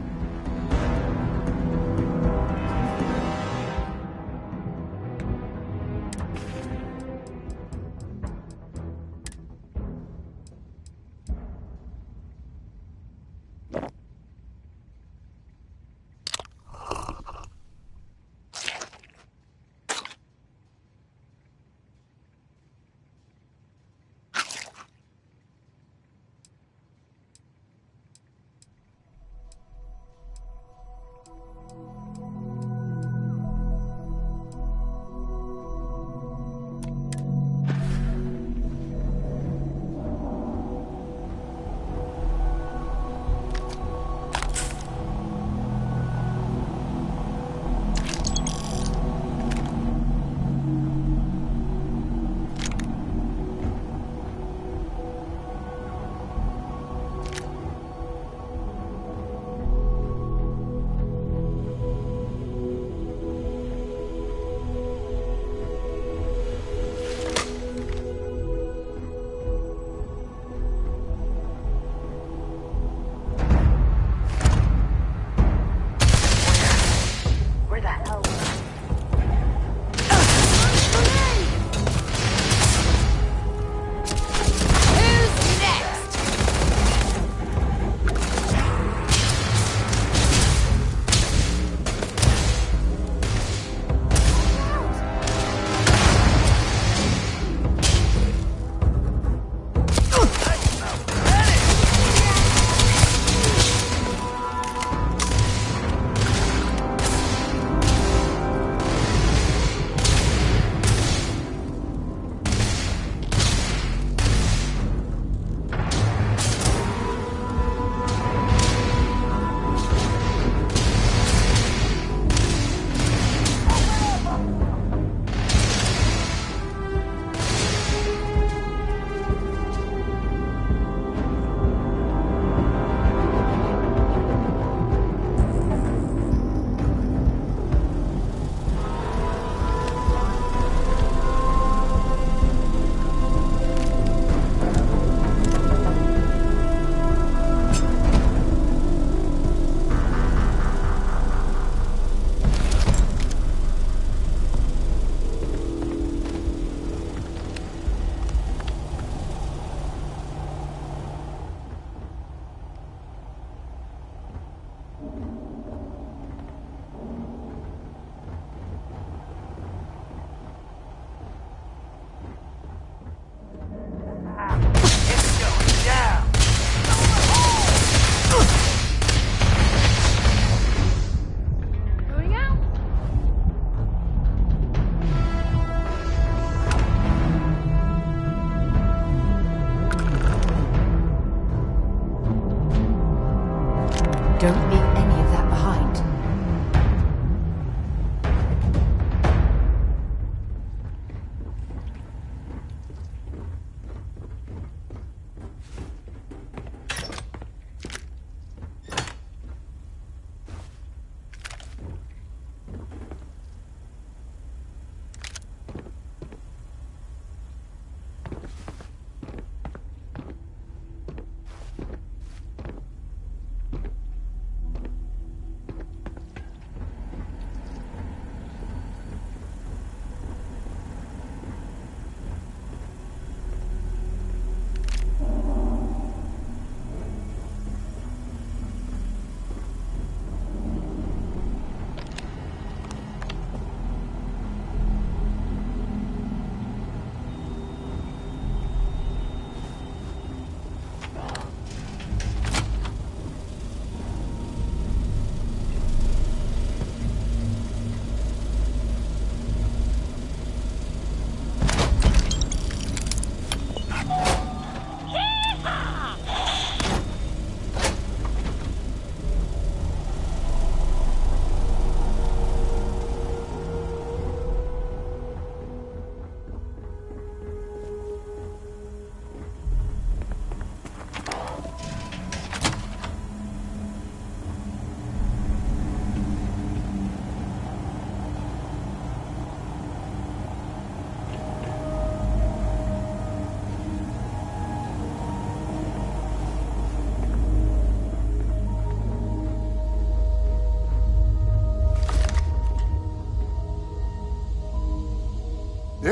Don't leave any of that behind.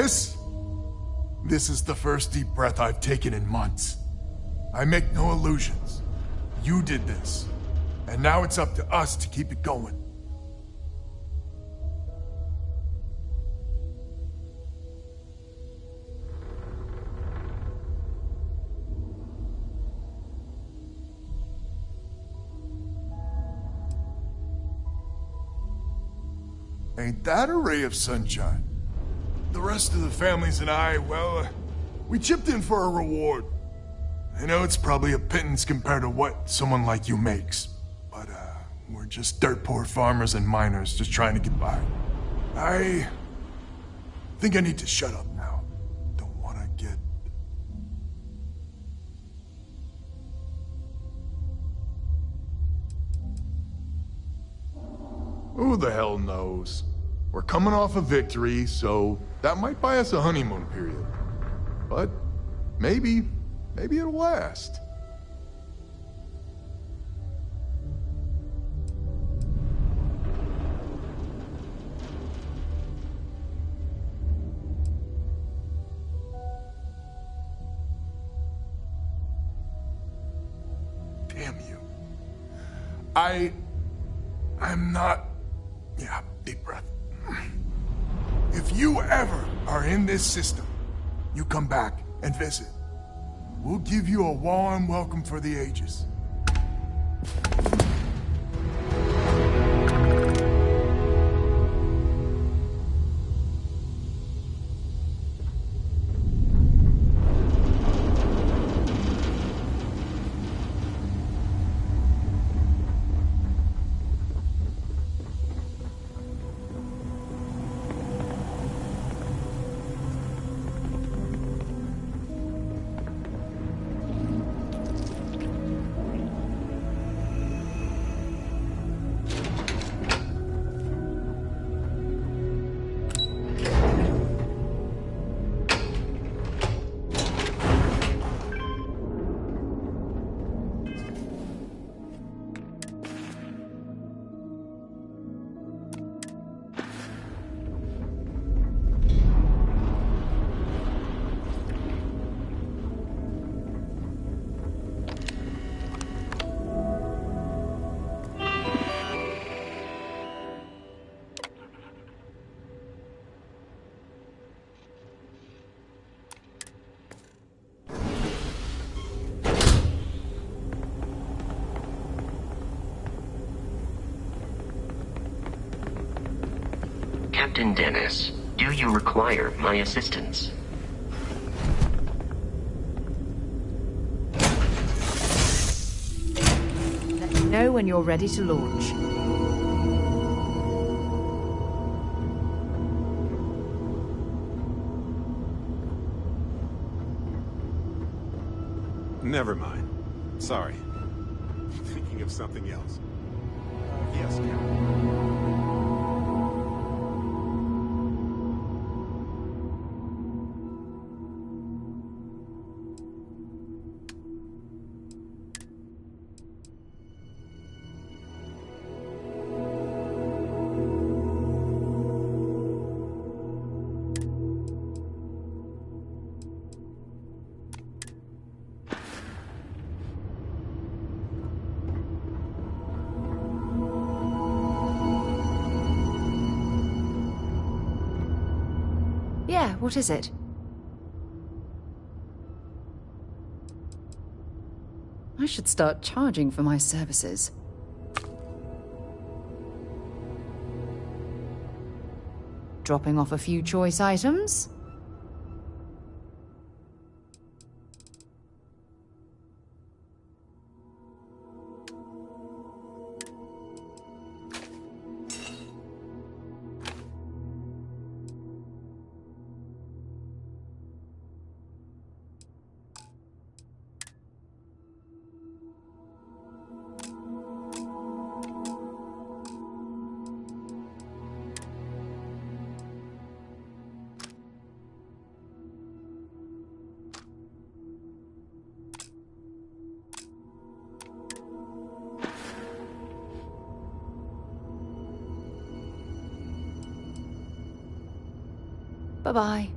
This is the first deep breath I've taken in months. I make no illusions. You did this, and now it's up to us to keep it going. Ain't that a ray of sunshine? The rest of the families and I, well, we chipped in for a reward. I know it's probably a pittance compared to what someone like you makes, but we're just dirt poor farmers and miners just trying to get by. I think I need to shut up now. Don't want to get... Who the hell knows? We're coming off a victory, so that might buy us a honeymoon period. But maybe it'll last. Damn you. I'm not... Yeah, deep breath. If you ever are in this system, you come back and visit. We'll give you a warm welcome for the ages. Captain Dennis, do you require my assistance? Let me know when you're ready to launch. Never mind. Sorry. Thinking of something else. Yes, Captain. Yeah, what is it? I should start charging for my services. Dropping off a few choice items? Bye-bye.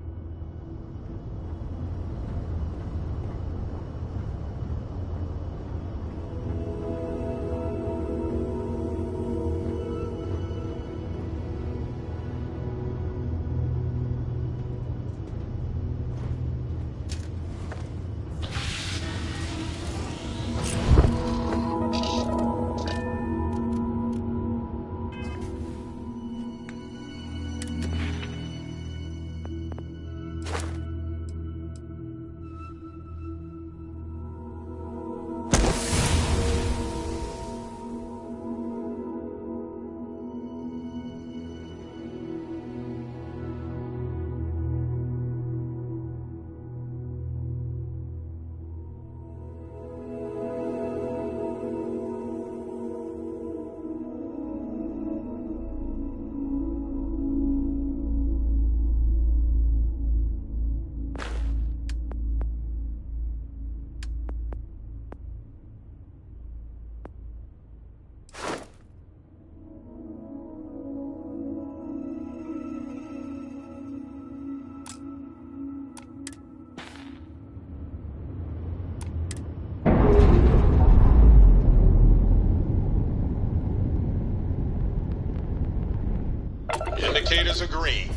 indicators are green.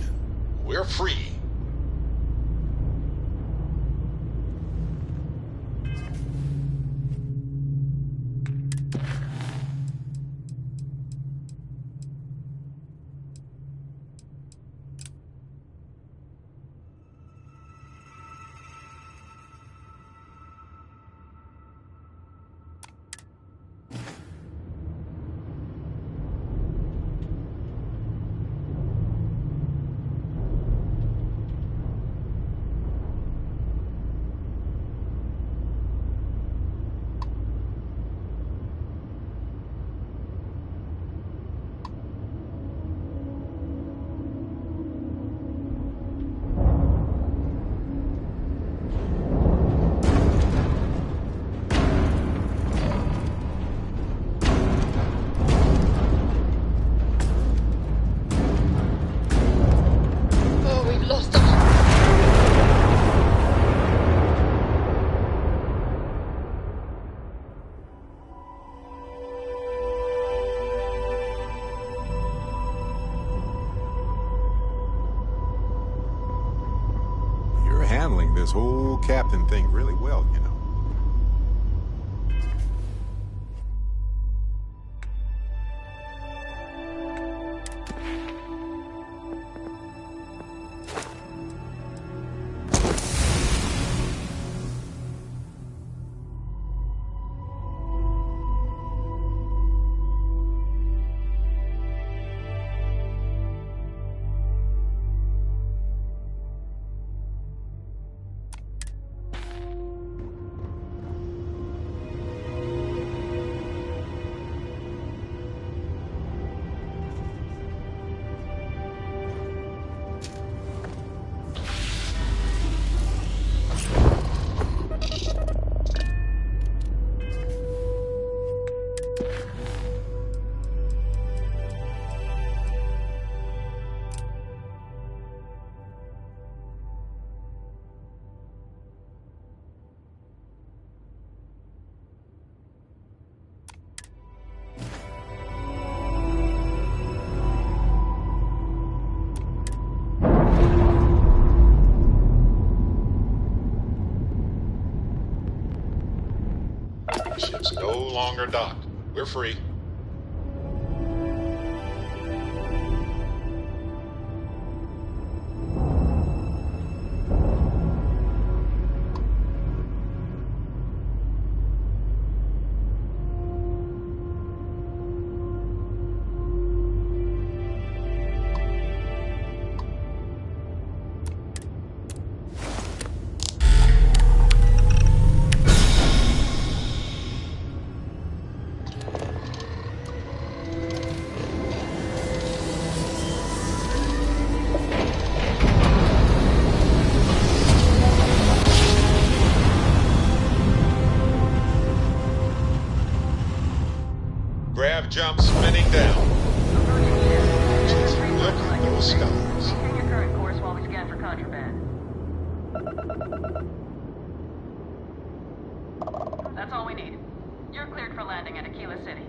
We're free. Handling this whole captain thing really well, you know. Ship's no longer docked. We're free. Grav jump spinning down. Just look at those skies. Maintain your current course while we scan for contraband. That's all we need. You're cleared for landing at Aquila City.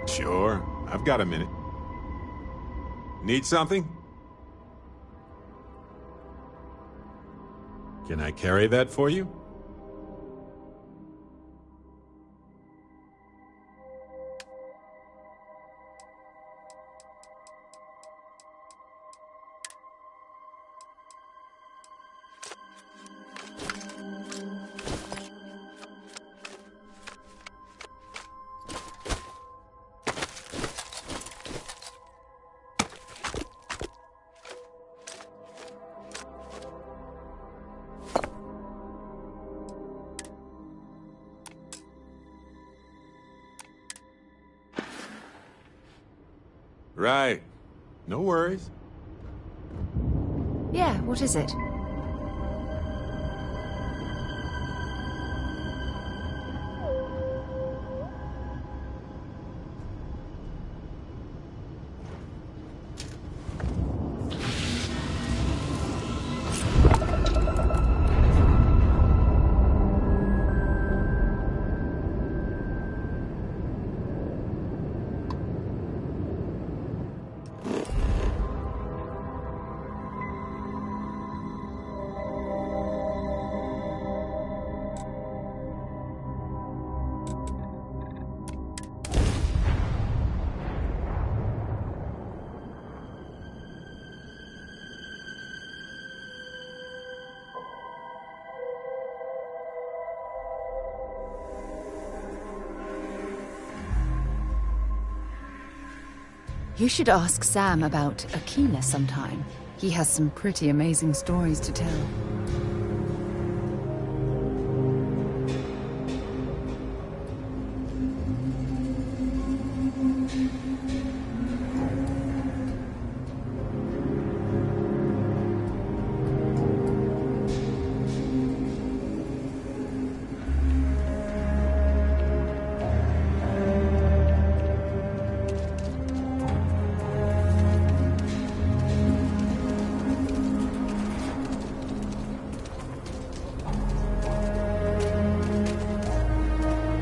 Sure, I've got a minute. Need something? Can I carry that for you? Right. No worries. Yeah, what is it? You should ask Sam about Akina sometime. He has some pretty amazing stories to tell.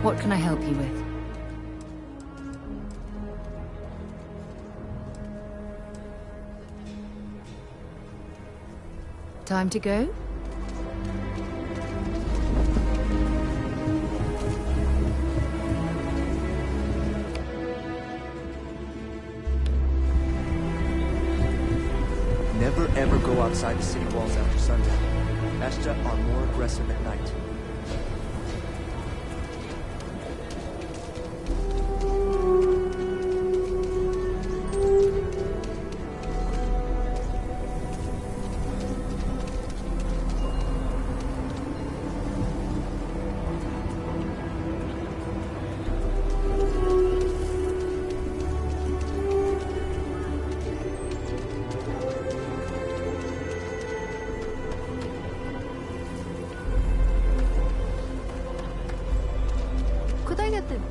What can I help you with? Time to go? Never ever go outside the city walls after sundown. Ashta are more aggressive at night.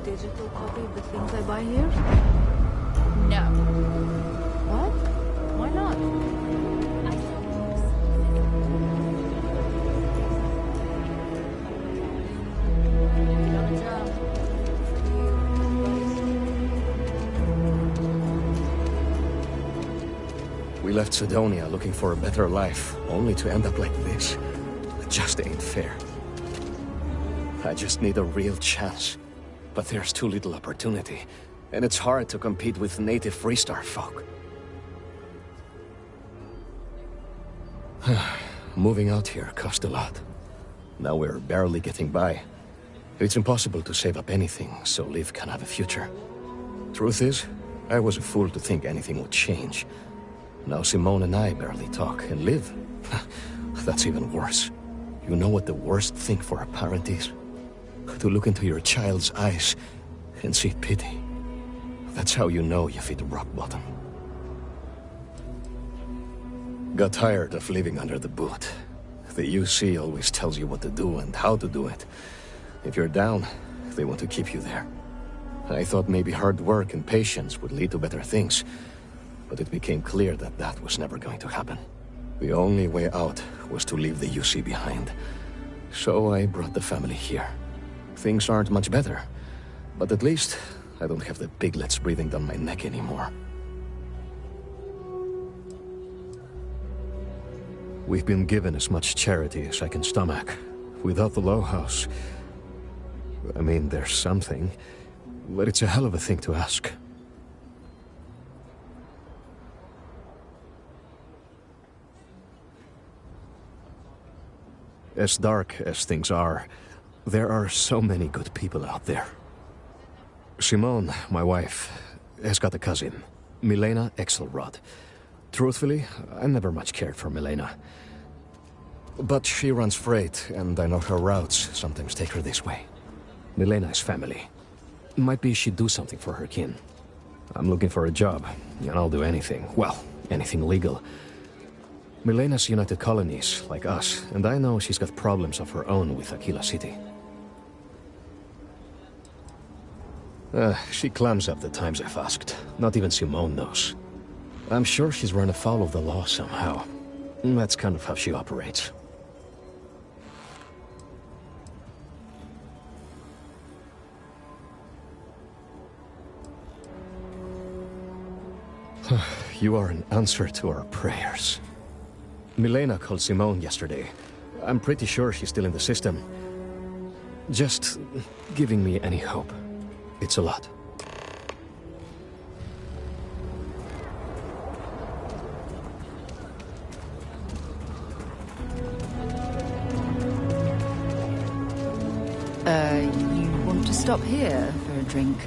Digital copy of the things I buy here? No. What? Why not? We left Sidonia looking for a better life, only to end up like this. It just ain't fair. I just need a real chance. But there's too little opportunity, and it's hard to compete with native Freestar folk. Moving out here cost a lot. Now we're barely getting by. It's impossible to save up anything so Liv can have a future. Truth is, I was a fool to think anything would change. Now Simone and I barely talk, and Liv, that's even worse. You know what the worst thing for a parent is? To look into your child's eyes and see pity. That's how you know you've hit rock bottom. Got tired of living under the boot. The UC always tells you what to do and how to do it. If you're down, they want to keep you there. I thought maybe hard work and patience would lead to better things, but it became clear that that was never going to happen. The only way out was to leave the UC behind. So I brought the family here. Things aren't much better, but at least I don't have the piglets breathing down my neck anymore. We've been given as much charity as I can stomach. Without the Low House... I mean, there's something, but it's a hell of a thing to ask. As dark as things are, there are so many good people out there. Simone, my wife, has got a cousin, Milena Axelrod. Truthfully, I never much cared for Milena. But she runs freight, and I know her routes sometimes take her this way. Milena is family. Might be she'd do something for her kin. I'm looking for a job, and I'll do anything. Well, anything legal. Milena's United Colonies, like us, and I know she's got problems of her own with Aquila City. She clams up the times I've asked. Not even Simone knows. I'm sure she's run afoul of the law somehow. That's kind of how she operates. You are an answer to our prayers. Milena called Simone yesterday. I'm pretty sure she's still in the system. Just giving me any hope. It's a lot. You want to stop here for a drink?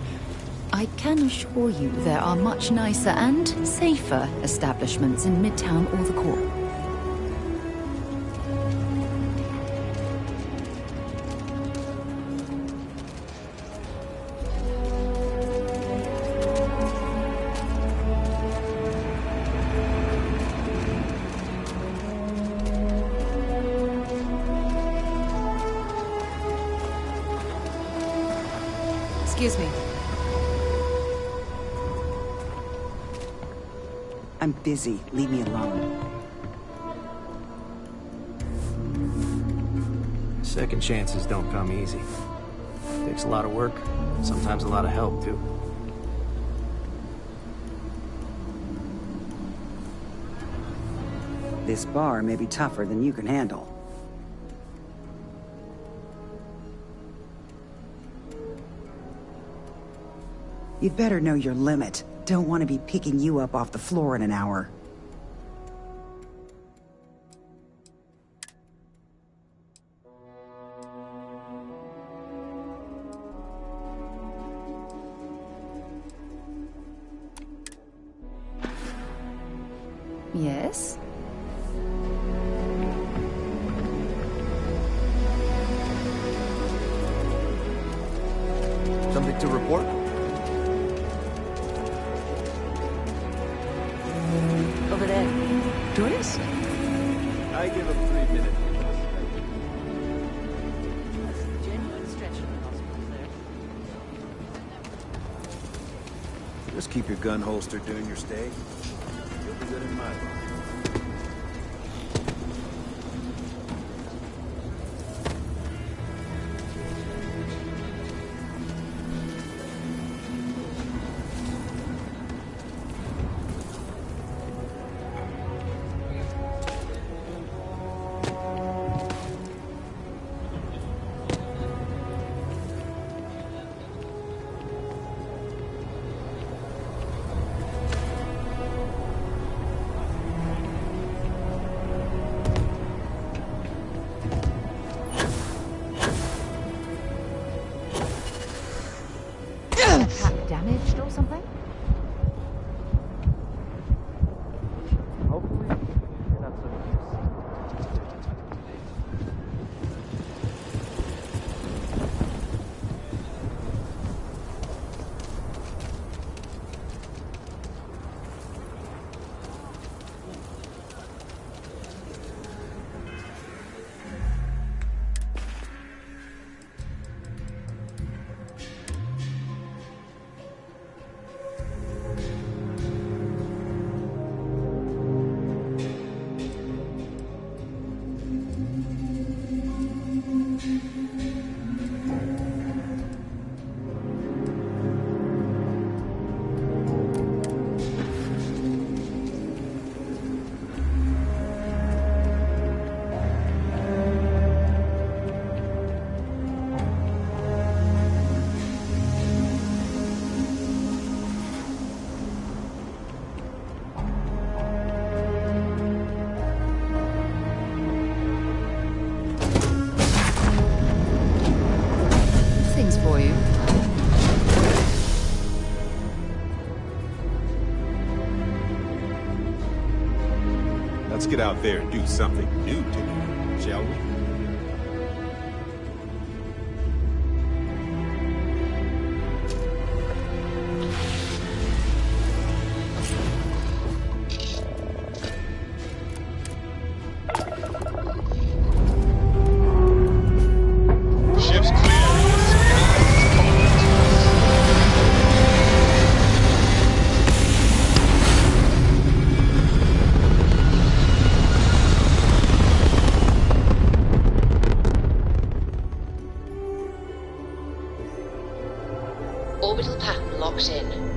I can assure you there are much nicer and safer establishments in Midtown or the Core. Excuse me. I'm busy. Leave me alone. Second chances don't come easy. Takes a lot of work, sometimes a lot of help, too. This bar may be tougher than you can handle. You'd better know your limit. Don't want to be picking you up off the floor in an hour. Yes? Something to report? Over there. Joyce? I give him 3 minutes. Genuine stretch in the hospital there. Just keep your gun holstered during your stay. You'll be good in my book. Let's get out there and do something new today, shall we? Orbital pattern locked in.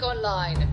Online.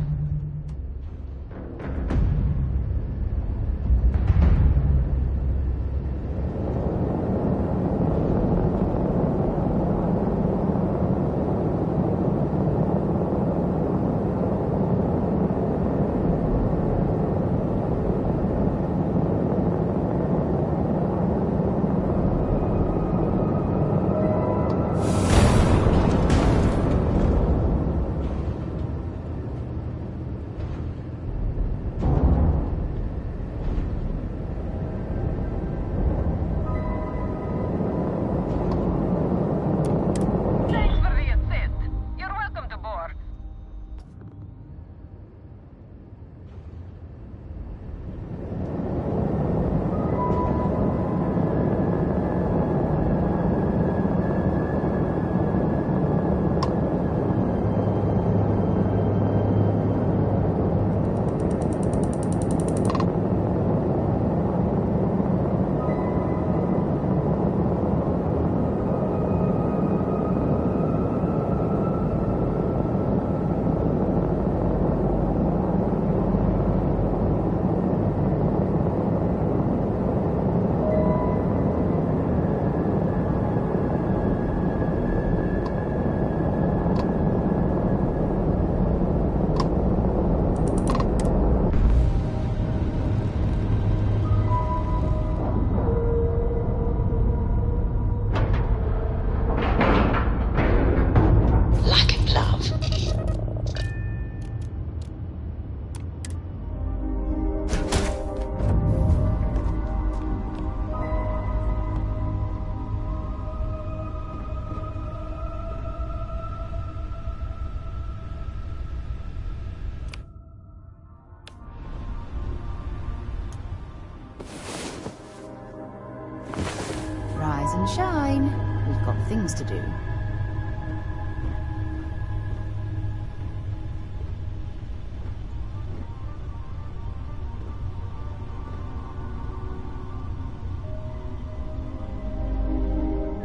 and shine. We've got things to do.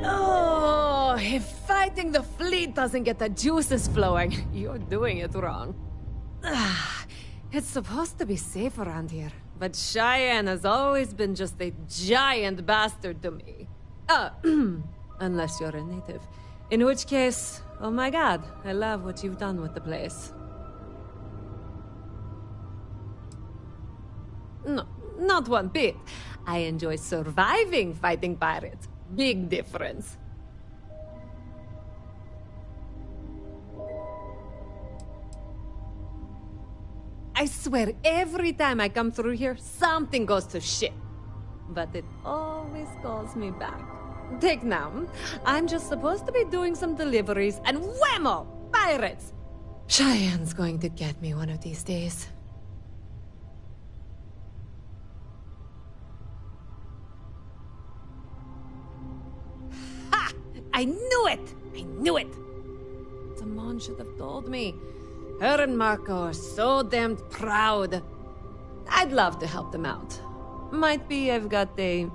Oh, if fighting the fleet doesn't get the juices flowing, you're doing it wrong. It's supposed to be safe around here, but Cheyenne has always been just a giant bastard to me. Unless you're a native. In which case, oh my god, I love what you've done with the place. No, not one bit. I enjoy surviving fighting pirates. Big difference. I swear, every time I come through here, something goes to shit. But it always calls me back. Take now. I'm just supposed to be doing some deliveries, and whammo! Pirates! Cheyenne's going to get me one of these days. Ha! I knew it! I knew it! Simone should have told me. Her and Marco are so damned proud. I'd love to help them out. Might be I've got a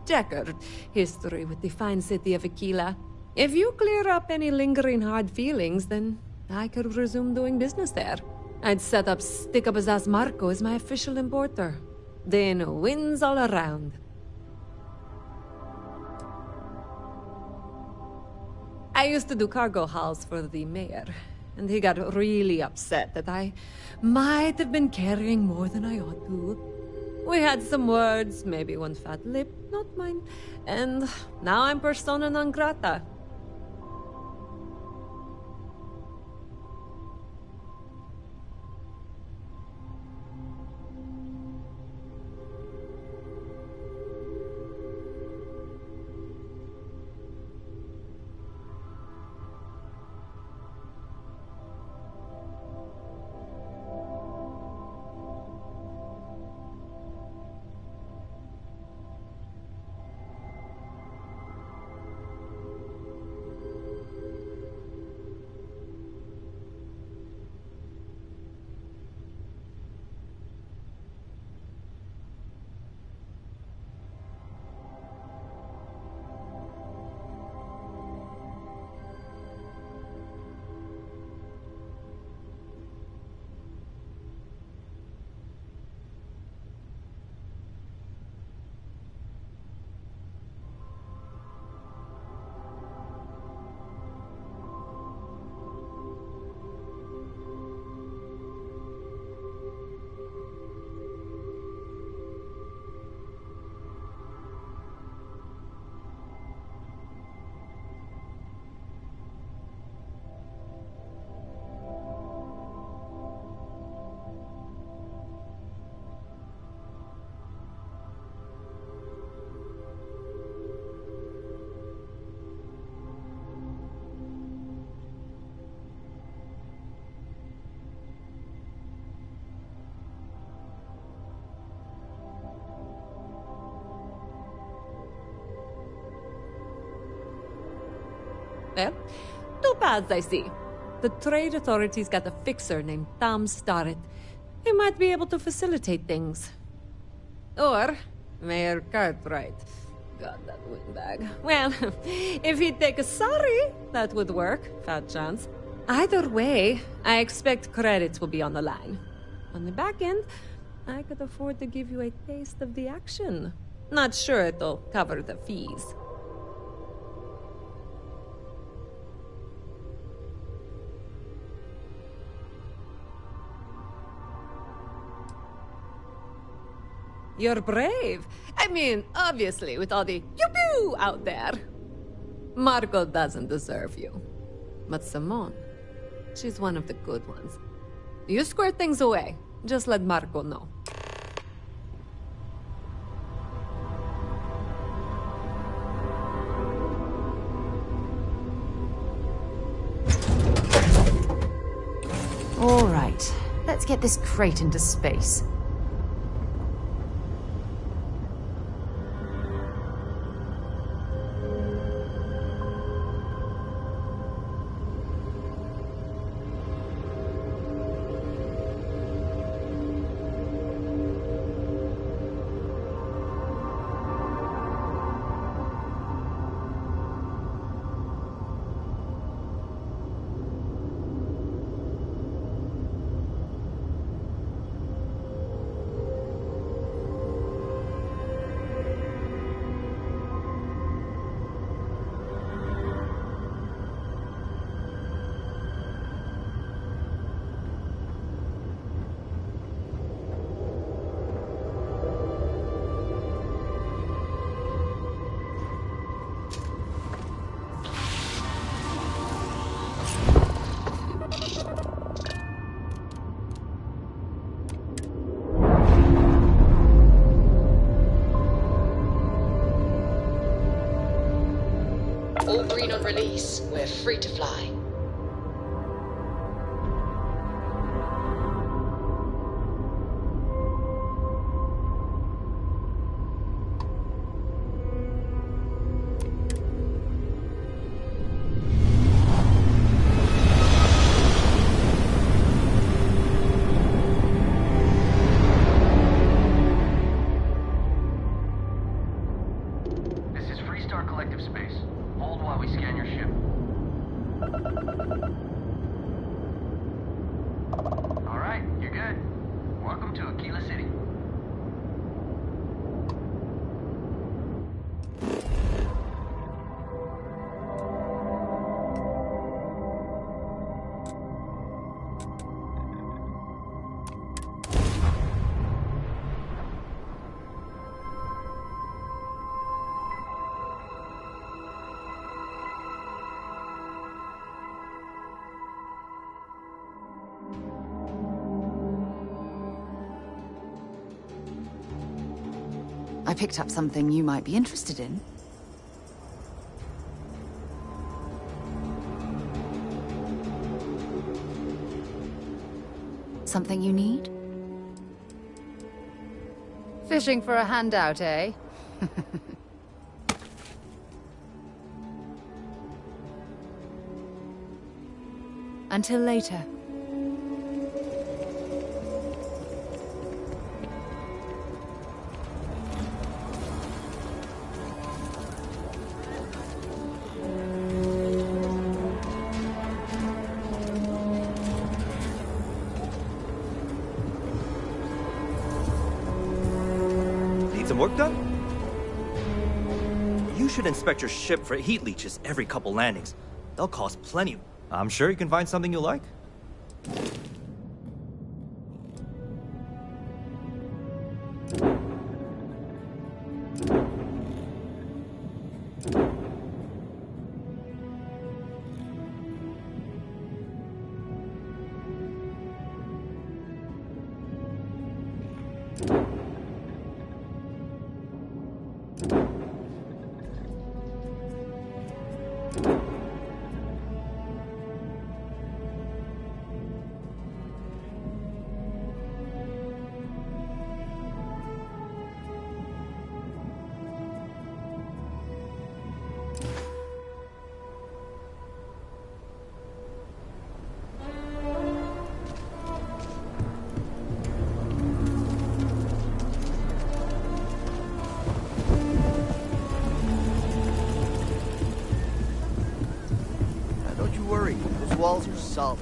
checkered history with the fine city of Aquila. If you clear up any lingering hard feelings, then I could resume doing business there. I'd set up stick-up-his-ass Marco as my official importer. Then wins all around. I used to do cargo hauls for the mayor. And he got really upset that I might have been carrying more than I ought to. We had some words, maybe one fat lip, not mine, and now I'm persona non grata. Well, two paths I see. The trade authorities got a fixer named Tom Starrett. He might be able to facilitate things. Or Mayor Cartwright. God, that windbag. Well, if he'd take a sorry, that would work. Fat chance. Either way, I expect credits will be on the line. On the back end, I could afford to give you a taste of the action. Not sure it'll cover the fees. You're brave. I mean, obviously, with all the pew-pew out there. Marco doesn't deserve you. But Simone, she's one of the good ones. You square things away. Just let Marco know. All right, let's get this crate into space. release, we're free to fly. I picked up something you might be interested in. Something you need? Fishing for a handout, eh? Until later. Some work done? You should inspect your ship for heat leeches every couple landings. They'll cost plenty. I'm sure you can find something you like. Walls are solid.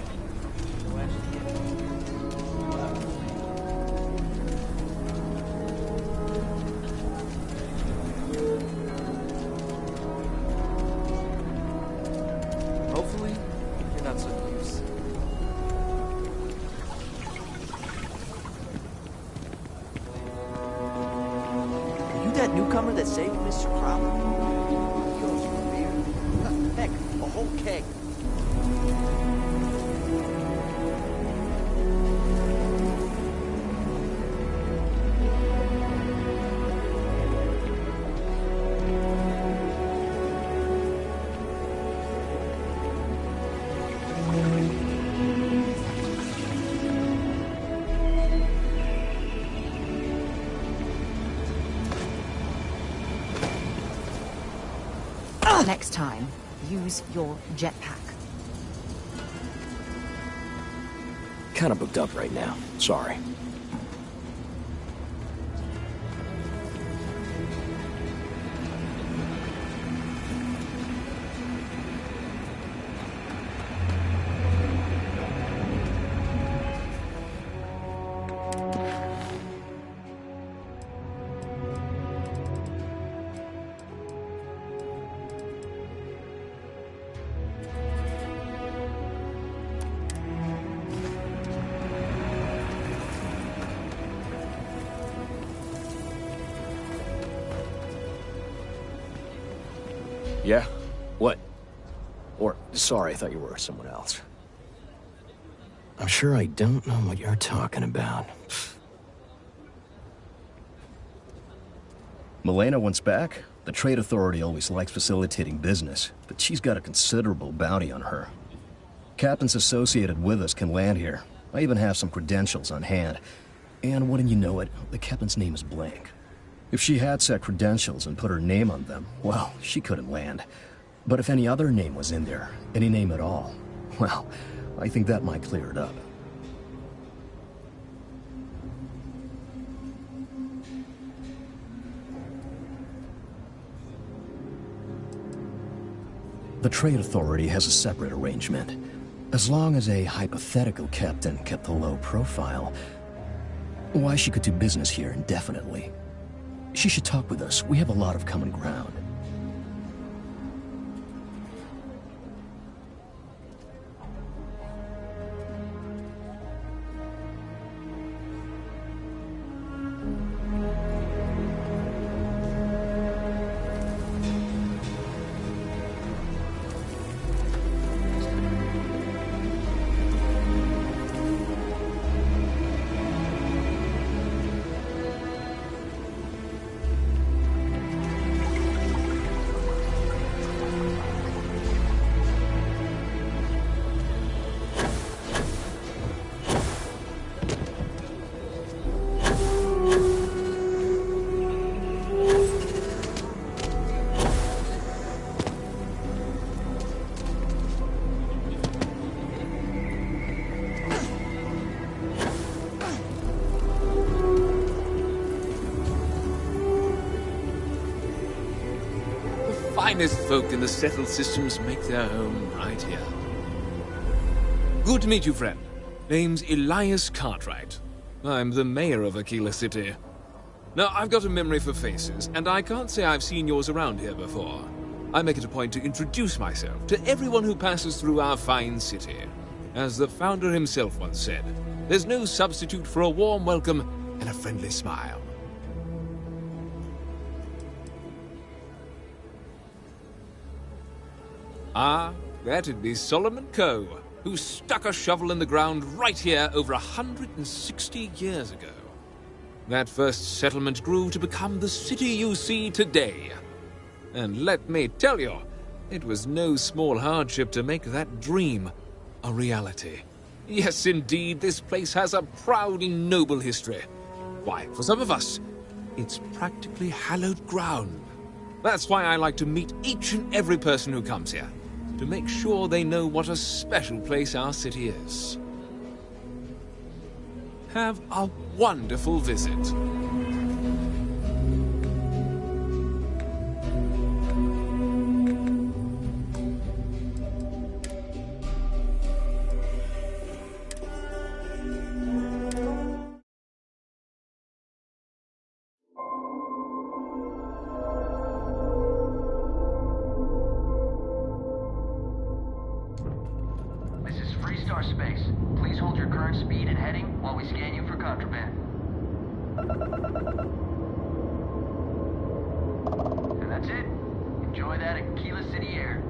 Hopefully, you're not so loose. Are you that newcomer that saved Mr. Crowley? Goes for beer. Heck, a whole keg. Next time, use your jetpack. Kinda booked up right now. Sorry. Yeah? What? Or, sorry, I thought you were someone else. I'm sure I don't know what you're talking about. Milena wants back? The Trade Authority always likes facilitating business, but she's got a considerable bounty on her. Captains associated with us can land here. I even have some credentials on hand. And wouldn't you know it, the captain's name is blank. If she had set credentials and put her name on them, well, she couldn't land. But if any other name was in there, any name at all, well, I think that might clear it up. The Trade Authority has a separate arrangement. As long as a hypothetical captain kept a low profile, why, she could do business here indefinitely. She should talk with us. We have a lot of common ground. Finest folk in the settled systems make their home right here. Good to meet you, friend. Name's Elias Cartwright. I'm the mayor of Aquila City. Now, I've got a memory for faces, and I can't say I've seen yours around here before. I make it a point to introduce myself to everyone who passes through our fine city. As the founder himself once said, there's no substitute for a warm welcome and a friendly smile. Ah, that'd be Solomon Coe, who stuck a shovel in the ground right here over 160 years ago. That first settlement grew to become the city you see today. And let me tell you, it was no small hardship to make that dream a reality. Yes, indeed, this place has a proud and noble history. Why, for some of us, it's practically hallowed ground. That's why I like to meet each and every person who comes here, to make sure they know what a special place our city is. Have a wonderful visit. Space. Please hold your current speed and heading while we scan you for contraband. And that's it. Enjoy that Aquila City air.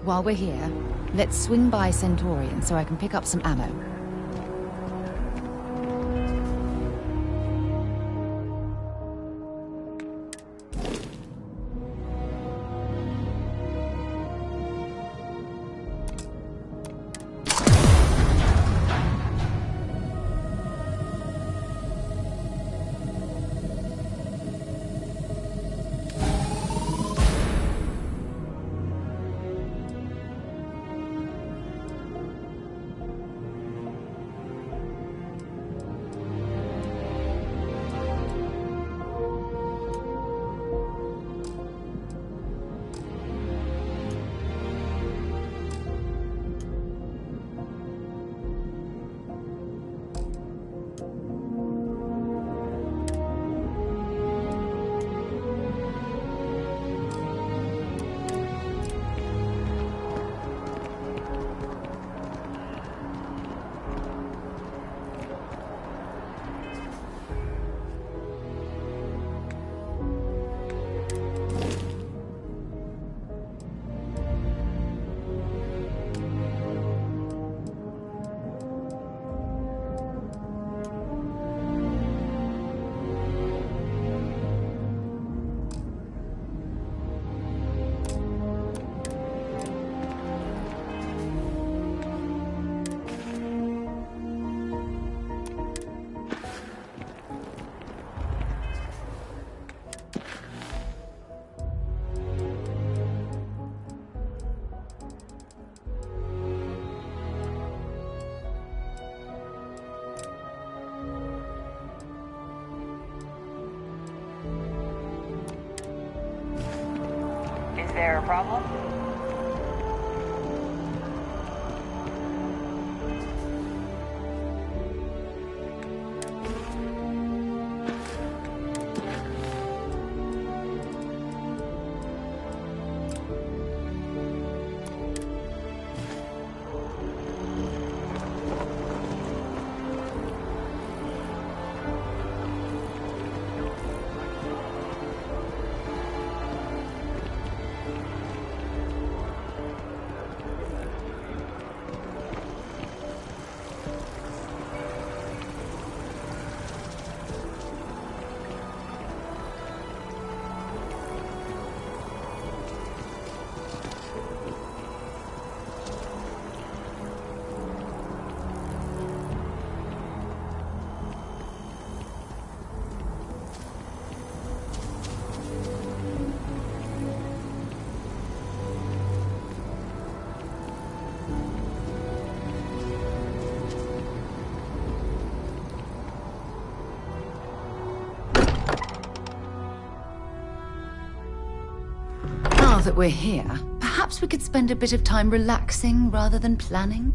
while we're here, let's swing by Centaurian so I can pick up some ammo. Is there a problem? Now that we're here, perhaps we could spend a bit of time relaxing rather than planning?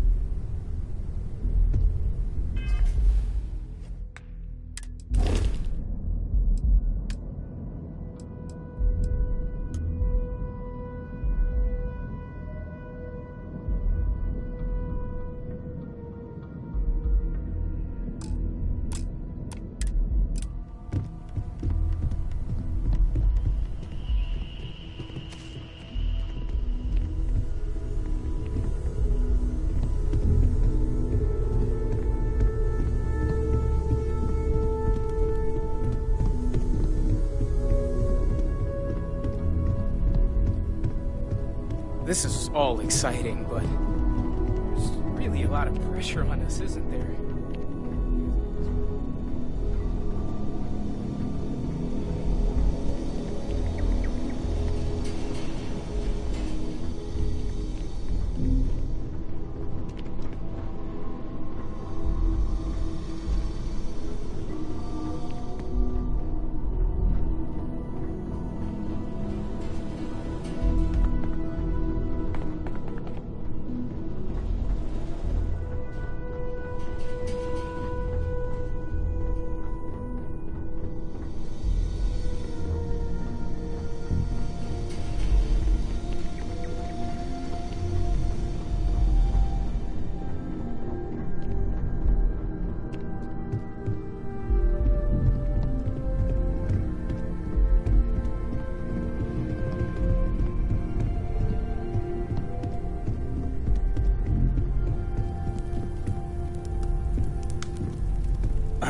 This is all exciting, but there's really a lot of pressure on us, isn't there?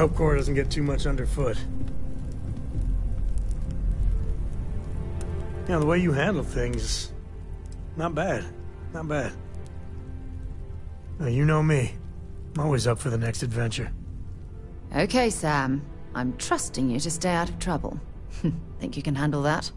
hope Cora doesn't get too much underfoot. You know, the way you handle things, not bad. Not bad. Now, you know me. I'm always up for the next adventure. Okay, Sam. I'm trusting you to stay out of trouble. Think you can handle that?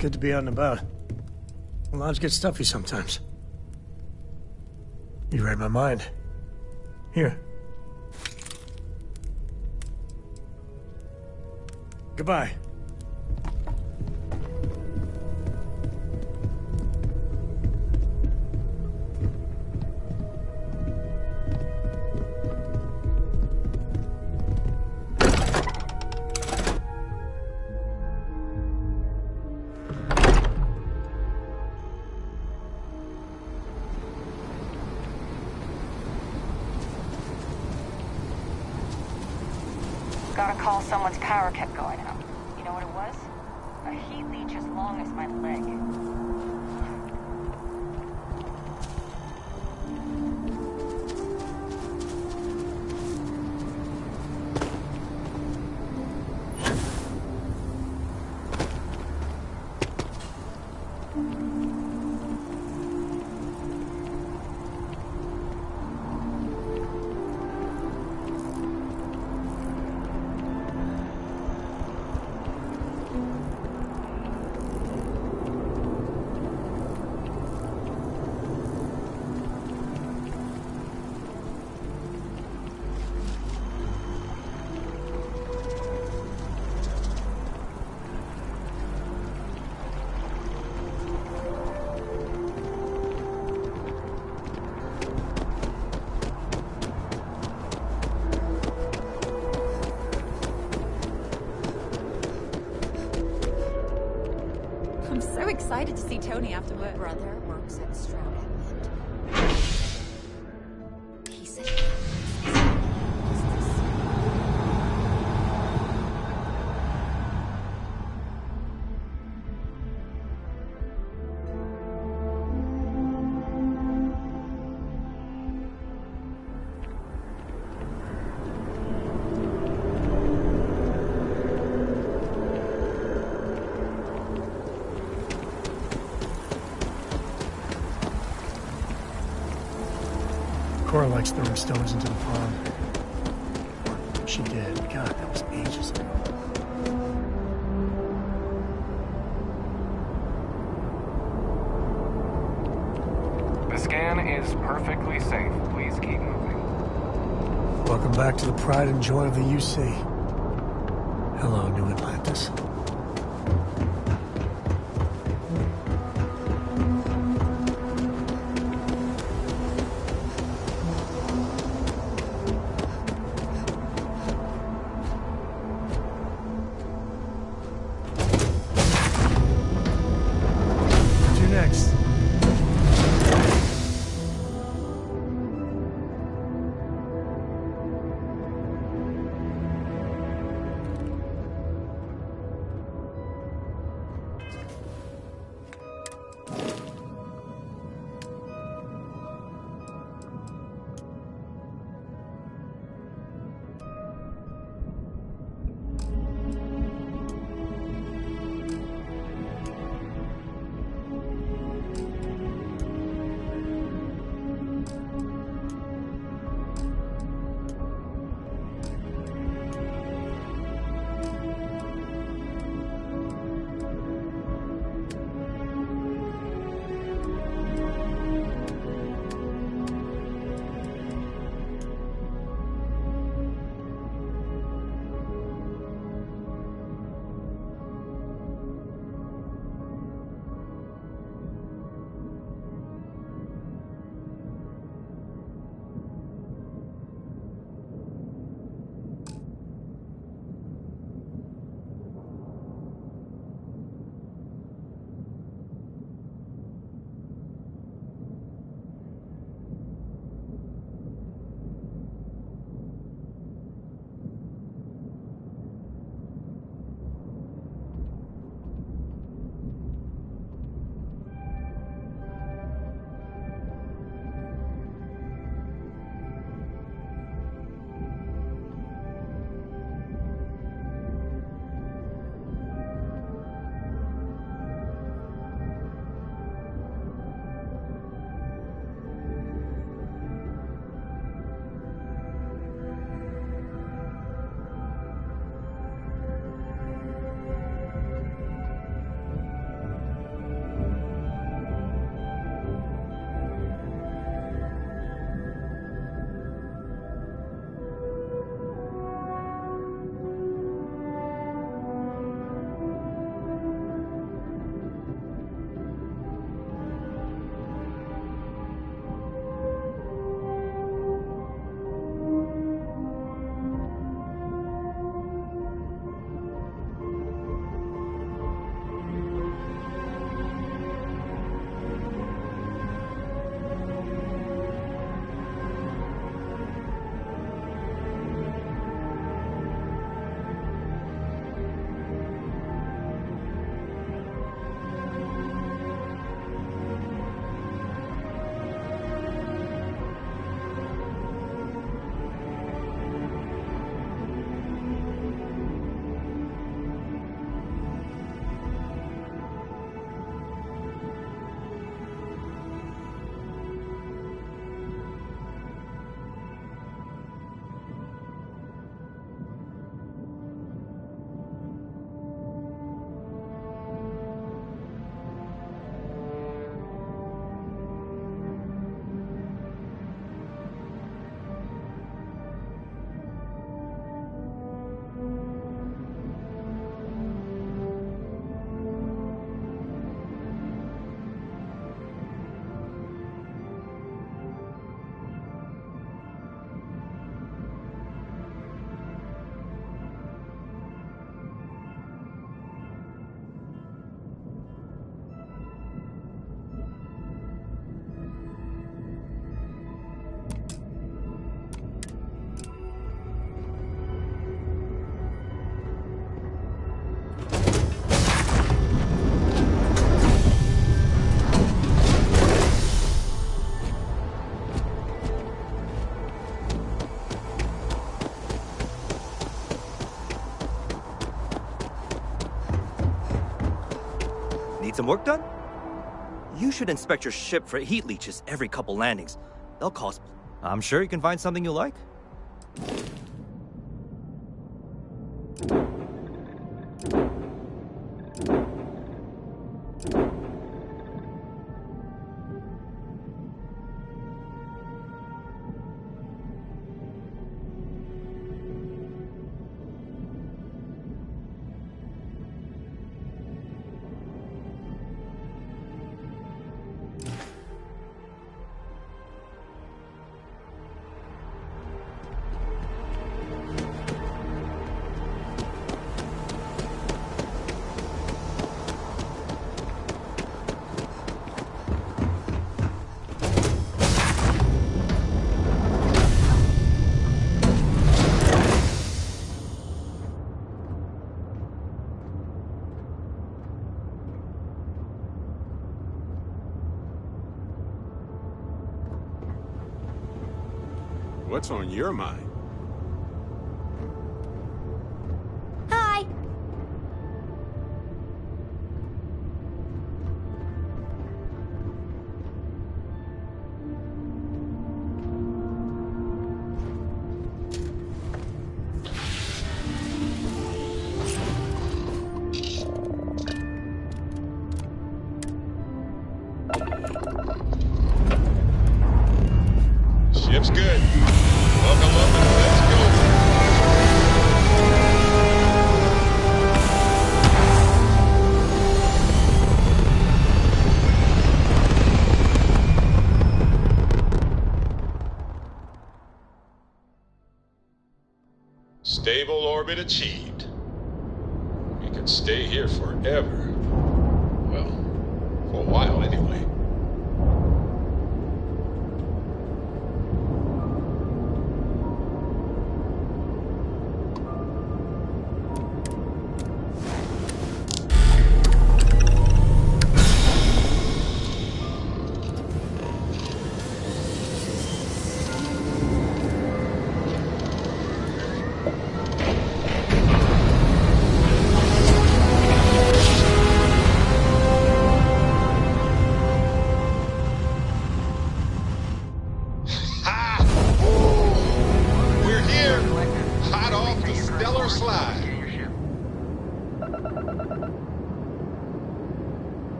Good to be out and about. The lodge gets stuffy sometimes. You read my mind. Here. Goodbye. Got a call someone's power kept going out. You know what it was? A heat leech as long as my leg. Excited to see Tony after My work. brother works at Stroud He said Cora likes throwing stones into the pond. Or she did. God, that was ages ago. The scan is perfectly safe. Please keep moving. Welcome back to the pride and joy of the UC. Hello, New Atlantis. Need some work done? You should inspect your ship for heat leeches every couple landings. They'll cost... I'm sure you can find something you like. What's on your mind? Hi. Ship's good. Welcome up and let's go. Stable orbit achieved. We could stay here forever. Well, for a while anyway.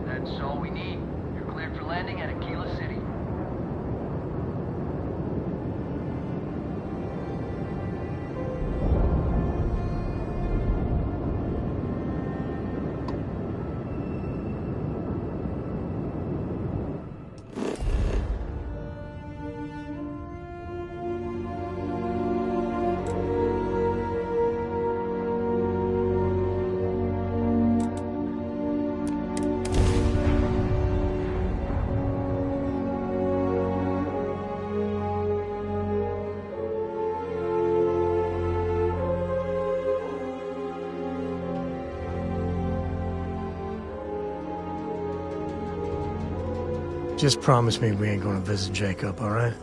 That's all we need. You're cleared for landing at Aquila City. Just promise me we ain't gonna visit Jacob, all right?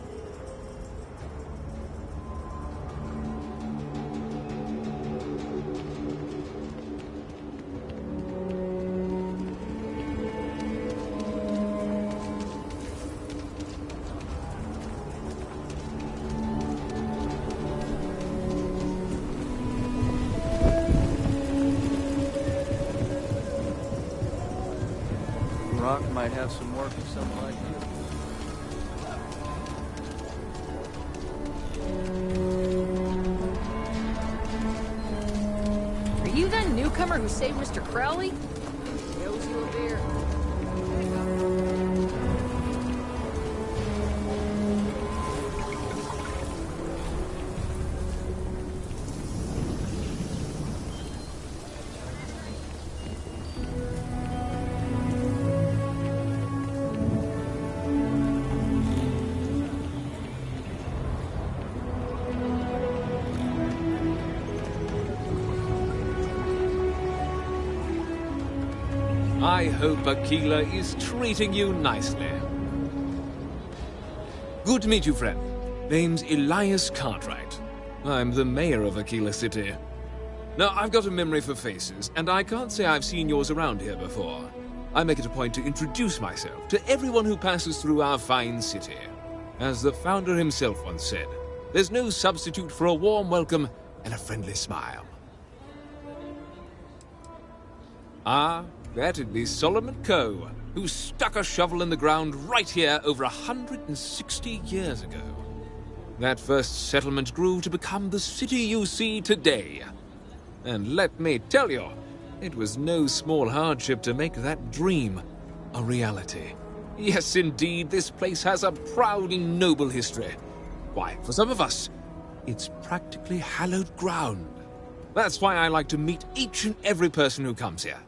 Rock might have some work for someone like you. Are you that newcomer who saved Mr. Crowley? Knows you over here. I hope Aquila is treating you nicely. Good to meet you, friend. Name's Elias Cartwright. I'm the mayor of Aquila City. Now, I've got a memory for faces, and I can't say I've seen yours around here before. I make it a point to introduce myself to everyone who passes through our fine city. As the founder himself once said, there's no substitute for a warm welcome and a friendly smile. Ah, that'd be Solomon Coe, who stuck a shovel in the ground right here over 160 years ago. That first settlement grew to become the city you see today. And let me tell you, it was no small hardship to make that dream a reality. Yes, indeed, this place has a proud and noble history. Why, for some of us, it's practically hallowed ground. That's why I like to meet each and every person who comes here,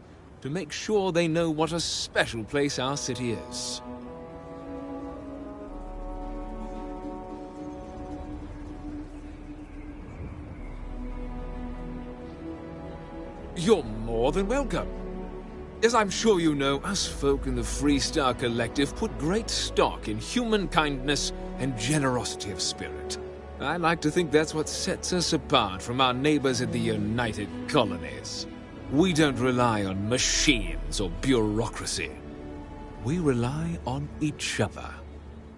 to make sure they know what a special place our city is. You're more than welcome. As I'm sure you know, us folk in the Freestar Collective put great stock in human kindness and generosity of spirit. I like to think that's what sets us apart from our neighbors in the United Colonies. We don't rely on machines or bureaucracy. We rely on each other.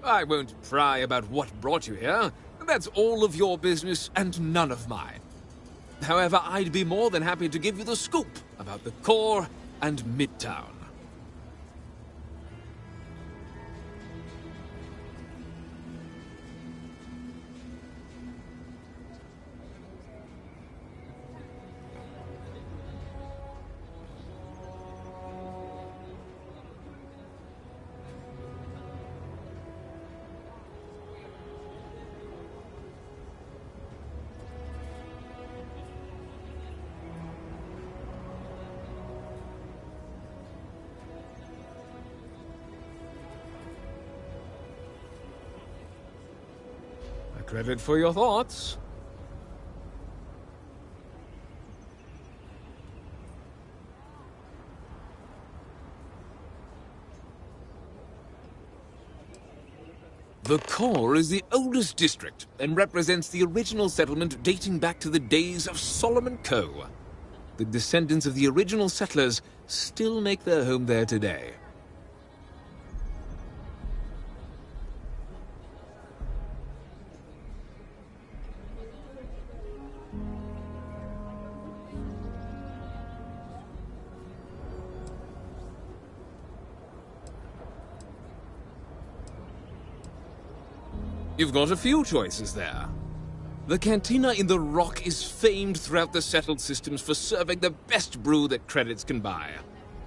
I won't pry about what brought you here. That's all of your business and none of mine. However, I'd be more than happy to give you the scoop about the core and Midtown. Credit for your thoughts. The core is the oldest district and represents the original settlement dating back to the days of Solomon Coe. The descendants of the original settlers still make their home there today. You've got a few choices there. The cantina in the Rock is famed throughout the settled systems for serving the best brew that credits can buy.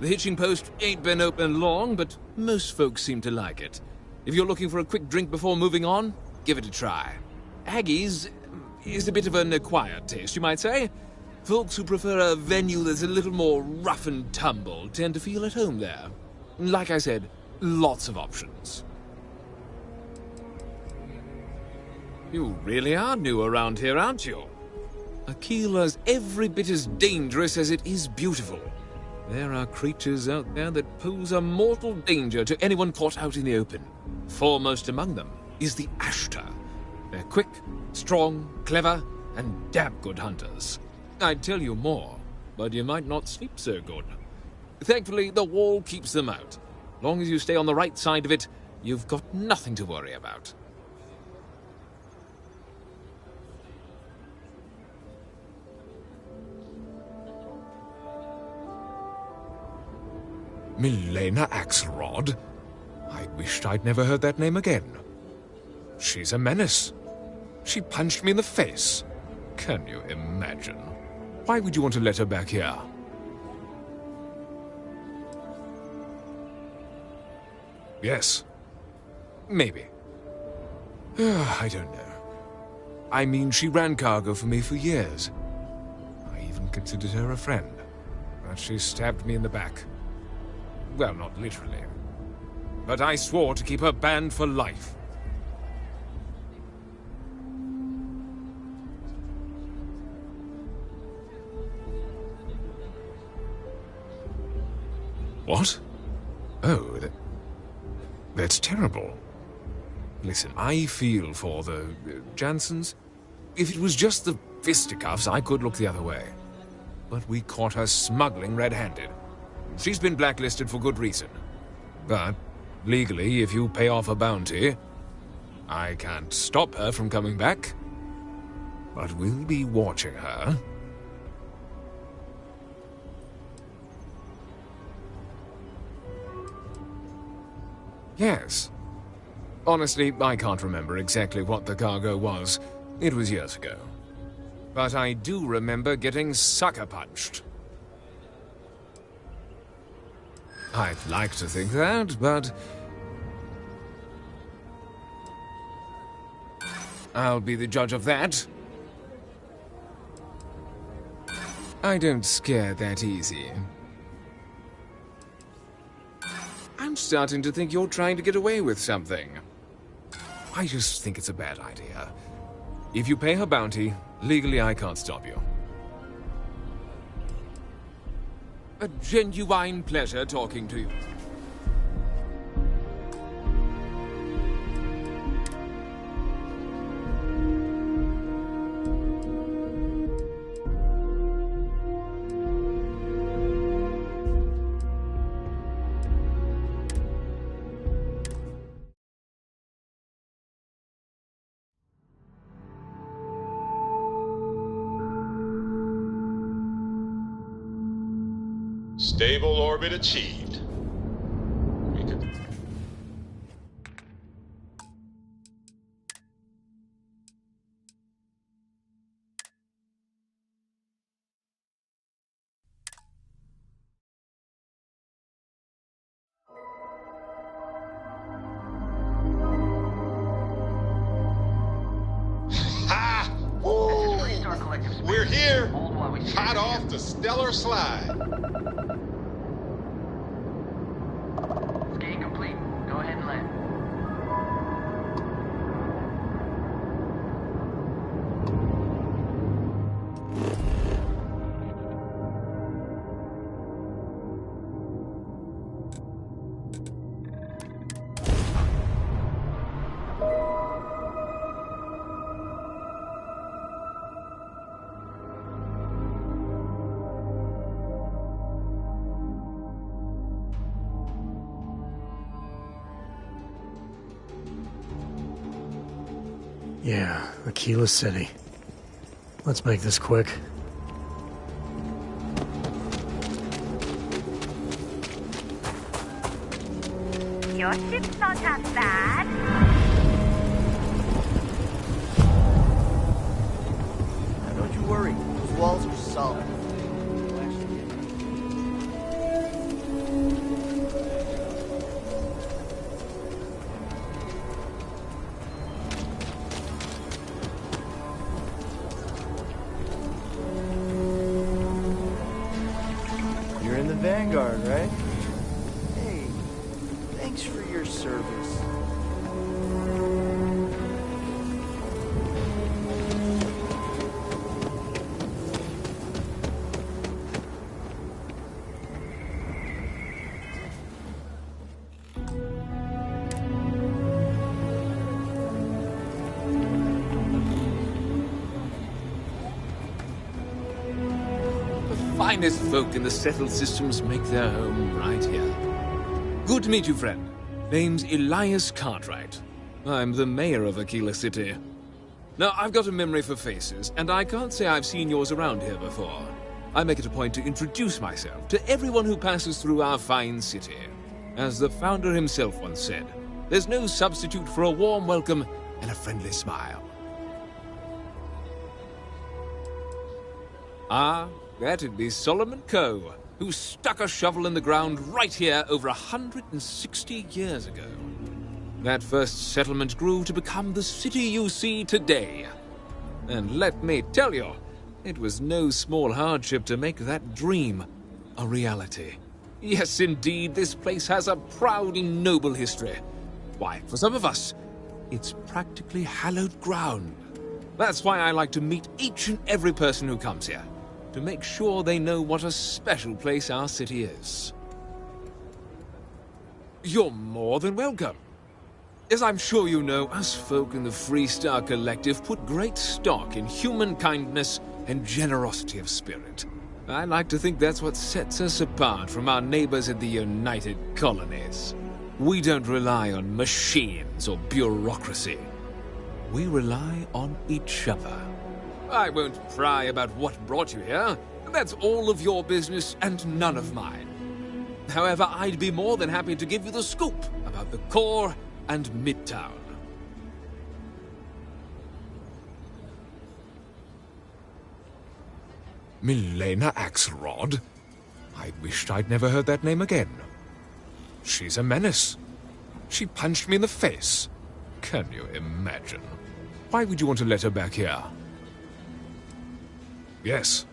The hitching post ain't been open long, but most folks seem to like it. If you're looking for a quick drink before moving on, give it a try. Aggie's is a bit of an acquired taste, you might say. Folks who prefer a venue that's a little more rough and tumble tend to feel at home there. Like I said, lots of options. You really are new around here, aren't you? Aquila's every bit as dangerous as it is beautiful. There are creatures out there that pose a mortal danger to anyone caught out in the open. Foremost among them is the Ashtar. They're quick, strong, clever, and damn good hunters. I'd tell you more, but you might not sleep so good. Thankfully, the wall keeps them out. Long as you stay on the right side of it, you've got nothing to worry about. Milena Axelrod? I wished I'd never heard that name again. She's a menace. She punched me in the face. Can you imagine? Why would you want to let her back here? Yes. Maybe. I don't know. I mean, she ran cargo for me for years. I even considered her a friend. But she stabbed me in the back. Well, not literally. But I swore to keep her banned for life. What? Oh, that's terrible. Listen, I feel for the Jansons. If it was just the fisticuffs, I could look the other way. but we caught her smuggling red-handed. She's been blacklisted for good reason. But, legally, if you pay off a bounty, I can't stop her from coming back. But we'll be watching her. Yes. Honestly, I can't remember exactly what the cargo was. It was years ago. But I do remember getting sucker punched. I'd like to think that, but I'll be the judge of that. I don't scare that easy. I'm starting to think you're trying to get away with something. I just think it's a bad idea. If you pay her bounty, legally I can't stop you. A genuine pleasure talking to you. Stable orbit achieved. We could... Ha! Woo! We're here! Hot off the stellar slide. Scan complete. Go ahead and land. Yeah, Aquila City. Let's make this quick. Your ship's not half bad. Now, don't you worry. Those walls are solid. You're in the Vanguard, right? Hey, thanks for your service. Finest folk in the settled systems make their home right here. Good to meet you, friend. Name's Elias Cartwright. I'm the mayor of Aquila City. Now, I've got a memory for faces, and I can't say I've seen yours around here before. I make it a point to introduce myself to everyone who passes through our fine city. As the founder himself once said, there's no substitute for a warm welcome and a friendly smile. Ah, that'd be Solomon Coe, who stuck a shovel in the ground right here over 160 years ago. That first settlement grew to become the city you see today. And let me tell you, it was no small hardship to make that dream a reality. Yes, indeed, this place has a proud and noble history. Why, for some of us, it's practically hallowed ground. That's why I like to meet each and every person who comes here, to make sure they know what a special place our city is. You're more than welcome. As I'm sure you know, us folk in the Freestar Collective put great stock in human kindness and generosity of spirit. I like to think that's what sets us apart from our neighbors in the United Colonies. We don't rely on machines or bureaucracy. We rely on each other. I won't pry about what brought you here. That's all of your business and none of mine. However, I'd be more than happy to give you the scoop about the core and Midtown. Milena Axelrod? I wished I'd never heard that name again. She's a menace. She punched me in the face. Can you imagine? Why would you want to let her back here? Yes.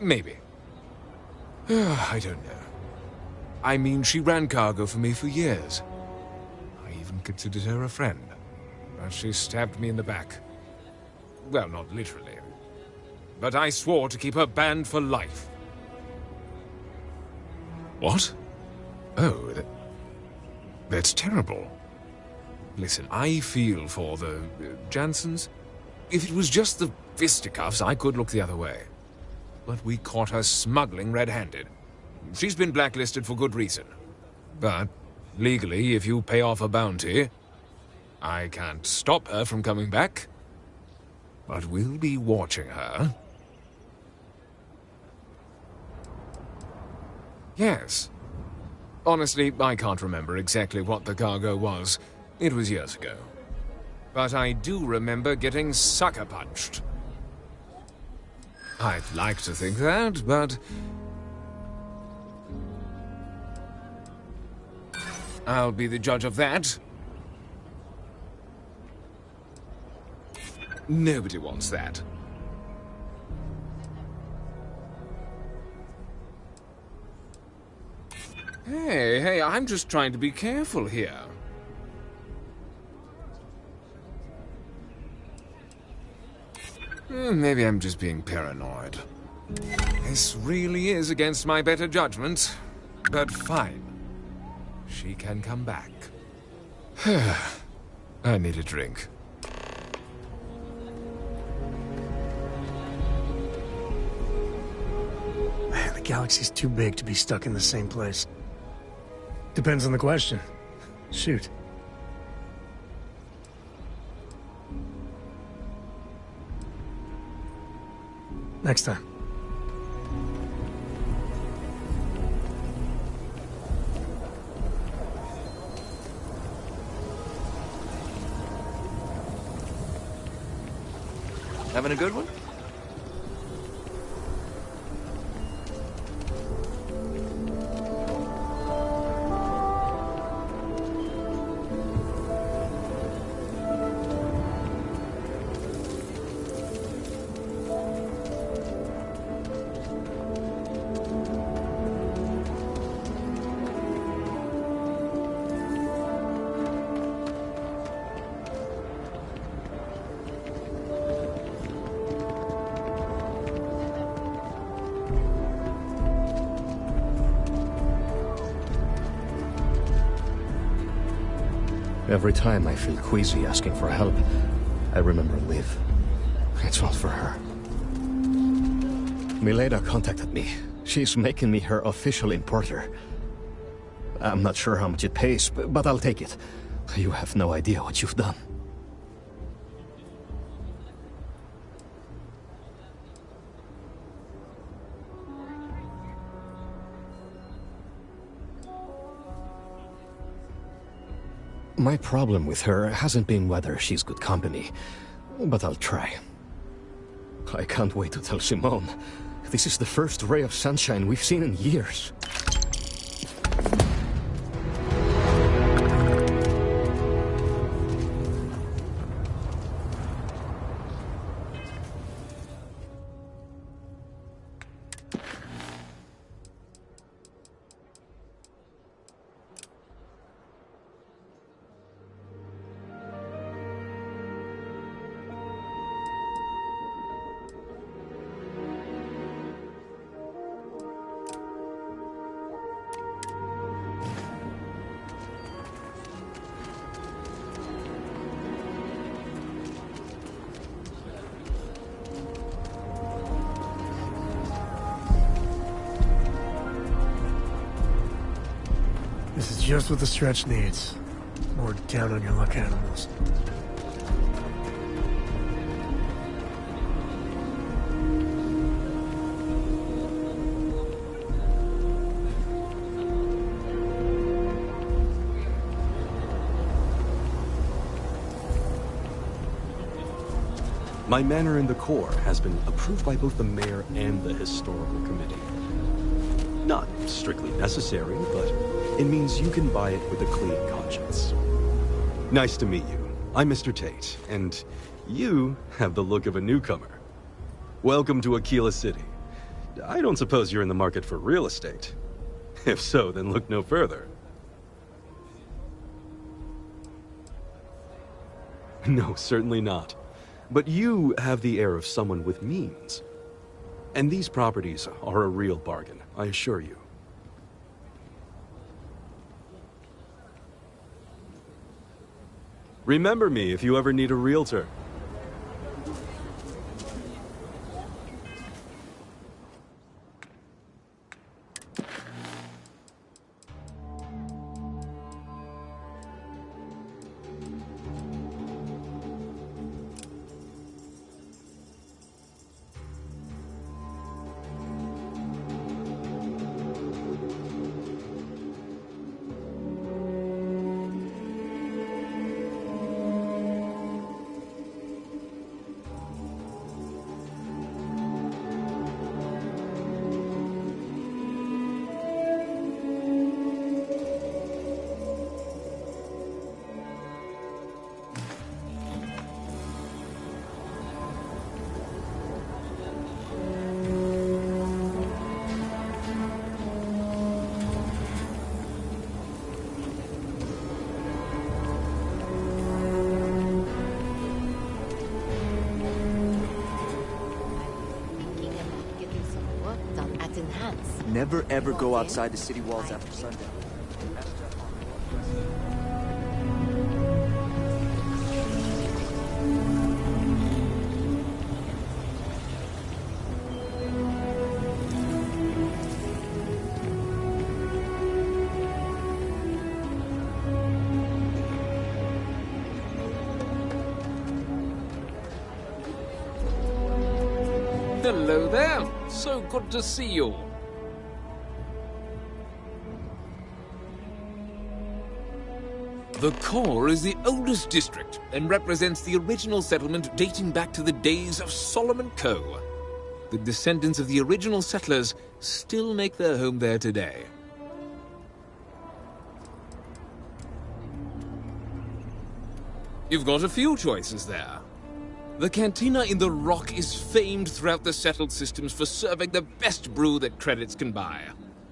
Maybe. I don't know. I mean, she ran cargo for me for years. I even considered her a friend. But she stabbed me in the back. Well, not literally. But I swore to keep her banned for life. What? Oh, that's terrible. Listen, I feel for the Jansons. If it was just the fisticuffs, I could look the other way. But we caught her smuggling red-handed. She's been blacklisted for good reason. But, legally, if you pay off a bounty, I can't stop her from coming back. But we'll be watching her. Yes. Honestly, I can't remember exactly what the cargo was. It was years ago. But I do remember getting sucker punched. I'd like to think that, but I'll be the judge of that. Nobody wants that. Hey, I'm just trying to be careful here. Maybe I'm just being paranoid. This really is against my better judgment, but fine. She can come back. I need a drink. Man, the galaxy's too big to be stuck in the same place. Depends on the question. Shoot. Next time. Having a good one? Every time I feel queasy asking for help, I remember Liv. It's all for her. Milena contacted me. She's making me her official importer. I'm not sure how much it pays, but I'll take it. You have no idea what you've done. My problem with her hasn't been whether she's good company, but I'll try. I can't wait to tell Simone. This is the first ray of sunshine we've seen in years. This is just what the stretch needs. More down on your luck animals. My manor in the core has been approved by both the mayor and the historical committee. Not strictly necessary, but it means you can buy it with a clean conscience. Nice to meet you. I'm Mr. Tate, and you have the look of a newcomer. Welcome to Aquila City. I don't suppose you're in the market for real estate. If so, then look no further. No, certainly not. But you have the air of someone with means. And these properties are a real bargain, I assure you. Remember me if you ever need a realtor. Never ever go outside the city walls after sundown. Hello there. So good to see you. The core is the oldest district and represents the original settlement dating back to the days of Solomon Coe. The descendants of the original settlers still make their home there today. You've got a few choices there. The cantina in the rock is famed throughout the settled systems for serving the best brew that credits can buy.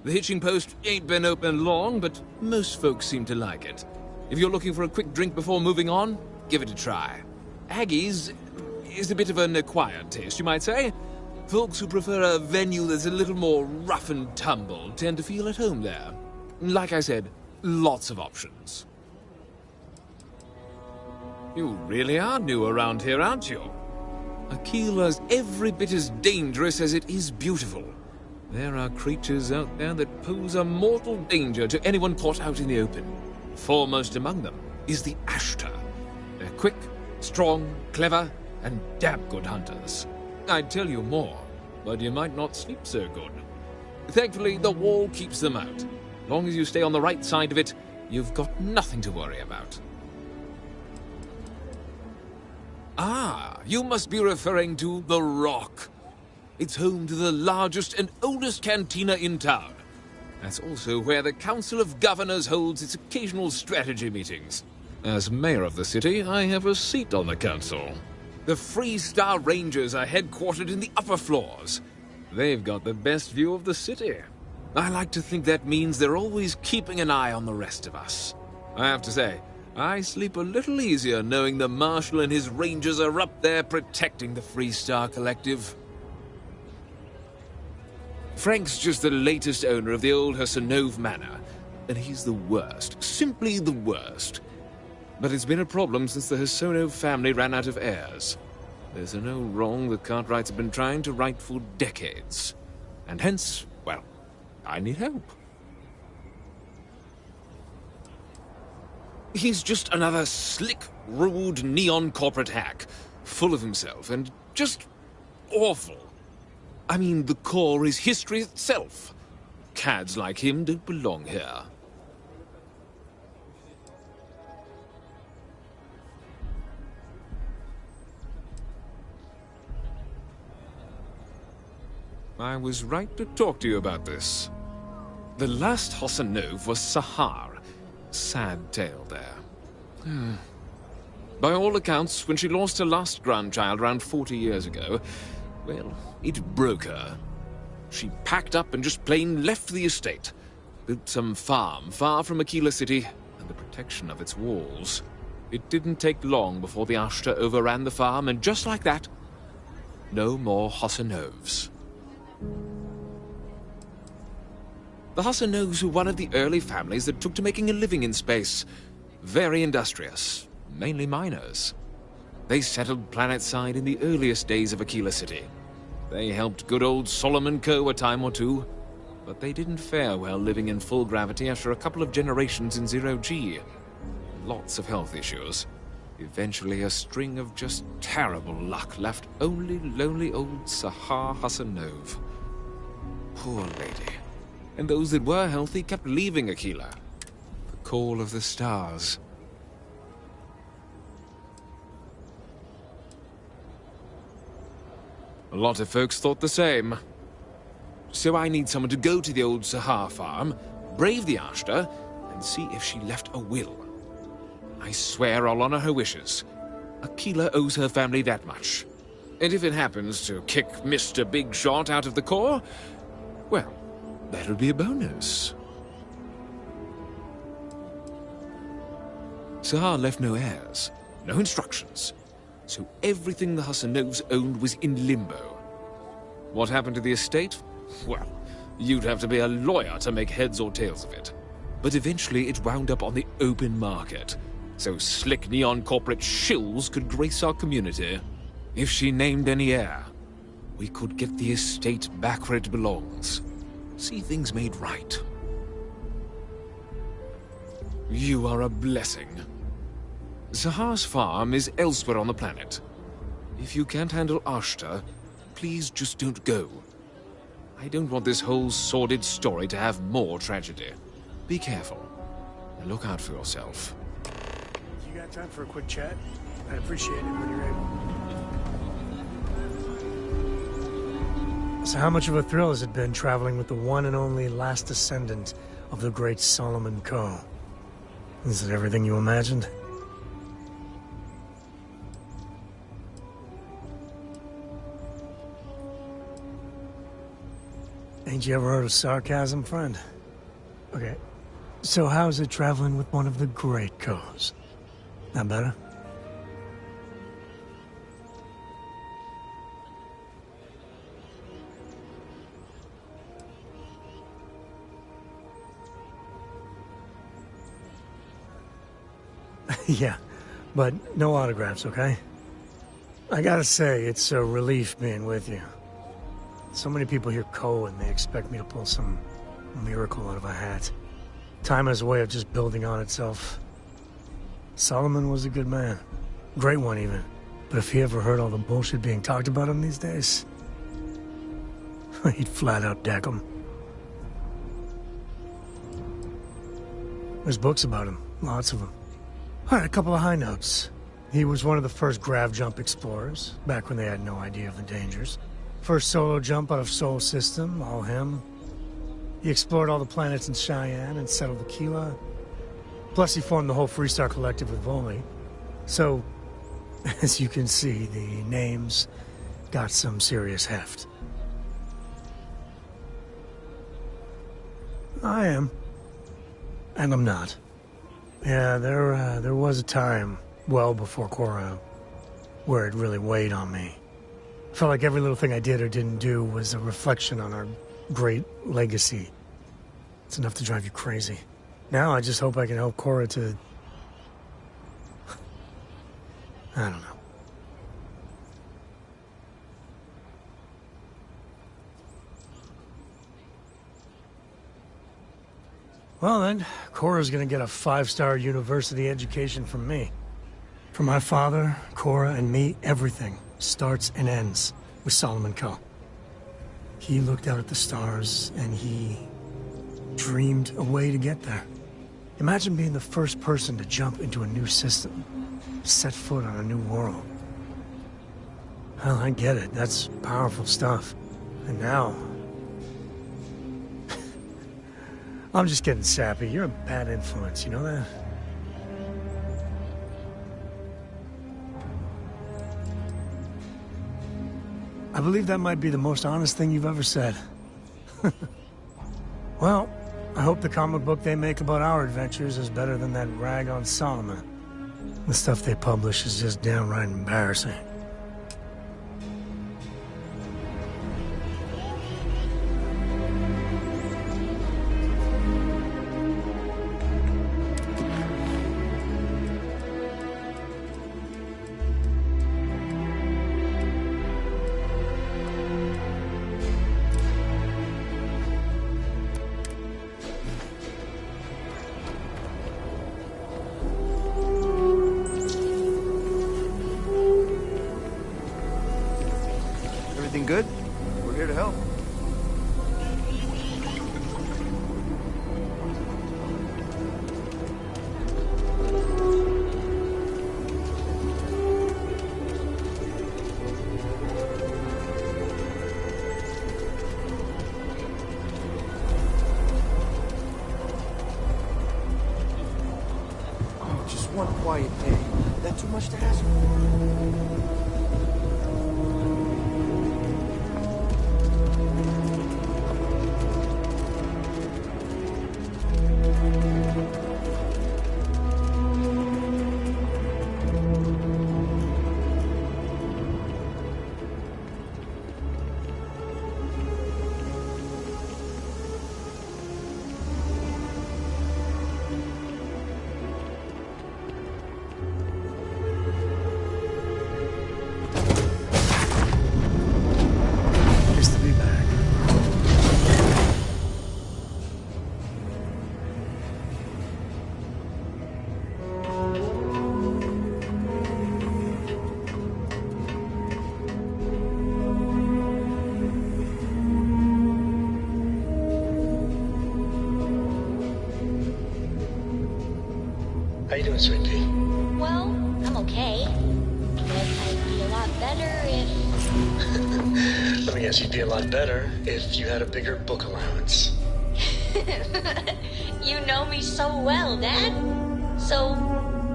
The hitching post ain't been open long, but most folks seem to like it. If you're looking for a quick drink before moving on, give it a try. Aggie's is a bit of an acquired taste, you might say. Folks who prefer a venue that's a little more rough and tumble tend to feel at home there. Like I said, lots of options. You really are new around here, aren't you? Aquila's every bit as dangerous as it is beautiful. There are creatures out there that pose a mortal danger to anyone caught out in the open. Foremost among them is the Ashtar. They're quick, strong, clever, and damn good hunters. I'd tell you more, but you might not sleep so good. Thankfully, the wall keeps them out. As long as you stay on the right side of it, you've got nothing to worry about. Ah, you must be referring to The Rock. It's home to the largest and oldest cantina in town. That's also where the Council of Governors holds its occasional strategy meetings. As mayor of the city, I have a seat on the council. The Freestar Rangers are headquartered in the upper floors. They've got the best view of the city. I like to think that means they're always keeping an eye on the rest of us. I have to say, I sleep a little easier knowing the Marshal and his Rangers are up there protecting the Freestar Collective. Frank's just the latest owner of the old Hersenove Manor, and he's the worst, simply the worst. But it's been a problem since the Hersenove family ran out of heirs. There's no wrong the Cartwrights have been trying to right for decades. And hence, well, I need help. He's just another slick, rude neon corporate hack, full of himself and just awful. I mean, the core is history itself. Cads like him don't belong here. I was right to talk to you about this. The last Hosanov was Sahar. Sad tale there. By all accounts, when she lost her last grandchild around 40 years ago, well, it broke her. She packed up and just plain left the estate. Built some farm far from Aquila City and the protection of its walls. It didn't take long before the Ashta overran the farm, and just like that, no more Hosanovs. The Hosanovs were one of the early families that took to making a living in space. Very industrious, mainly miners. They settled planetside in the earliest days of Aquila City. They helped good old Solomon Coe a time or two, but they didn't fare well living in full gravity after a couple of generations in zero-G. Lots of health issues. Eventually a string of just terrible luck left only lonely old Sahar Hosanov. Poor lady. And those that were healthy kept leaving Aquila. The call of the stars. A lot of folks thought the same. So I need someone to go to the old Sahar farm, brave the Ashta, and see if she left a will. I swear I'll honor her wishes. Aquila owes her family that much. And if it happens to kick Mr. Big Shot out of the core, well, that'll be a bonus. Sahar left no heirs, no instructions. So everything the Hosanovs owned was in limbo. What happened to the estate? Well, you'd have to be a lawyer to make heads or tails of it. But eventually it wound up on the open market, so slick neon corporate shills could grace our community. If she named any heir, we could get the estate back where it belongs. See things made right. You are a blessing. Sahar's farm is elsewhere on the planet. If you can't handle Ashta, please just don't go. I don't want this whole sordid story to have more tragedy. Be careful, and look out for yourself. You got time for a quick chat? I'd appreciate it when you're able. So how much of a thrill has it been traveling with the one and only last descendant of the great Solomon Coe? Is it everything you imagined? Ain't you ever heard of sarcasm, friend? Okay, so how's it traveling with one of the great Coes? That better? Yeah, but no autographs, okay? I gotta say, it's a relief being with you. So many people hear Coe and they expect me to pull some miracle out of a hat. Time has a way of just building on itself. Solomon was a good man. Great one, even. But if he ever heard all the bullshit being talked about him these days, he'd flat out deck him. There's books about him, lots of them. All right, a couple of high notes. He was one of the first grav jump explorers, back when they had no idea of the dangers. First solo jump out of Sol System, all him. He explored all the planets in Cheyenne and settled Aquila. Plus he formed the whole Freestar Collective with Voli. So, as you can see, the name's got some serious heft. I am. And I'm not. Yeah, there was a time, well before Korra, where it really weighed on me. Felt like every little thing I did or didn't do was a reflection on our great legacy. It's enough to drive you crazy. Now I just hope I can help Korra to... I don't know. Well then, Cora's gonna get a 5-star university education from me. For my father, Cora, and me, everything starts and ends with Solomon Coe. He looked out at the stars, and he dreamed a way to get there. Imagine being the first person to jump into a new system, set foot on a new world. Well, I get it. That's powerful stuff. And now... I'm just getting sappy. You're a bad influence, you know that? I believe that might be the most honest thing you've ever said. Well, I hope the comic book they make about our adventures is better than that rag on Solomon. The stuff they publish is just downright embarrassing. Everything good? We're here to help. Oh, just one quiet day. That too much to ask for? How you doing, sweet pea? Well, I'm okay. But I'd be a lot better if... Let me guess, you'd be a lot better if you had a bigger book allowance. You know me so well, Dad. So,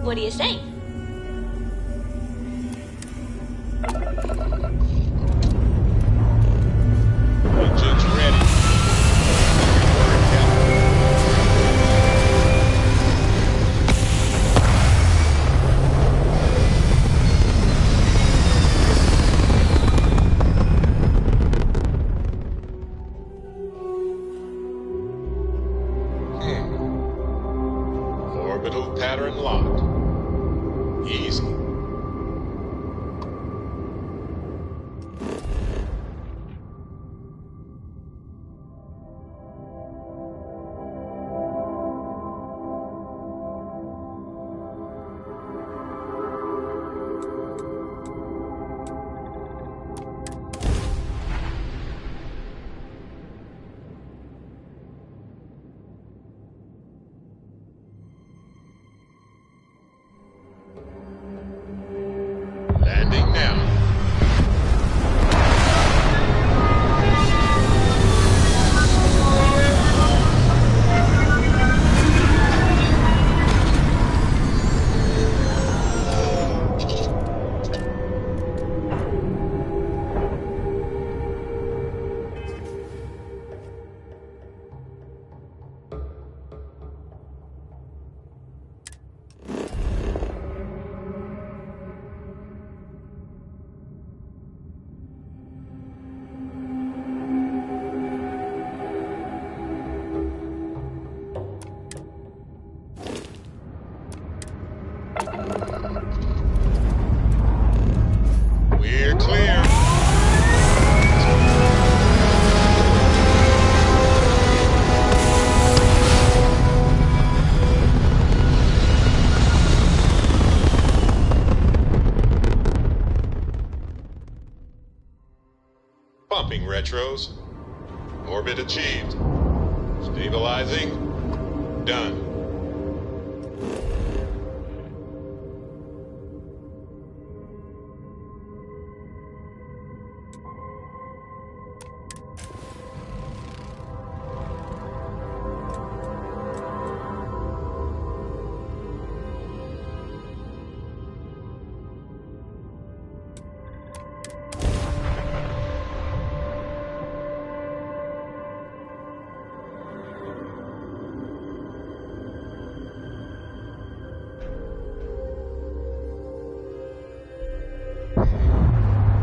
what do you say? Engine's ready. Orbital pattern locked. Easy. Orbit achieved. Stabilizing. Done.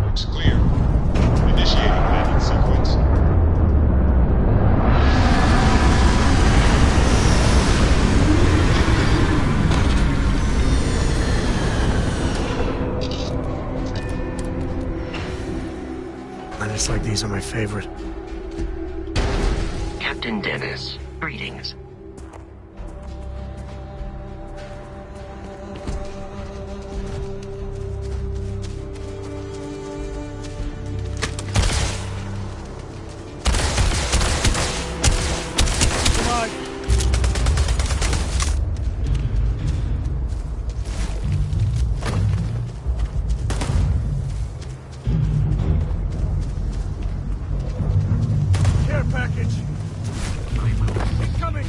Looks clear. Initiating landing sequence. Planets like these are my favorite. Captain Dennis, greetings. Care package! Incoming!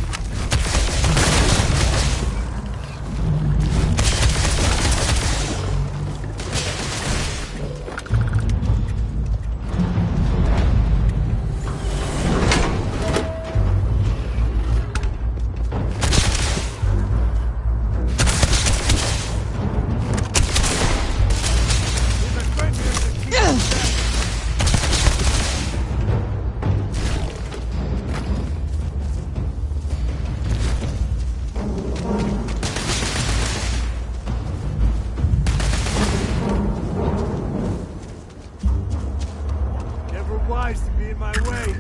Never wise to be in my way.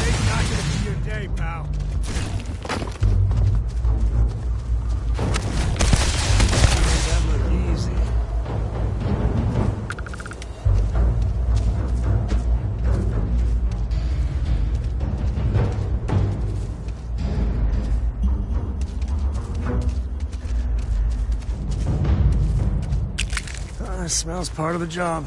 It's not gonna be your day, pal. That look easy. Smells part of the job.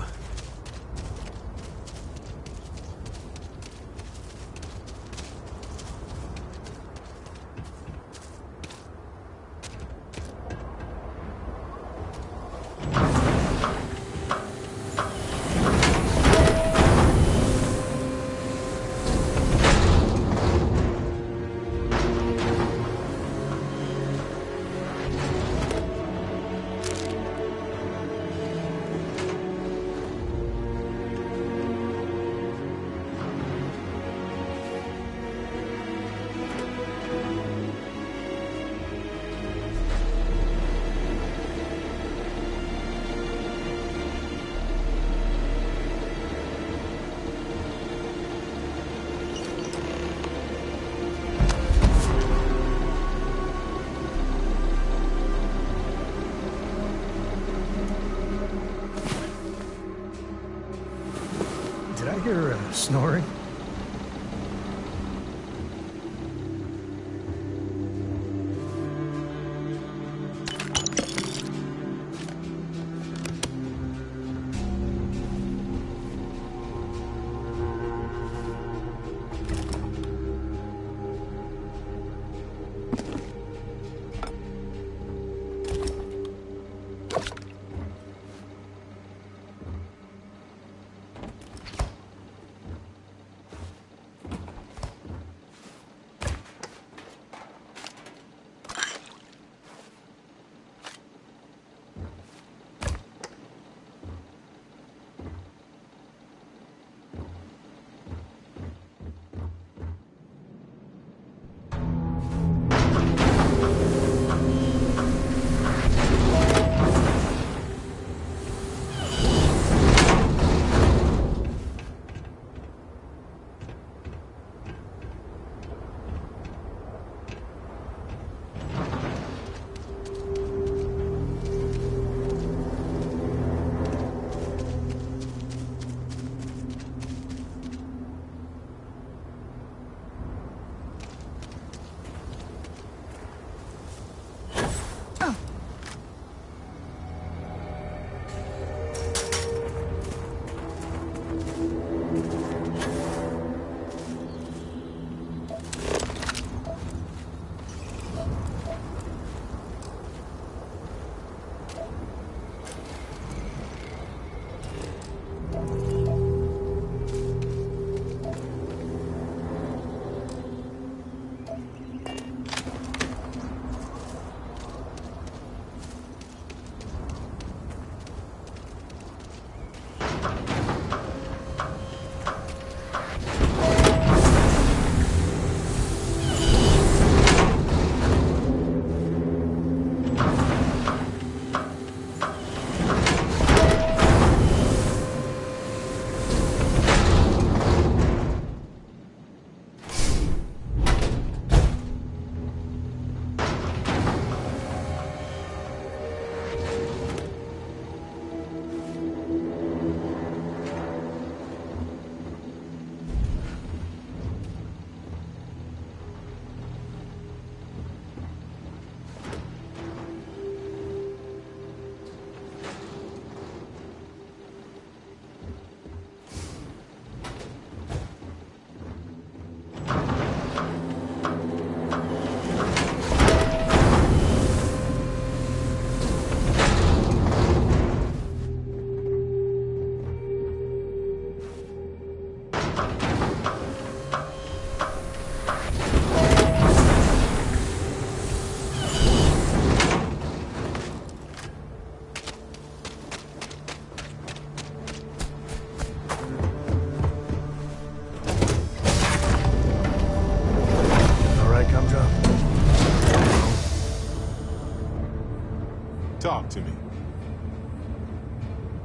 Did I hear snoring?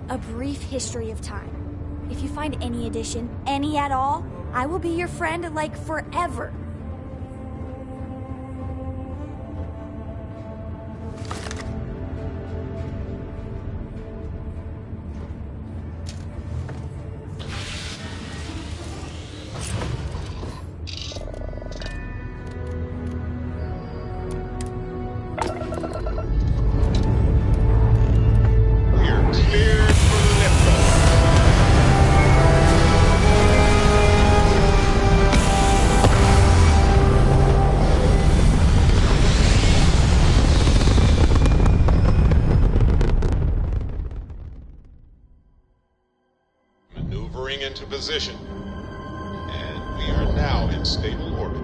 A Brief History of Time. If you find any edition, any at all, I will be your friend, like, forever. Maneuvering into position. And we are now in stable orbit.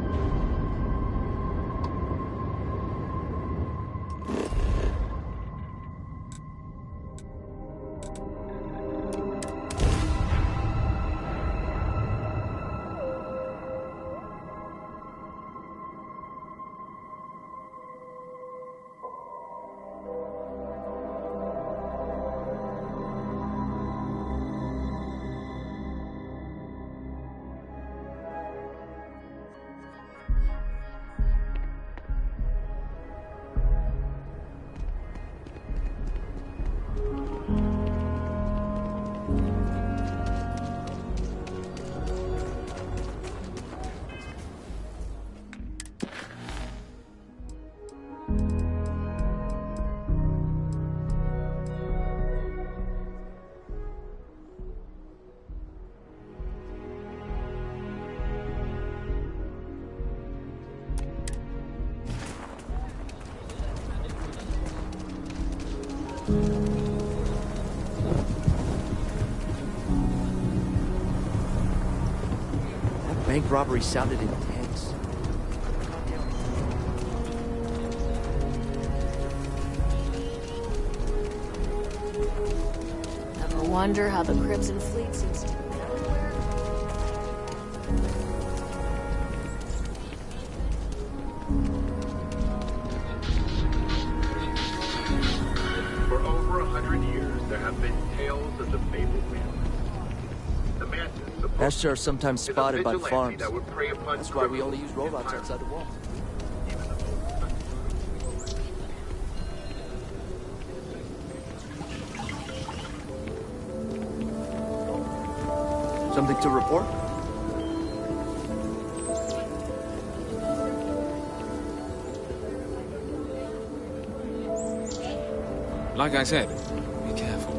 That bank robbery sounded intense. Never wonder how the Crimson Fleet seems to be everywhere. For over 100 years, there have been tales of the fabled wheel. The mantis, Ashtar are sometimes spotted by farms. that would prey upon That's why we only use robots outside the wall. Something to report? Like I said, be careful.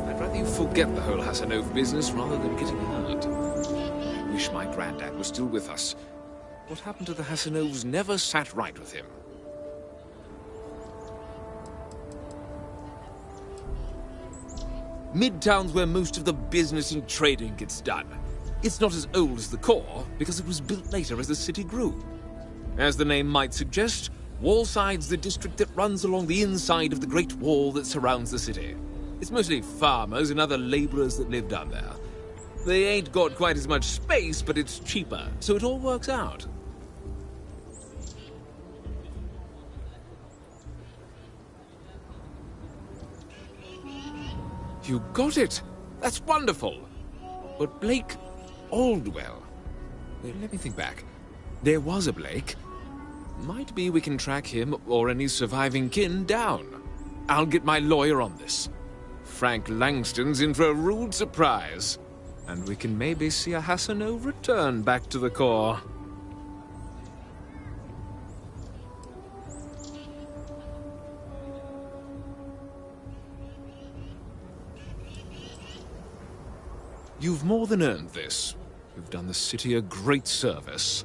I'd rather you forget the whole Hassanov business rather than getting hurt. I wish my granddad was still with us. What happened to the Hassanovs never sat right with him. Midtown's where most of the business and trading gets done. It's not as old as the core, because it was built later as the city grew. As the name might suggest, Wallside's the district that runs along the inside of the Great Wall that surrounds the city. It's mostly farmers and other laborers that live down there. They ain't got quite as much space, but it's cheaper, so it all works out. You got it! That's wonderful! But Blake Aldwell... Let me think back. There was a Blake. Might be we can track him or any surviving kin down. I'll get my lawyer on this. Frank Langston's in for a rude surprise. And we can maybe see a Hassanov return back to the core. You've more than earned this. You've done the city a great service.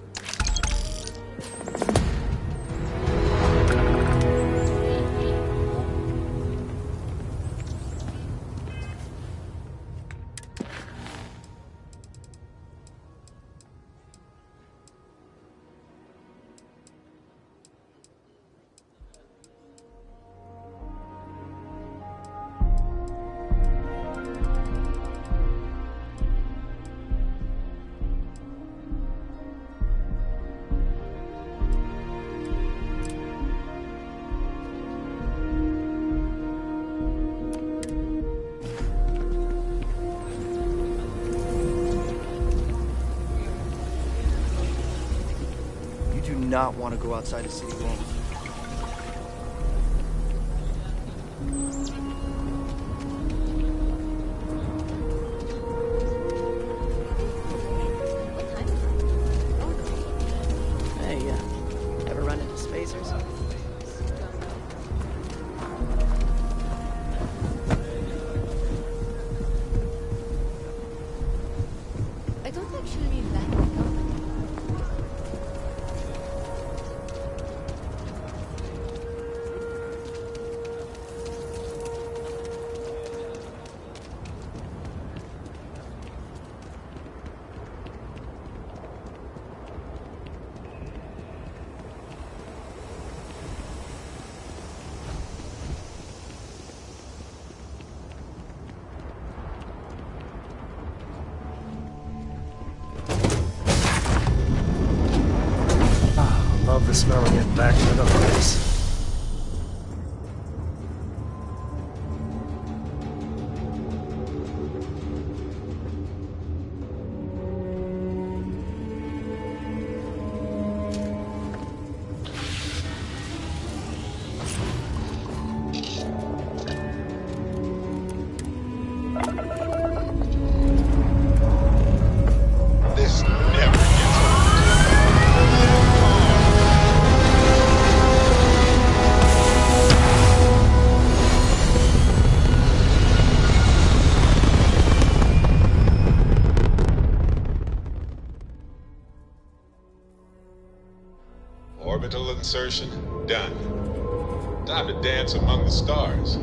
not want to go outside the city walls. Hey, ever run into spacers? I don't actually like the company. Love the smell of getting back to the place. This never gets old. Orbital insertion done. Time to dance among the stars.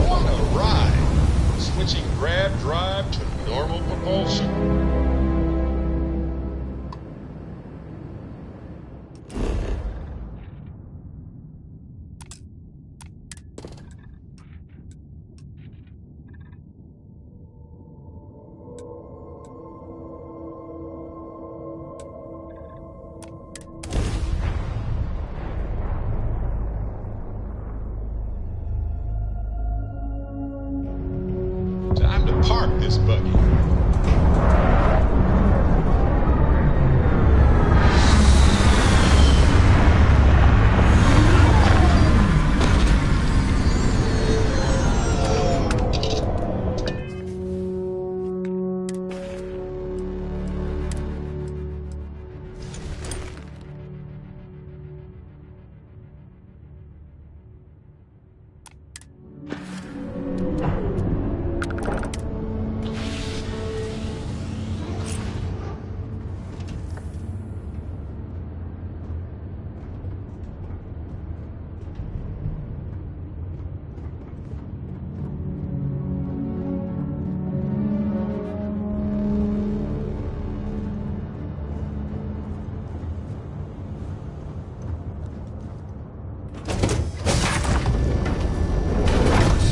What a ride! Switching grab drive to normal propulsion. Time to park this buggy.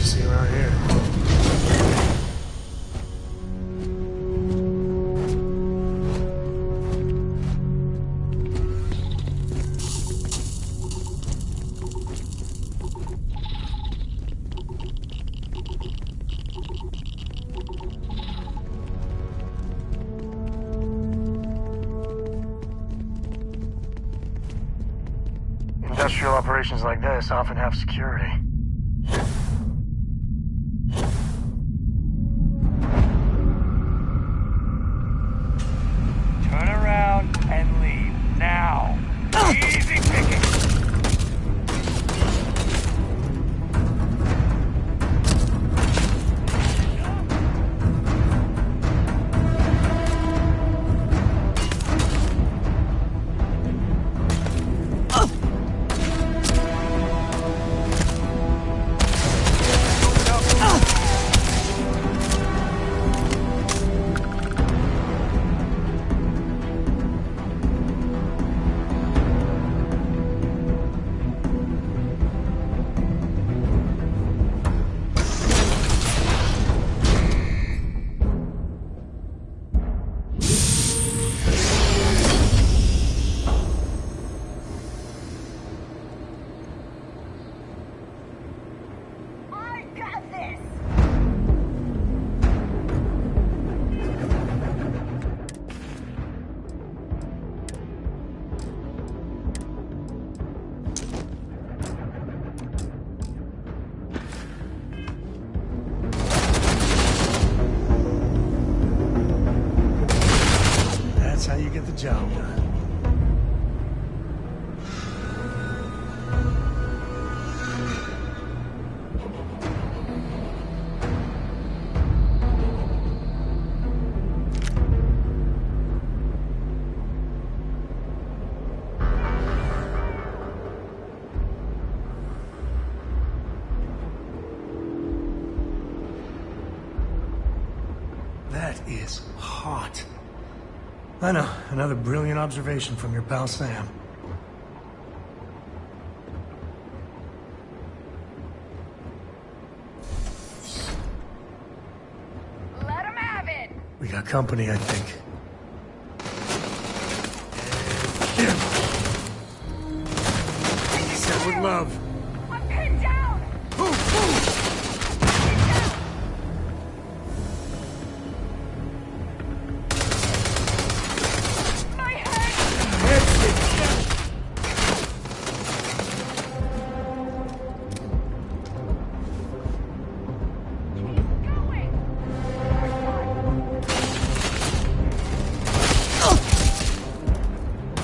See around here. Industrial operations like this often have security. Turn around and leave now. Easy picking. That's how you get the job done. That is hot. I know, another brilliant observation from your pal Sam. Let him have it! We got company, I think. Said with love. I'm pinned down!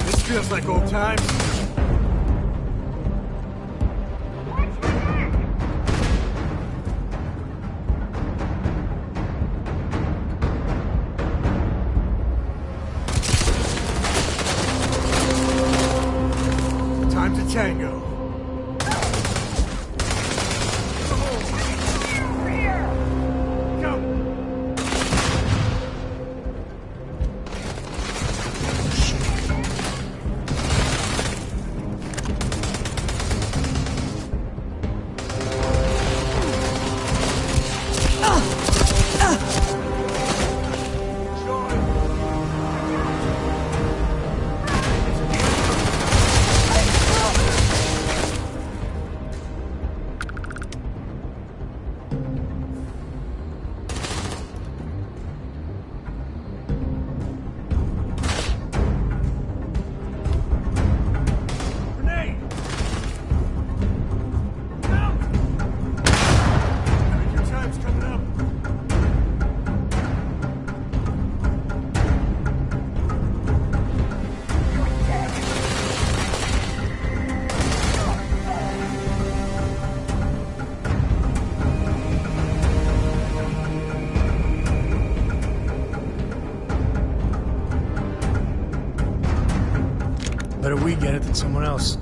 This feels like old times. Time to tango. Better we get it than someone else.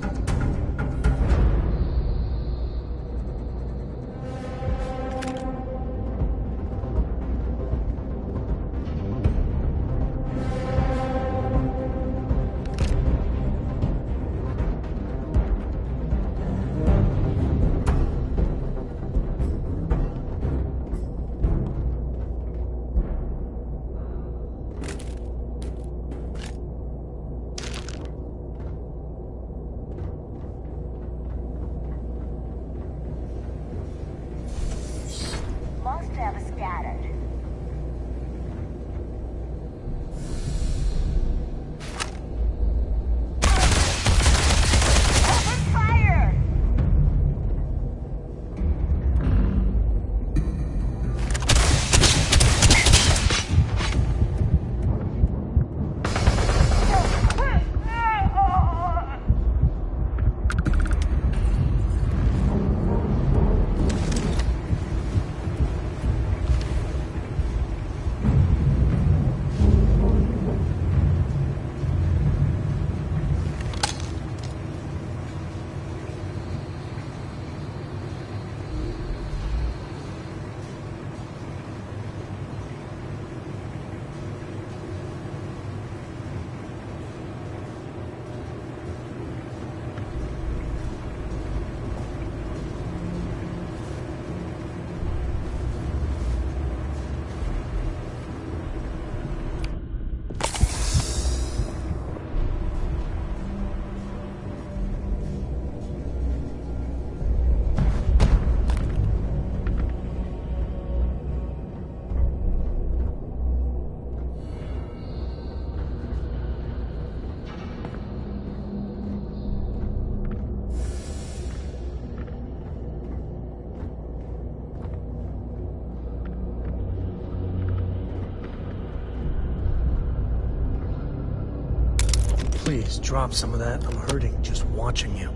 Please, drop some of that. I'm hurting just watching you.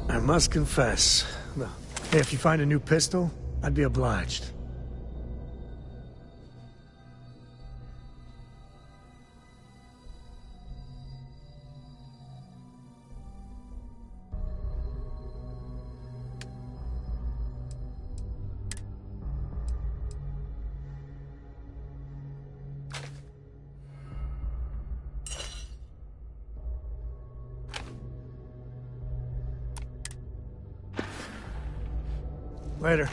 I must confess, if you find a new pistol, I'd be obliged. Later.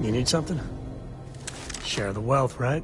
You need something? Share the wealth, right?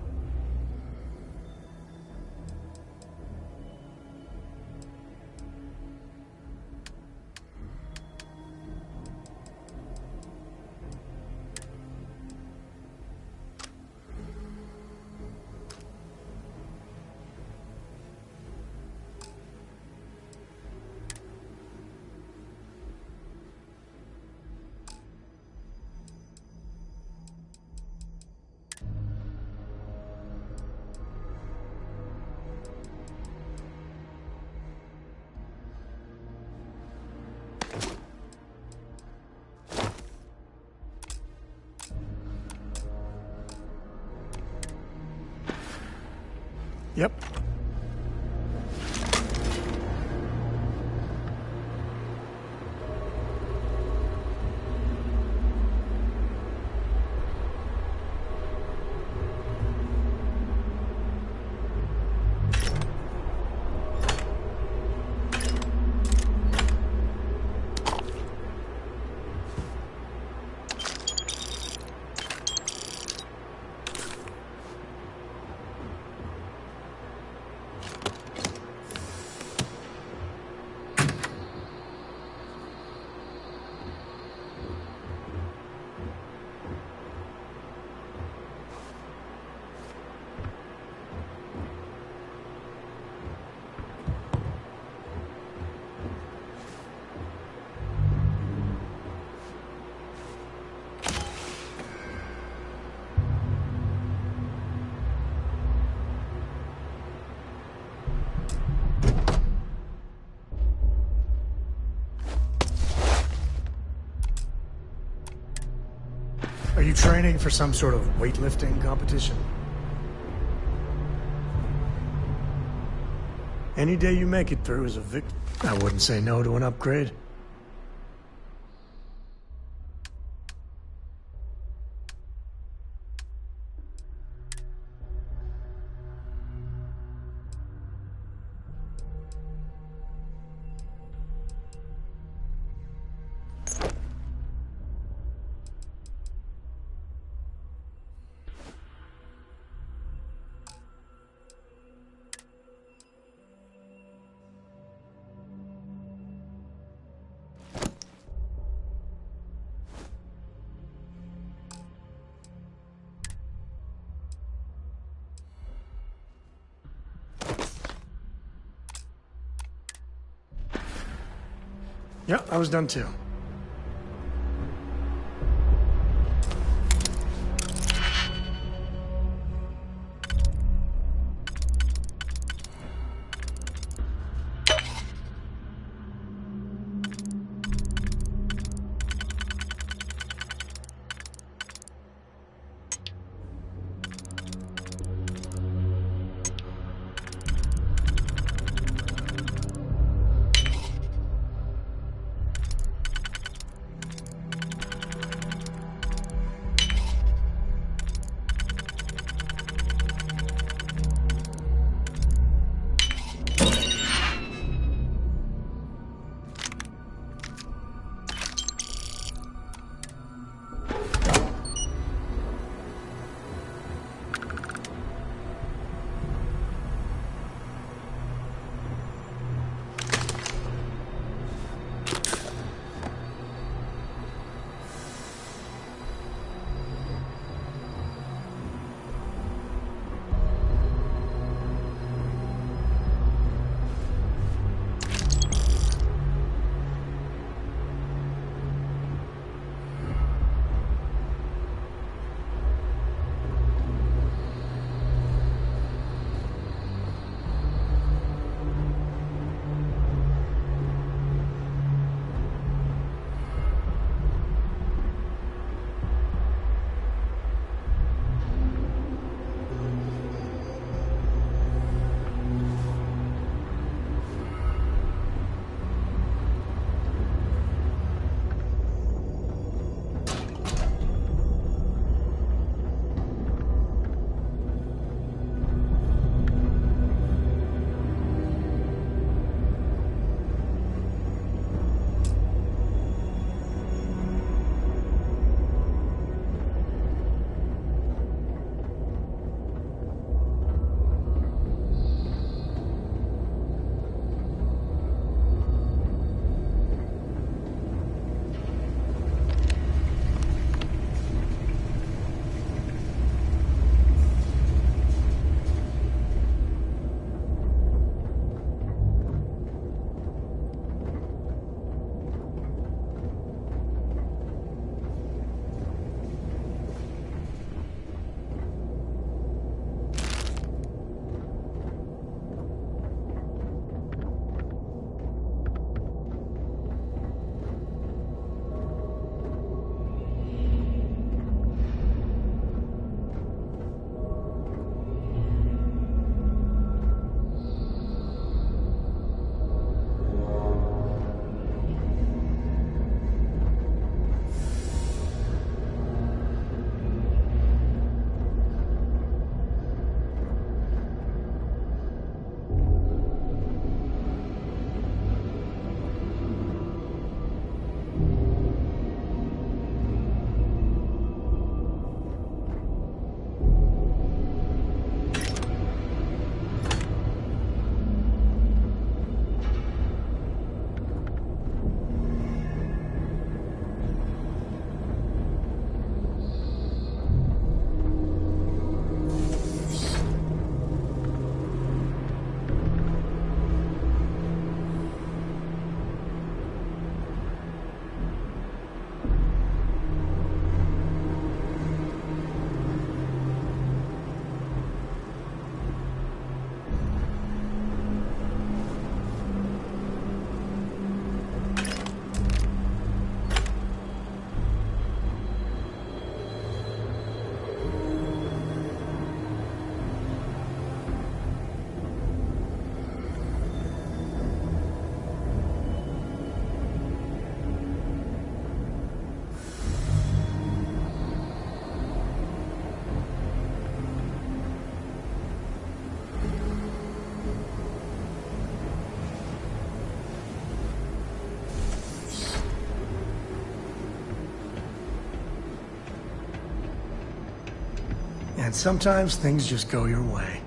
Yep. you training for some sort of weightlifting competition? Any day you make it through is a I wouldn't say no to an upgrade. Yeah, I was done too. And sometimes things just go your way.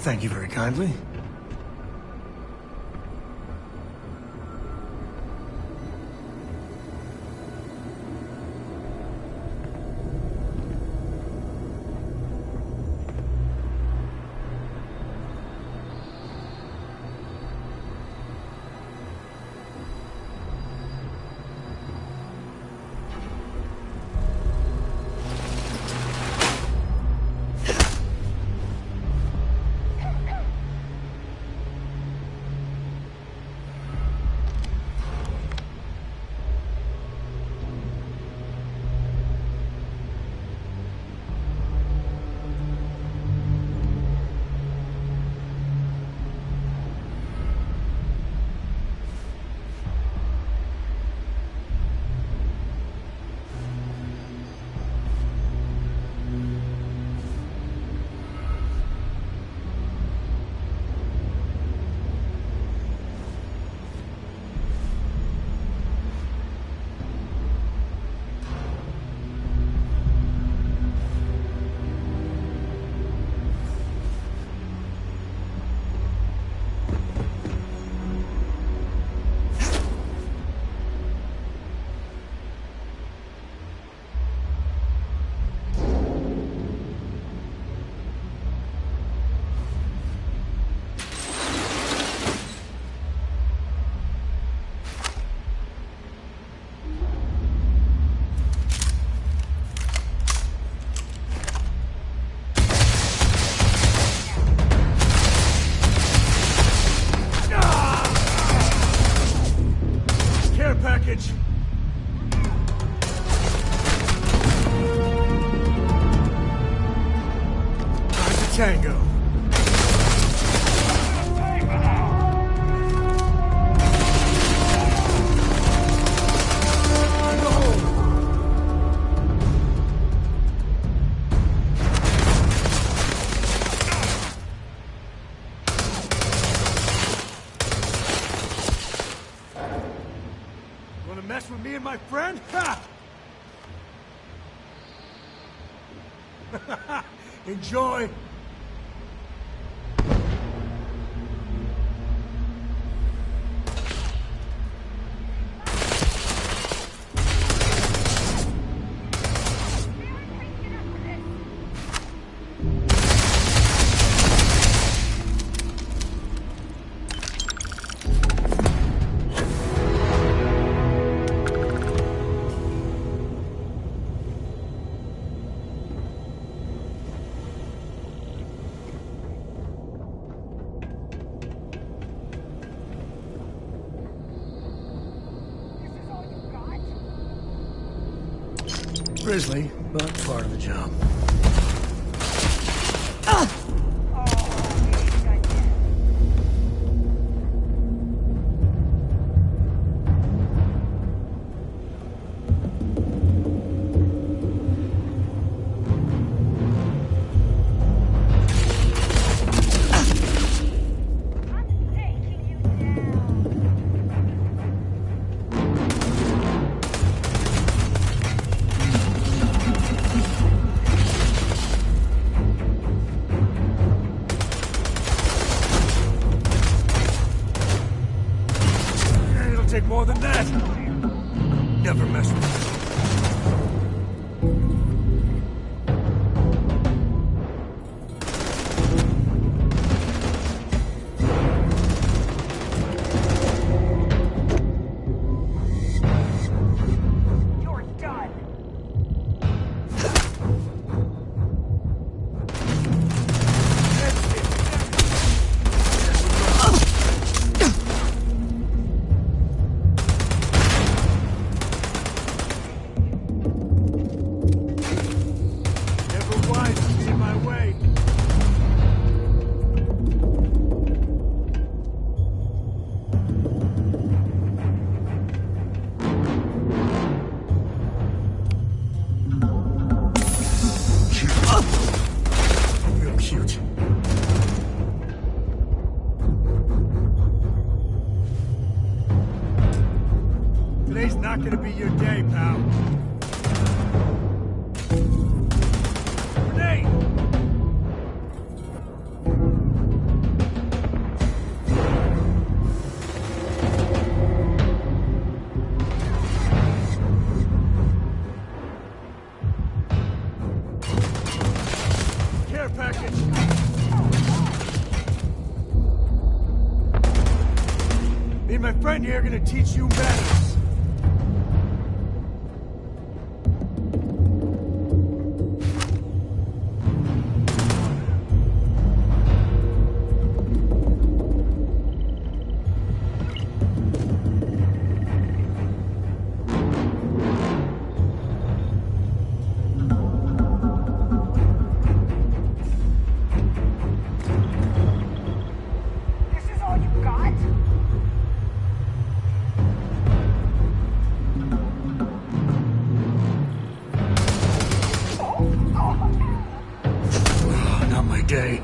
Thank you very kindly. tango. Wanna mess with me and my friend? Ha! Enjoy. Grisly, but part of the job. Take more than that. Never mess with me. You're done. Real cute. Today's not gonna be your day, pal. Grenade! Care package. Me and my friend here are gonna teach you manners. This is all you got? Not my day.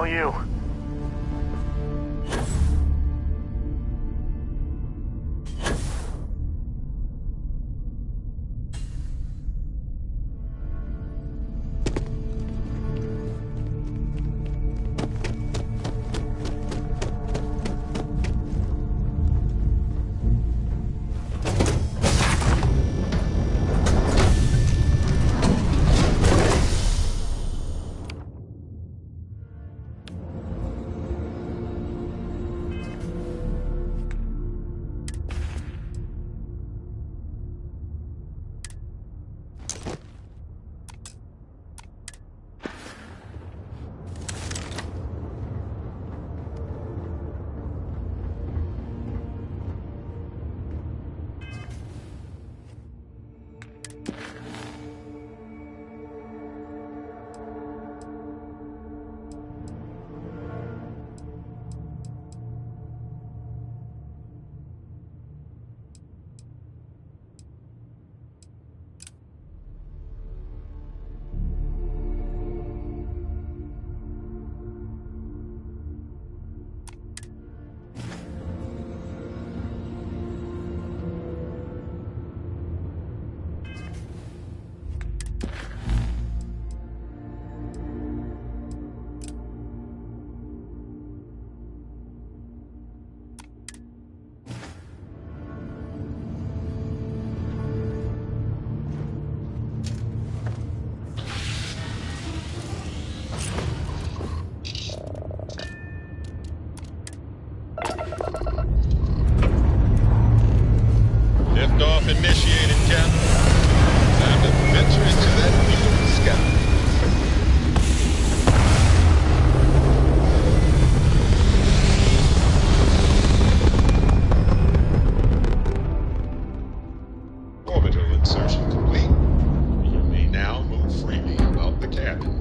you. Liftoff initiated, Captain. Time to venture into that beautiful sky. Orbital insertion complete. You may now move freely about the cabin.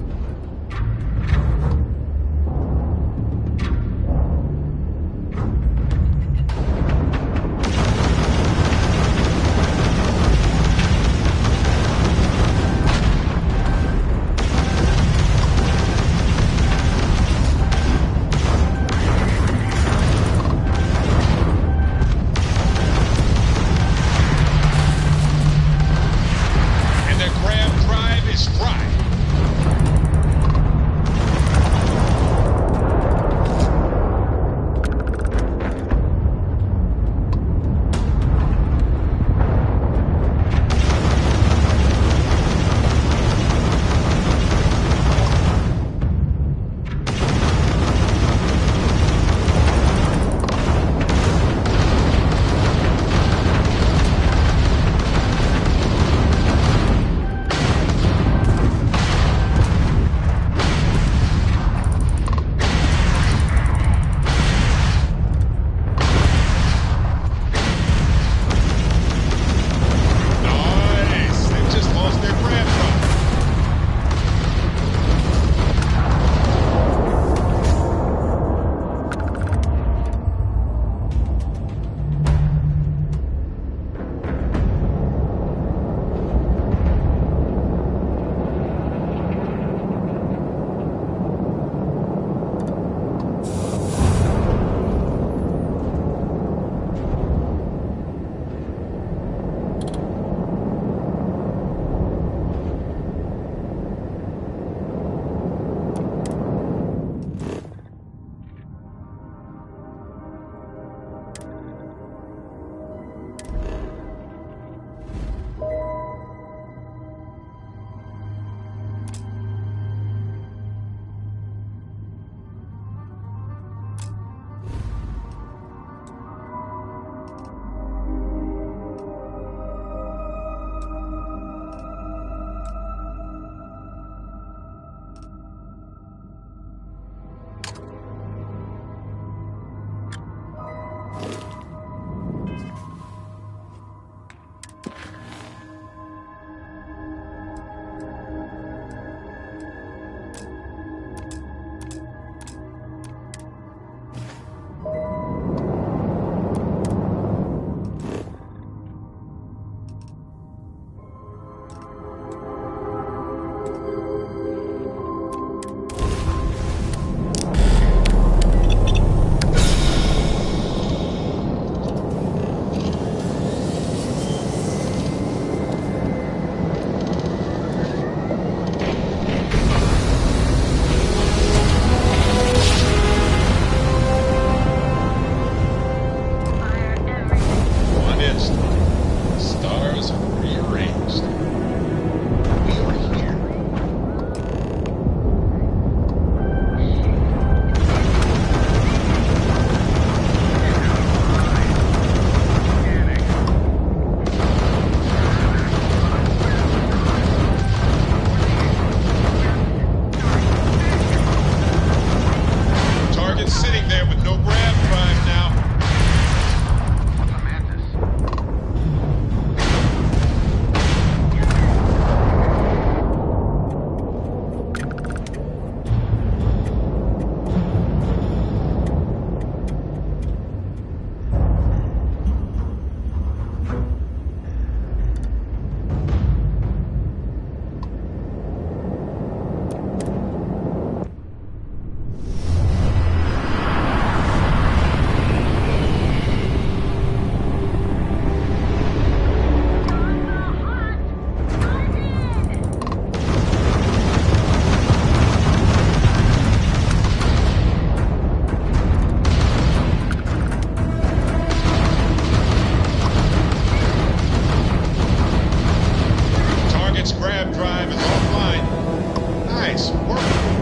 grab drive is offline. Nice work.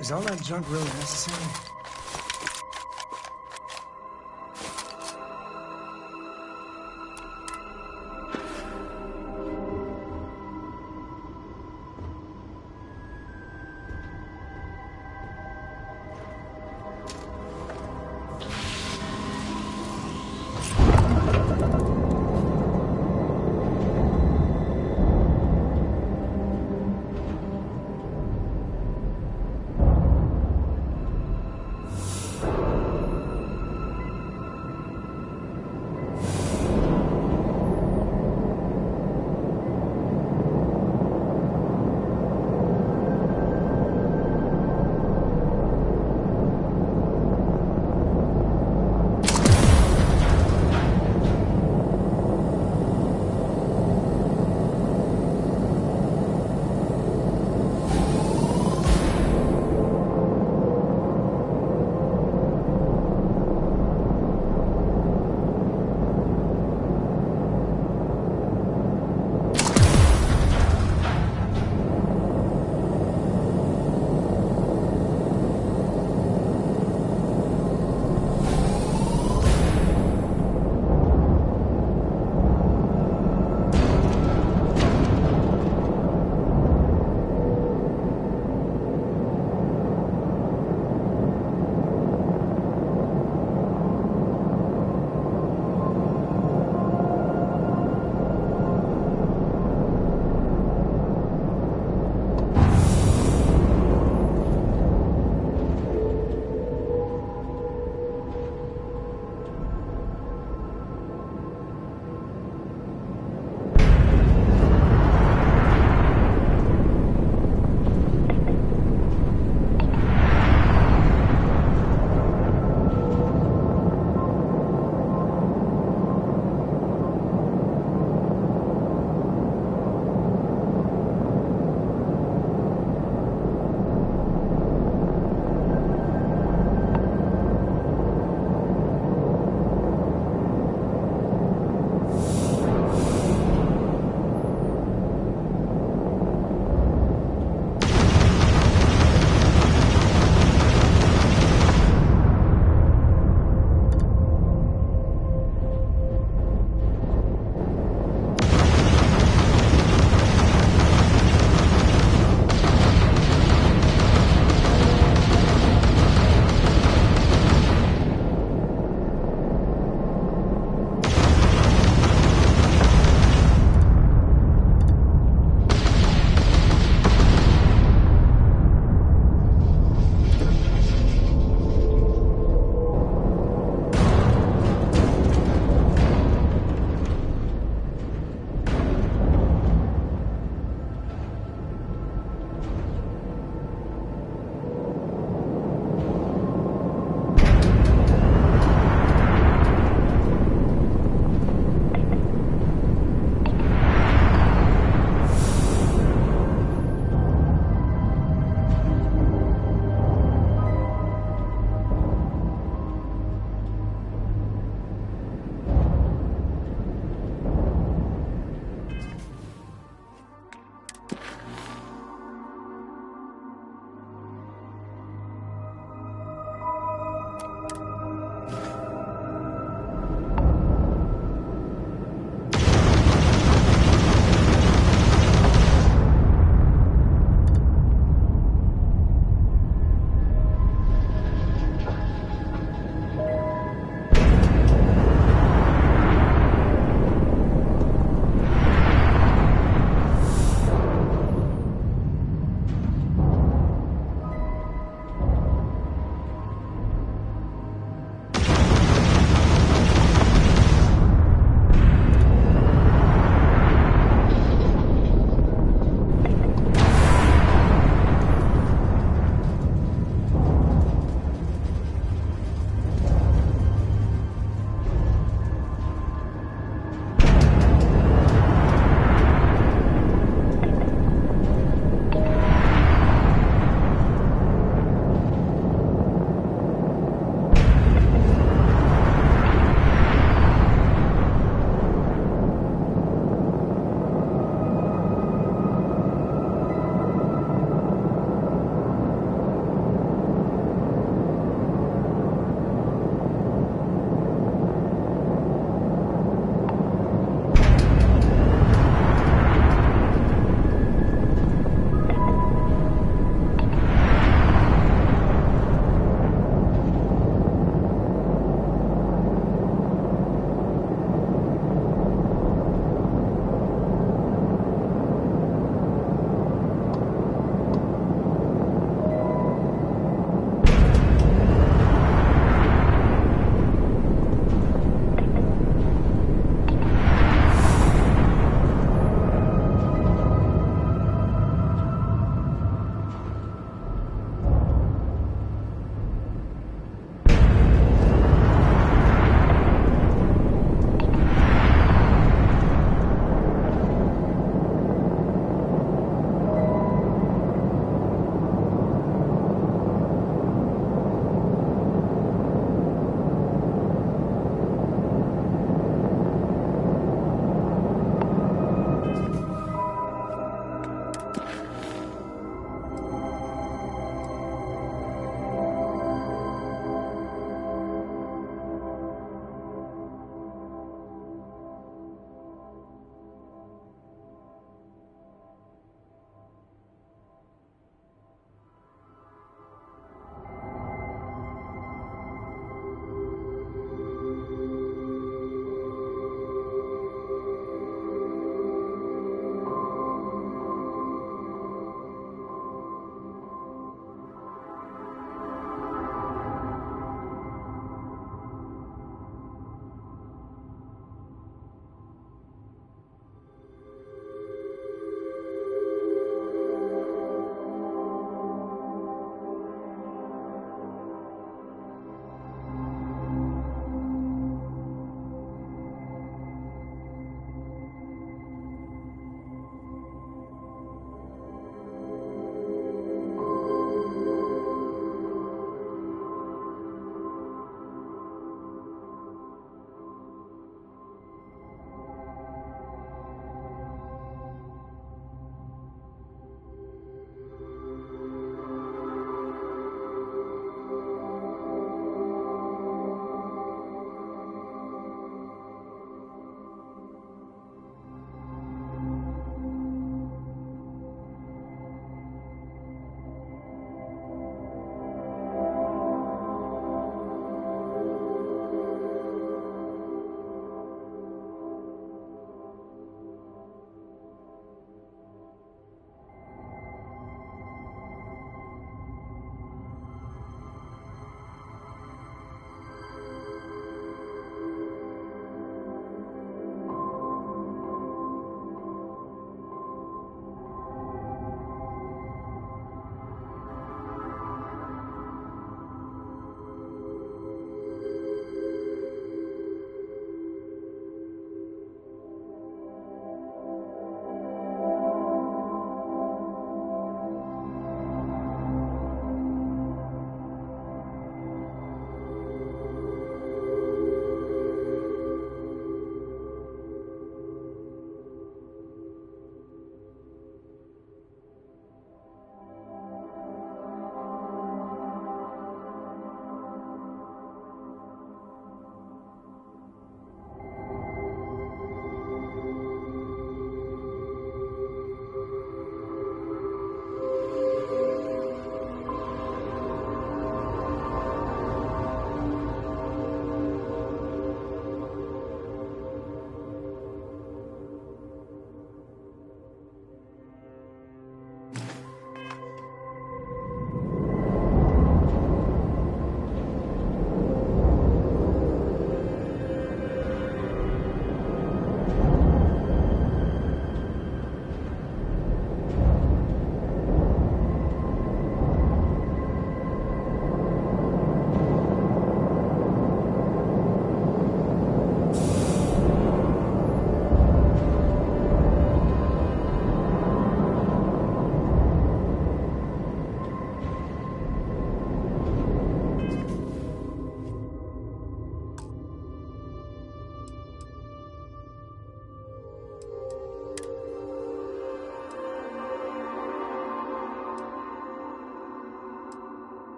Is all that junk really necessary?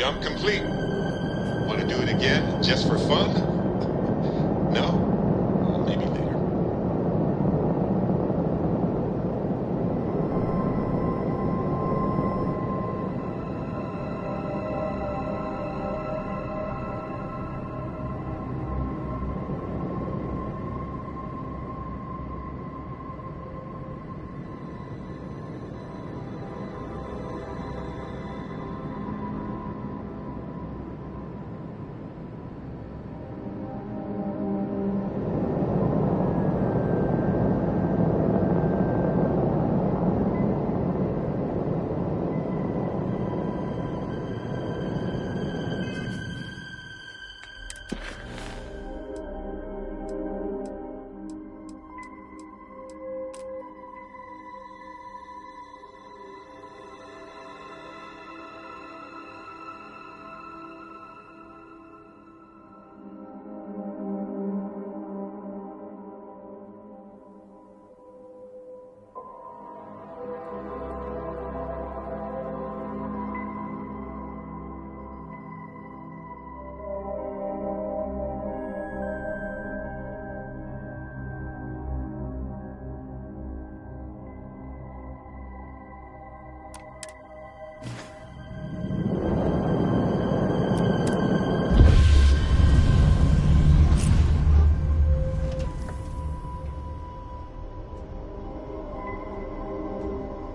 I'm complete. Want to do it again, just for fun? No? Maybe later.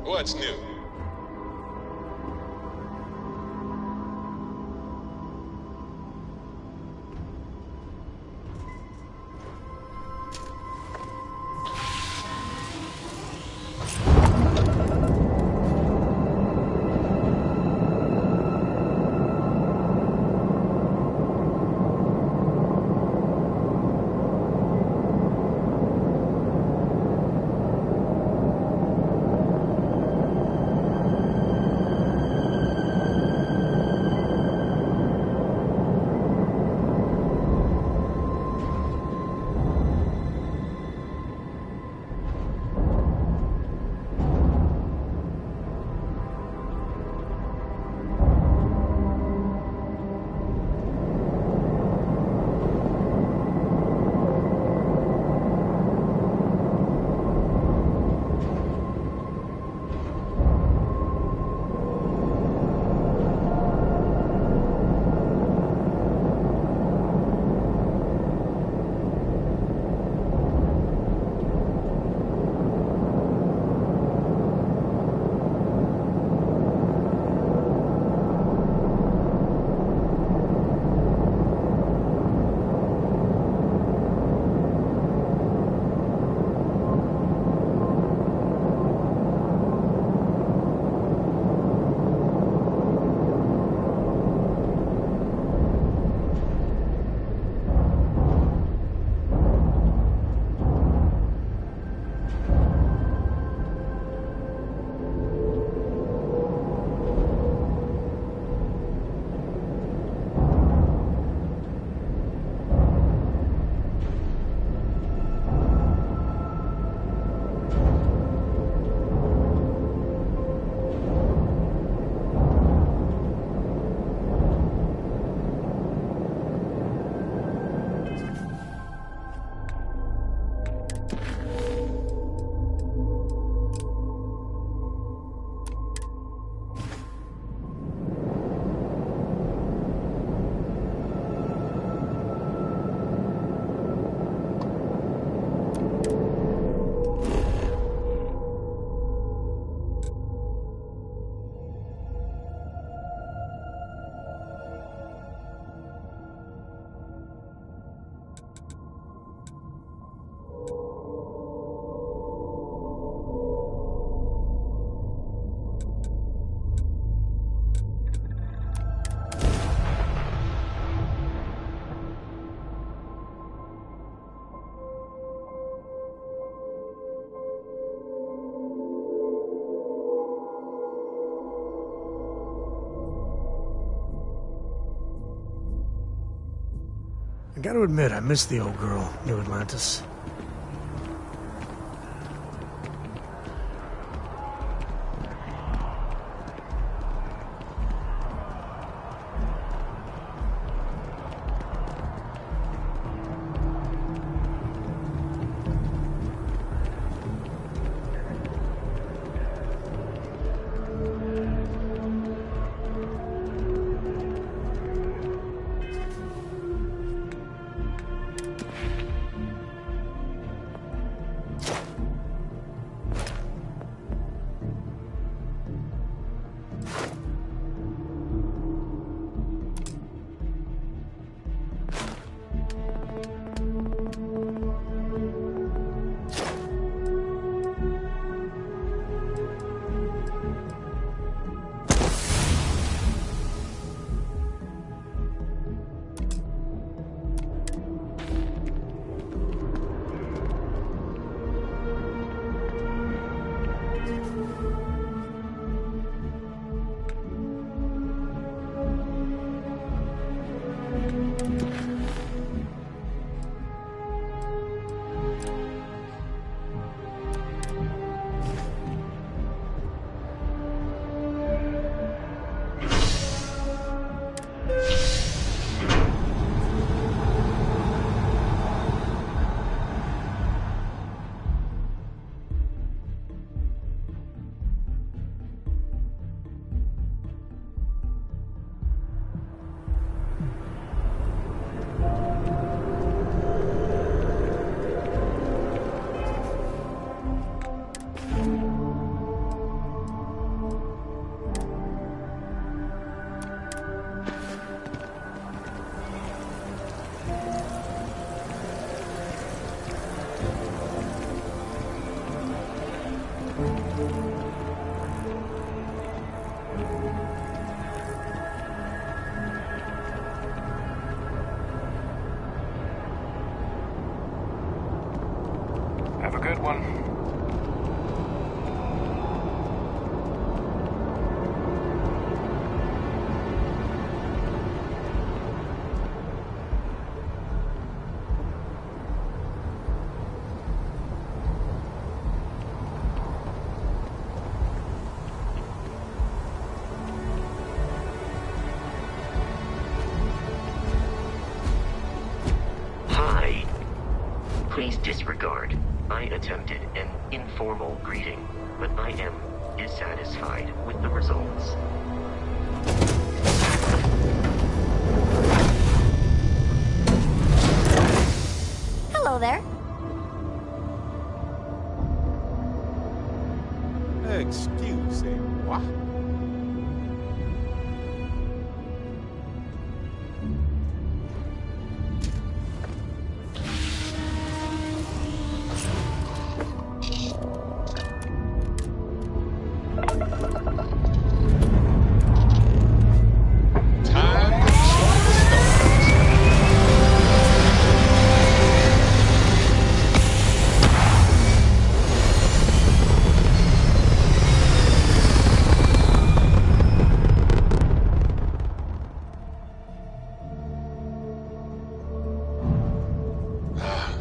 What's new? I gotta admit, I miss the old girl, New Atlantis. one. Hi. Please disregard. I attempted an informal greeting, but I am dissatisfied with the results. Hello there. Excusez-moi.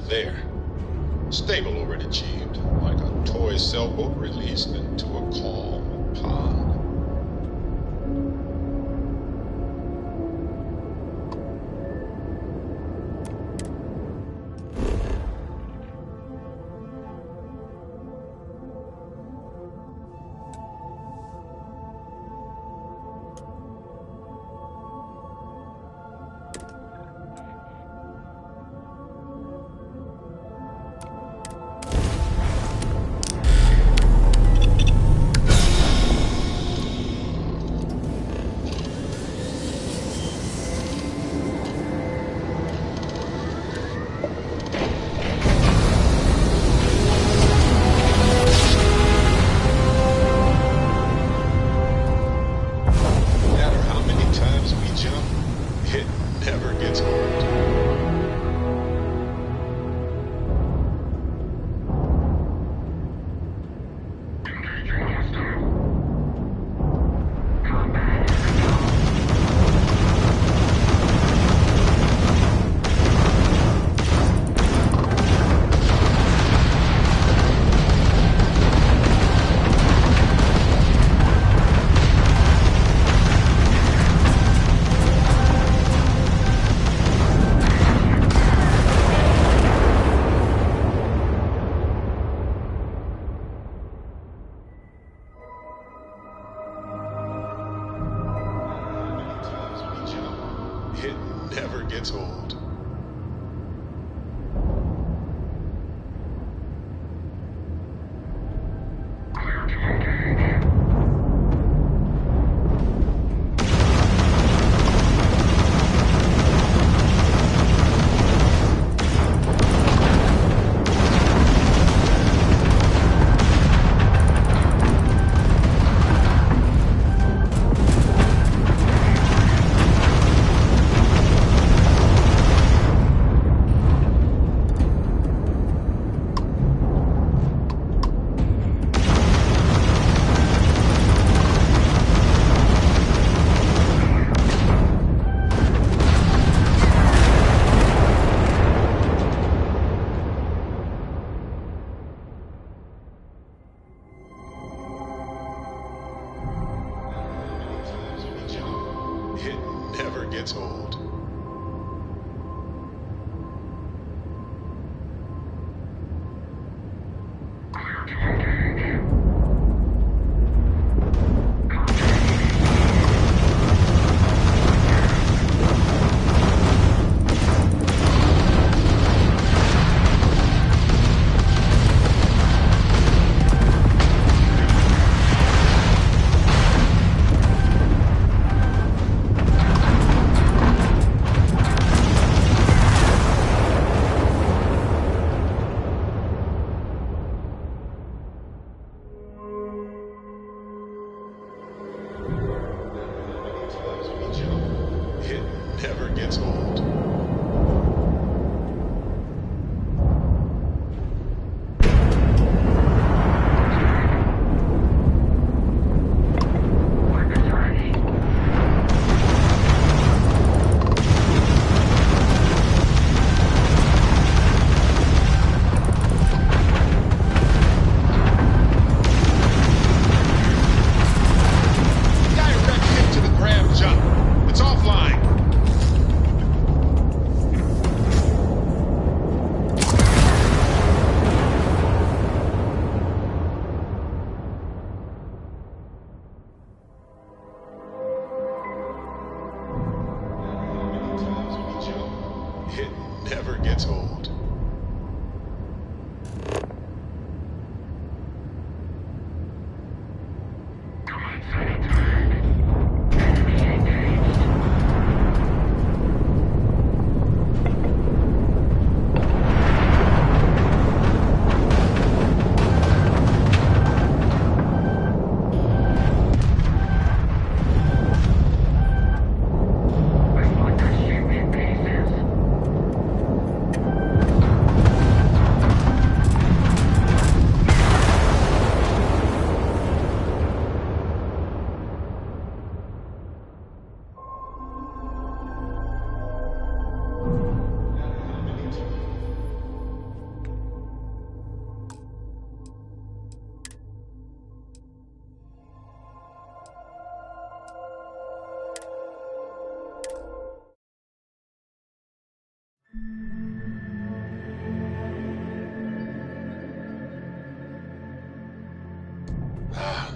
There. Stable already achieved, like a toy sailboat released into a calm pond. Never gets old. It never gets old. It never gets old. It never gets old. never gets old.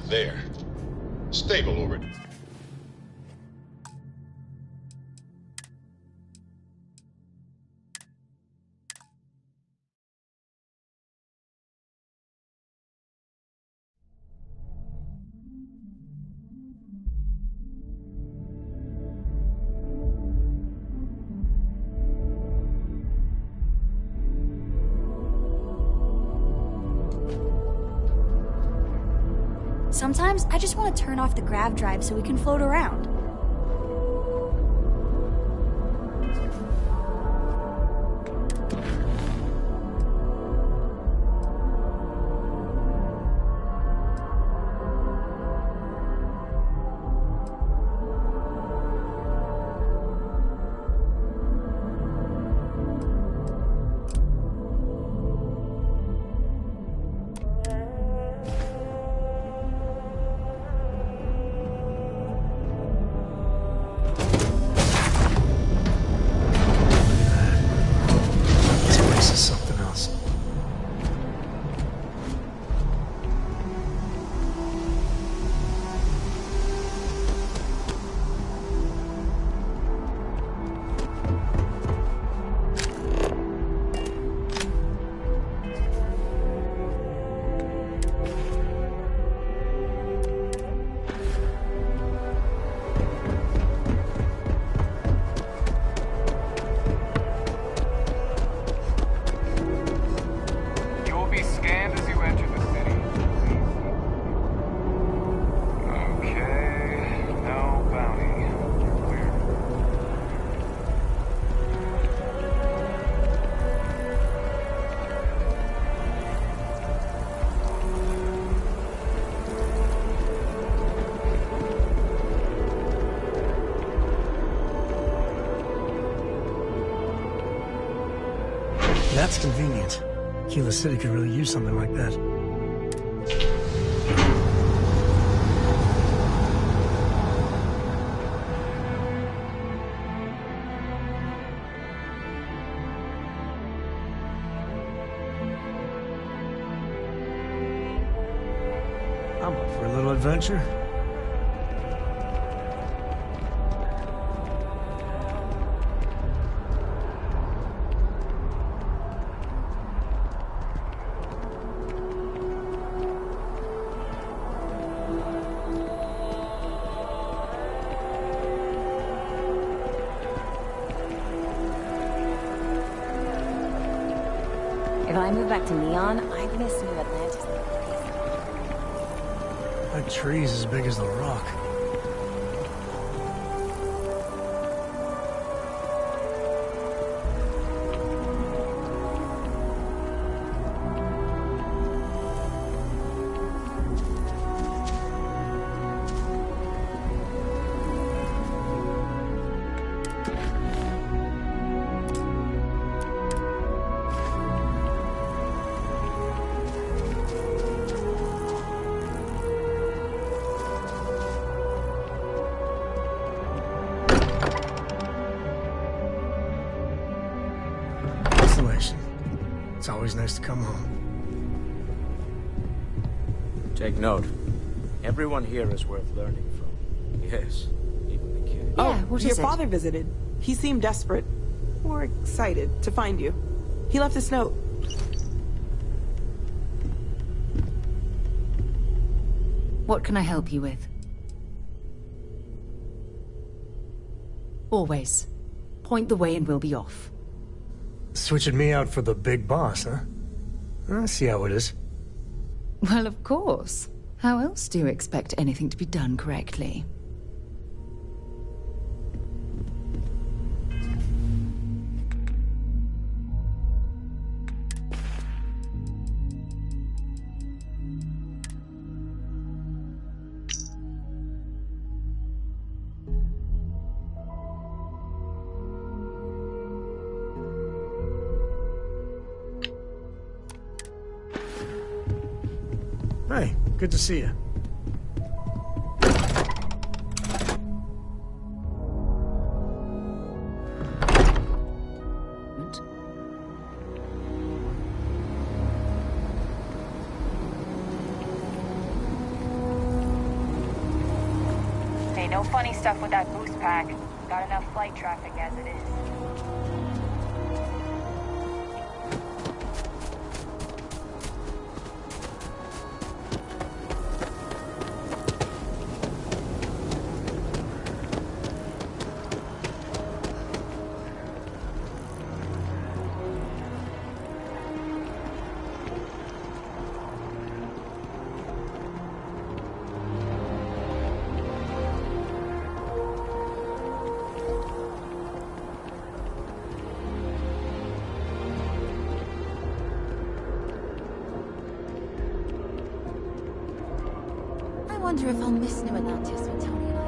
There. Stable over. Sometimes I just want to turn off the grav drive so we can float around. That's convenient. Kila City could really use something like that. I'm up for a little adventure. If I move back to Neon, I'd miss New Atlantis. That tree's as big as the rock. It's always nice to come home. Take note. Everyone here is worth learning from. Yes, even the kid. Oh, what your is it? father visited. He seemed desperate. or excited to find you. He left this note. What can I help you with? Always. Point the way and we'll be off. Switching me out for the big boss, huh? I see how it is. Well, of course. How else do you expect anything to be done correctly? Hey, good to see you. Hey, no funny stuff with that boost pack. Got enough flight traffic as it is. I wonder if I'll miss New Atlantis when Tony and I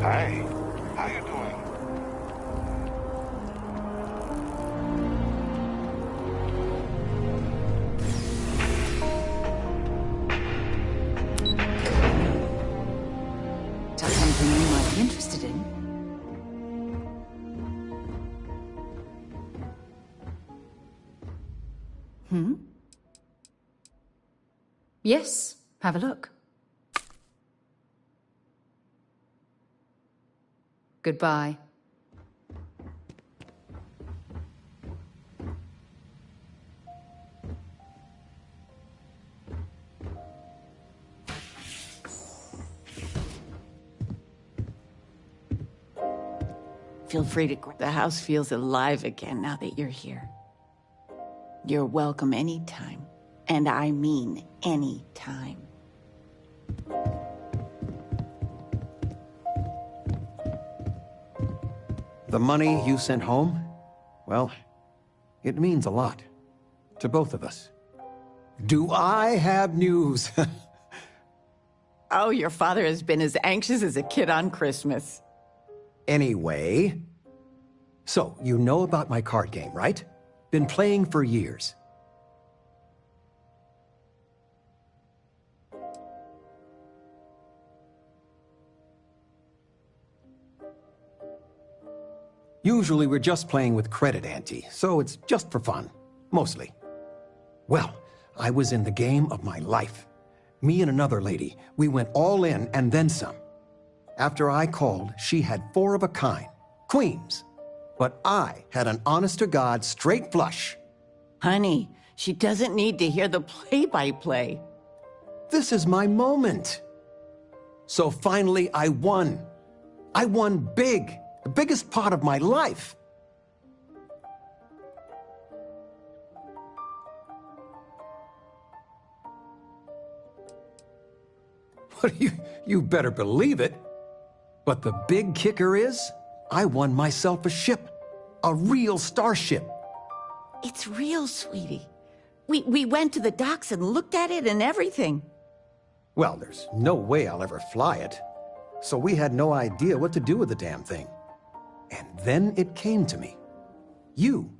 Hi. How you doing? That's something you might be interested in. Hmm? Yes, have a look. Goodbye. Feel free to... The house feels alive again now that you're here. You're welcome anytime. And I mean anytime. The money you sent home? Well, it means a lot. To both of us. Do I have news? Oh, your father has been as anxious as a kid on Christmas. Anyway... So, you know about my card game, right? Been playing for years. Usually we're just playing with credit ante, so it's just for fun. Mostly. Well, I was in the game of my life. Me and another lady, we went all in and then some. After I called, she had 4 of a kind. Queens. But I had an honest-to-God straight flush. Honey, she doesn't need to hear the play-by-play. This is my moment. So finally, I won. I won big. The biggest part of my life. What, you better believe it. But the big kicker is, I won myself a ship. A real starship. It's real, sweetie. We went to the docks and looked at it and everything. Well, there's no way I'll ever fly it. So we had no idea what to do with the damn thing. And then it came to me. You.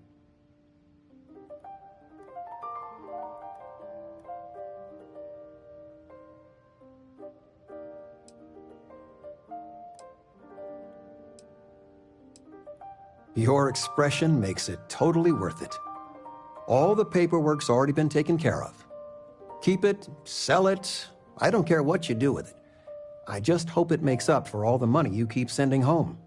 Your expression makes it totally worth it. All the paperwork's already been taken care of. Keep it, sell it, I don't care what you do with it. I just hope it makes up for all the money you keep sending home.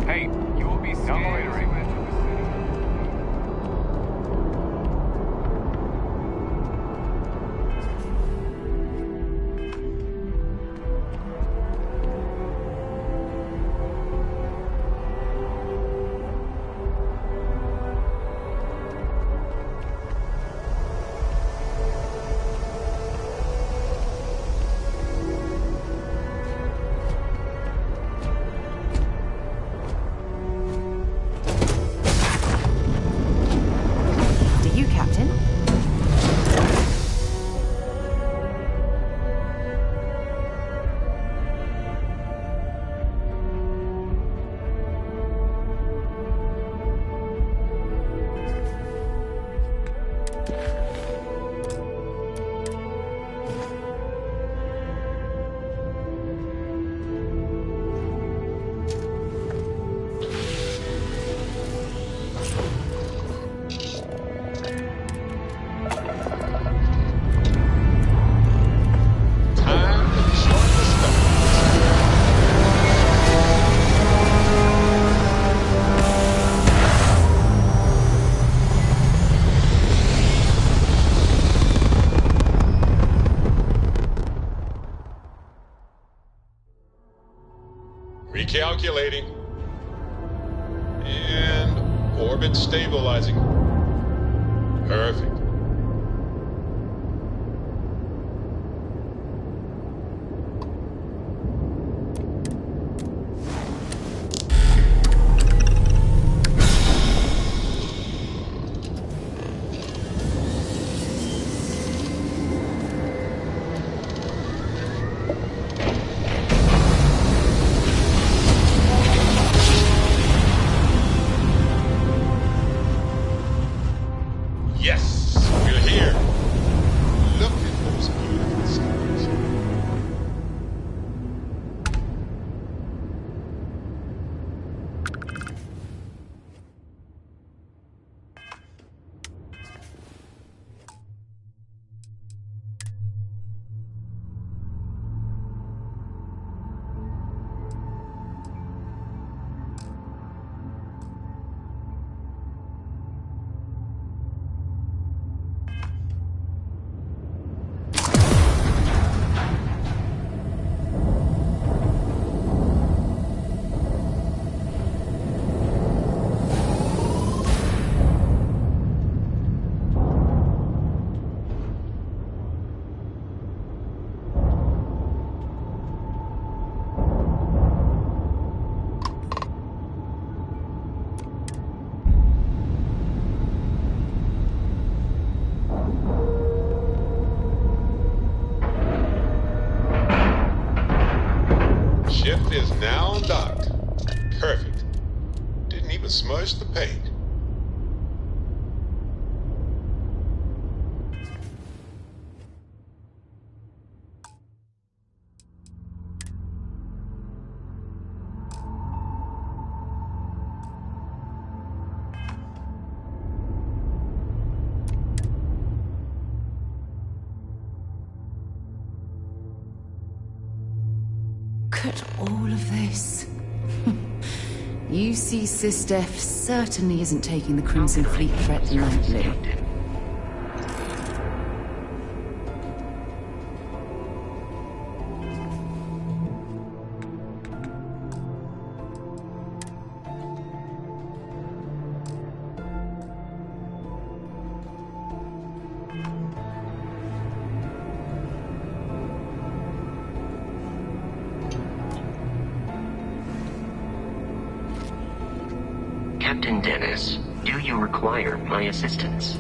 Hey, you will be loitering. Recalculating. And orbit stabilizing. Perfect. Yes, we're here. Look at those beautiful stars. Ship is now docked. Perfect. Didn't even smudge the paint. Look at all of this. UC SysDef certainly isn't taking the Crimson Fleet threat lightly. Captain Dennis, do you require my assistance?